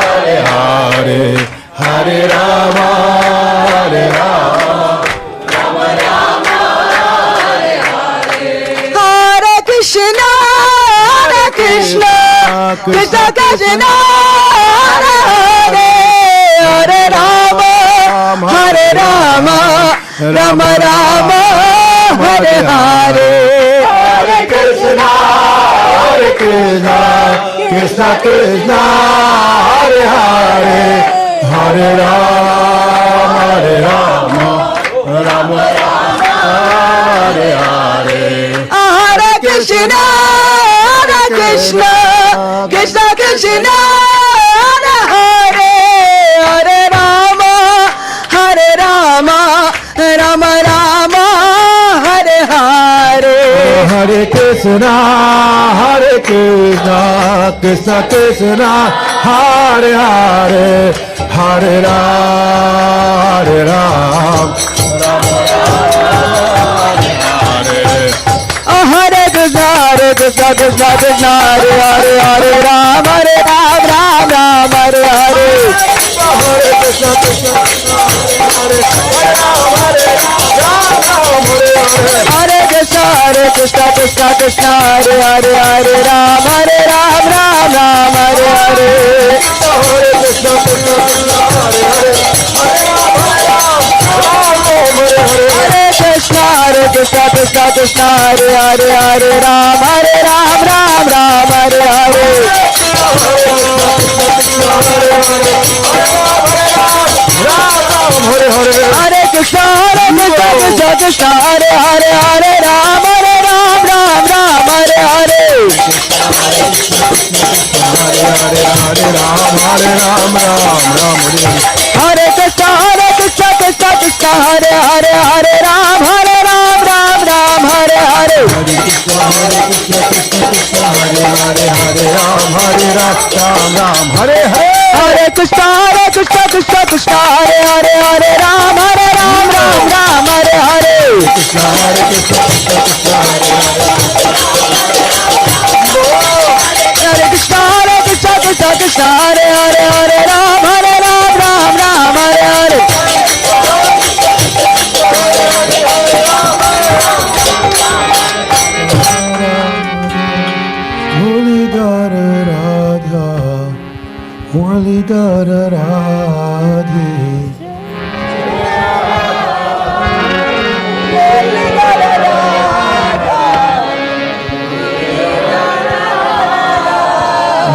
Hare Hare, Hare Rama, Rama Rama, Hare Hare. Hare Krishna, Krishna Krishna, Hare Hare, Hare Rama, Rama Rama, Hare Hare. Hare Krishna, Krishna Krishna, Hare Hare, Hare Rama, Rama Rama, Hare Hare. Hare Krishna, Krishna Krishna, Hare Hare, Hare Rama, Rama Rama, Hare Hare. Hare Krishna, Krishna Krishna, Hare Hare, Hare Rama, Rama Rama, Hare Hare. Hare Krishna, Krishna, Hare Krishna, Krishna Krishna, Hare Hare, Hare Ram, Hare Ram, Hare Krishna, Hare Krishna, Krishna Krishna, Hare Hare, Hare Ram, Hare Ram, Ram Ram, Hare Hare, Hare Krishna, Krishna Krishna, Hare Hare, Hare Ram, Ram Ram, Hare Hare, Hare Krishna, Krishna Krishna, Hare Hare, Hare Ram, Hare Ram, Ram Ram, Hare Hare, Hare Krishna, Krishna Krishna, Hare Hare, Hare Ram, Ram Ram, Hare Hare, Hare Krishna, Krishna Krishna, Hare Hare, Hare Ram, Hare Ram, Ram Ram, Hare Hare, Hare Krishna, Krishna Krishna, Hare Hare, Hare Ram, Hare Ram, Ram Ram, Hare Hare, Hare Ram, Hare Ram, Ram Ram, Hare Krishna, Krishna Krishna, Hare Hare, Hare Ram, Hare Ram, Ram Ram, Hare Hare, Hare Krishna, Hare Ram, Hare Ram, Ram Ram, Hare Hare, Hare Krishna, Krishna Krishna, Hare Hare, Hare Ram, Hare Ram, Ram Ram, Hare Hare, Krishna, Krishna Krishna, Hare Krishna, Krishna Krishna, Hare Hare, Hare Ram, Hare Ram, Ram Ram, Hare Hare, Muralidhara Radha, Muralidhara Radhe,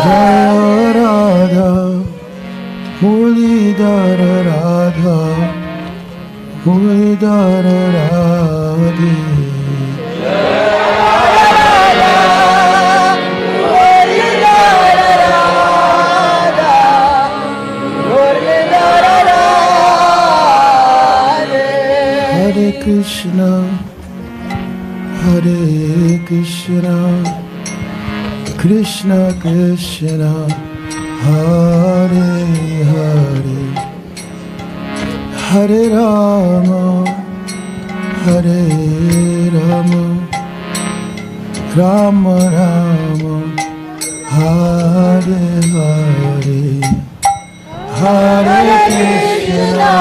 Jaya Radha, Muralidhara Radha, Muralidhara Radhe, Hare Krishna, Hare Krishna, Krishna Krishna, Hare Hare, Hare Rama, Hare Rama, Rama Rama, Hare Hare, Hare Krishna,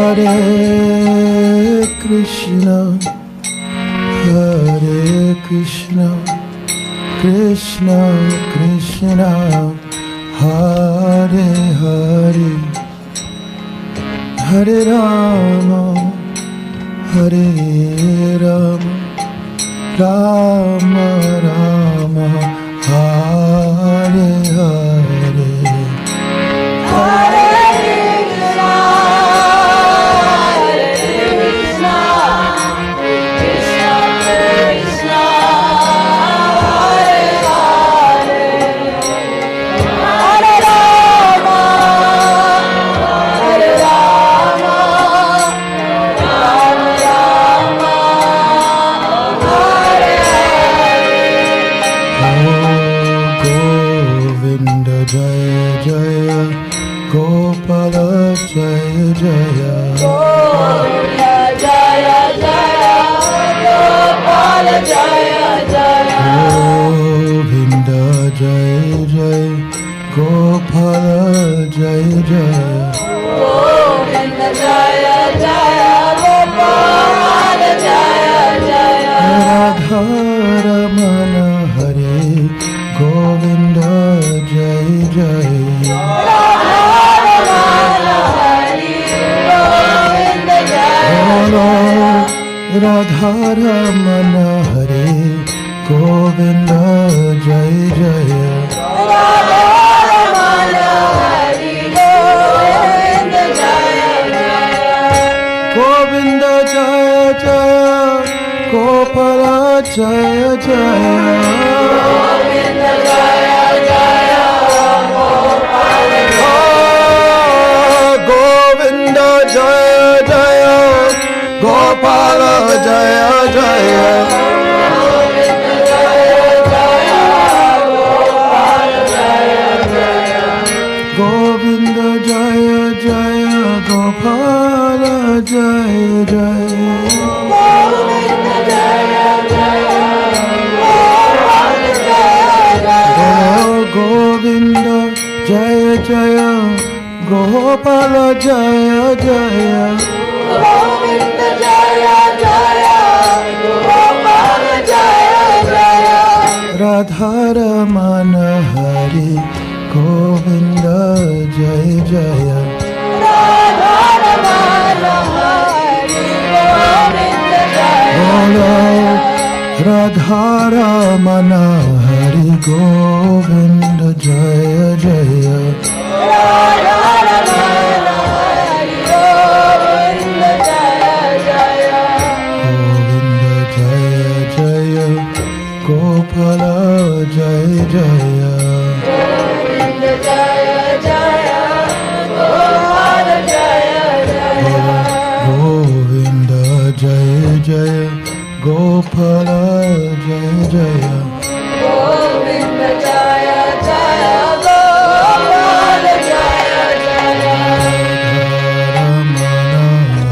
Hare Krishna, Hare Krishna, Krishna Krishna, Hare Hare, Hare Rama, Hare Rama, Rama Rama, Hare Hare, Hare Radharamana Hare Govinda Jai Jaya Radharamana Hare Govinda Jaya Gopala Jaya Jaya Govinda Jaya Jaya Govinda Jaya Jaya Gopala Jaya Jaya Govinda Jaya Jaya Gopala Jaya Jaya Govinda Jaya Jaya Gopala Jaya Jaya Govinda Jaya Jaya Gopala Jaya Jaya Govinda Jaya Jaya Gopala Jaya Jaya Radharamana Hari Govinda Jaya Jaya Radharamana Hari Govinda Jaya Radharamana Hari Govinda Jaya Jaya Radharamana Hari Govinda Jaya Jaya Govinda Jaya Jaya Gopala Jaya Jaya Govinda Jaya Jaya Gopala Jaya Jaya Govinda Jaya Jaya Gopala Jaya Jaya Radharamana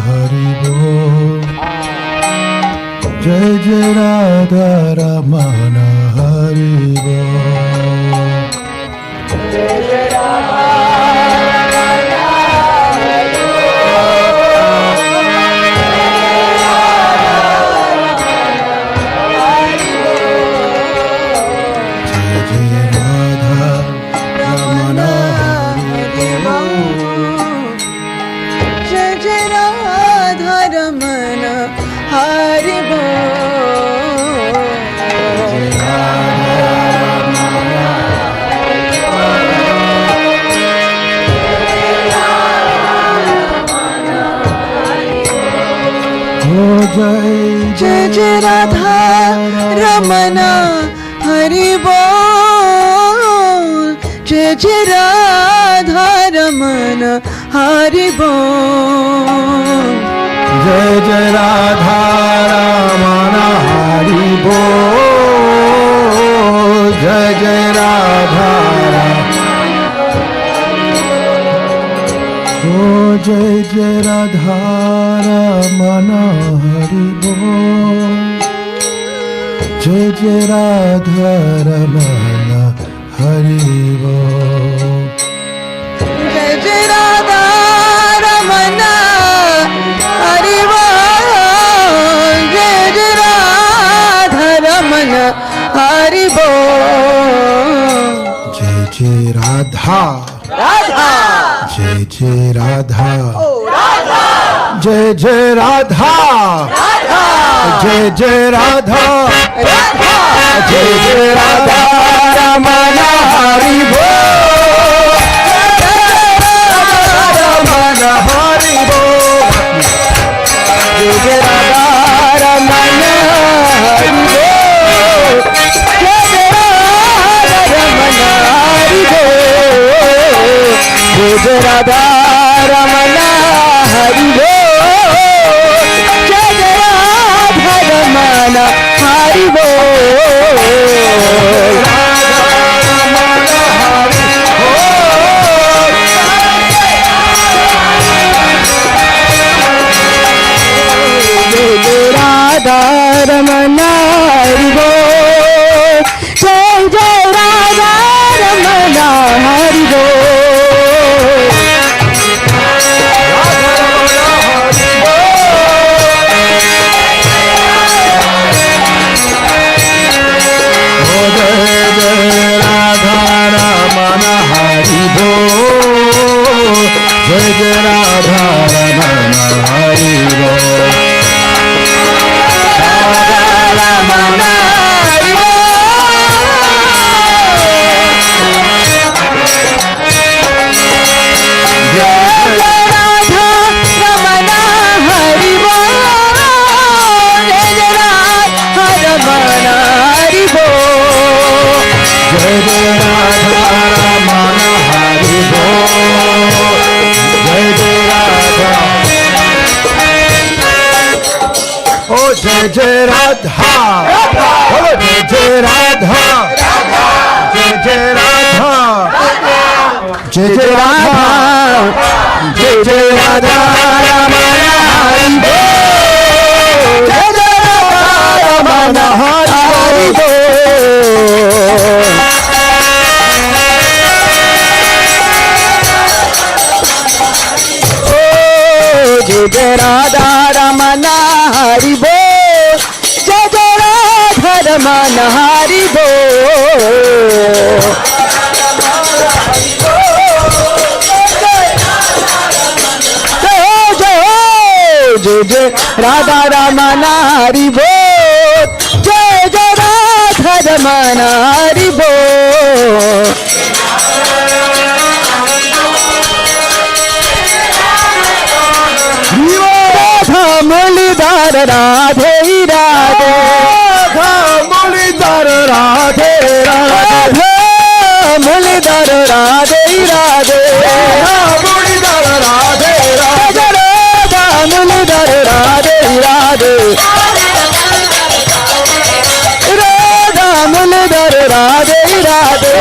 Hari Bol Jai Jai Radharamana Hari Bol Jai Jai Radharamana Hari Jai Jai Radha Ramana Hari Bol Jai Jai Radha Ramana Hari Bol Jai Jai Radha Ramana Hari Bol Jai Jai Radha Oh Jai Jai Radha Ramana Hari Bol Jai Jai Radha Ramana Hari Bol Jai Jai Radha Ramana Hari Bol Jai Jai Radha Ramana Hari Bol Jai Jai Radha Jai Jai Radha Jai Jai Radha Jai Jai Radha Jai Jai Radha Ramana Hari Bol Ramana Hari Bol Jai Jai Radha Ramana Hari Bol Jai Jai Radha Ramana Hari Bol Jai Jai Radha Ramana Hari Bol Jai Jai Radha Ramana Hari Bol Radha Ramana Hari Bol Jai Jai Radha Ramana Hari Bol Jai Jai Radha Ramana Hari Bol Radha Ramana जय जय राधा बोलो जय जय राधा जय जय राधा जय जय राधा जय जय राधा रमण हरि बोल जय जय राधा रमण हरि बोल जय जय राधा रमण हरि बोल जय जय राधा रमण हरि बोल जय जय राधा रमण हरि बोल जय जय राधा रमण हरि बोल राधा मुरलीधर राधे राधे राधा मुरलीधर राधे राधे मुरलीधर राधे राधे मुरलीधर राधे राधे राधा मुरलीधर राधे राधे राधा मुरलीधर राधे राधे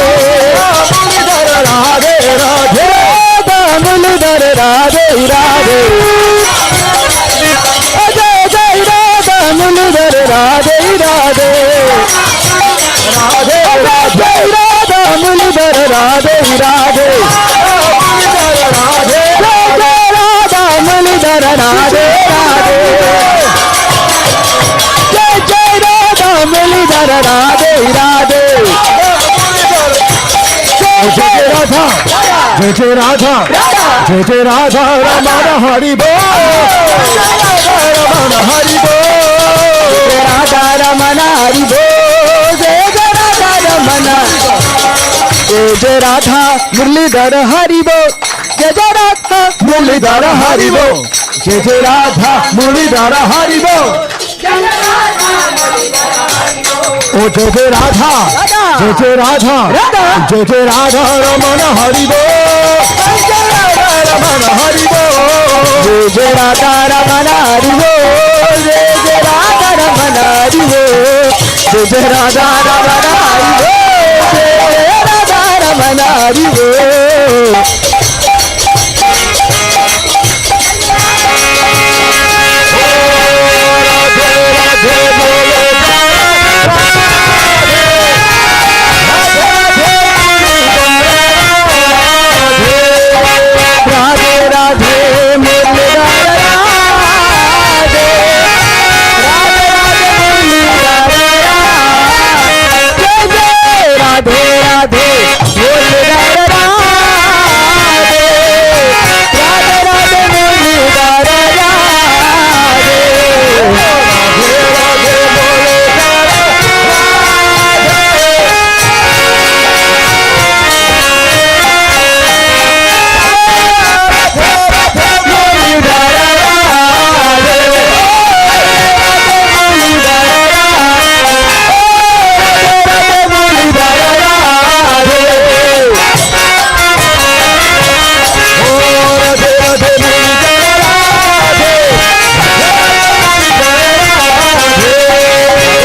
मुरलीधर राधे राधे राधा मुरलीधर राधे राधे जय जय राधा मुरलीधर राधे राधे राधे जय राधा मुरलीधर राधे राधे राधे जय जय राधा मुरलीधर राधे राधे जय जय राधा मुरलीधर राधे राधे जय राधा जय जय राधा जय जय राधा रमण हरि बोल रमण हरि बोल जय राधा रमण हरि बोल जय जय राधा रमण जय जय राधा मुरलीधर हरि बोल जय जय राधा मुरलीधर हरि बोल जय जय राधा मुरलीधर हरि बोल ओ जय जय राधा जय जय राधा जय जय राधा रमण हरि बोल जय जय राधा रमण हरि बोल जय जय राधा रमण हरि बोल जय जय राधा रमण हरि बोल जय जय राधा रमण हरि बोल जय जय राधा रमण हरि बोल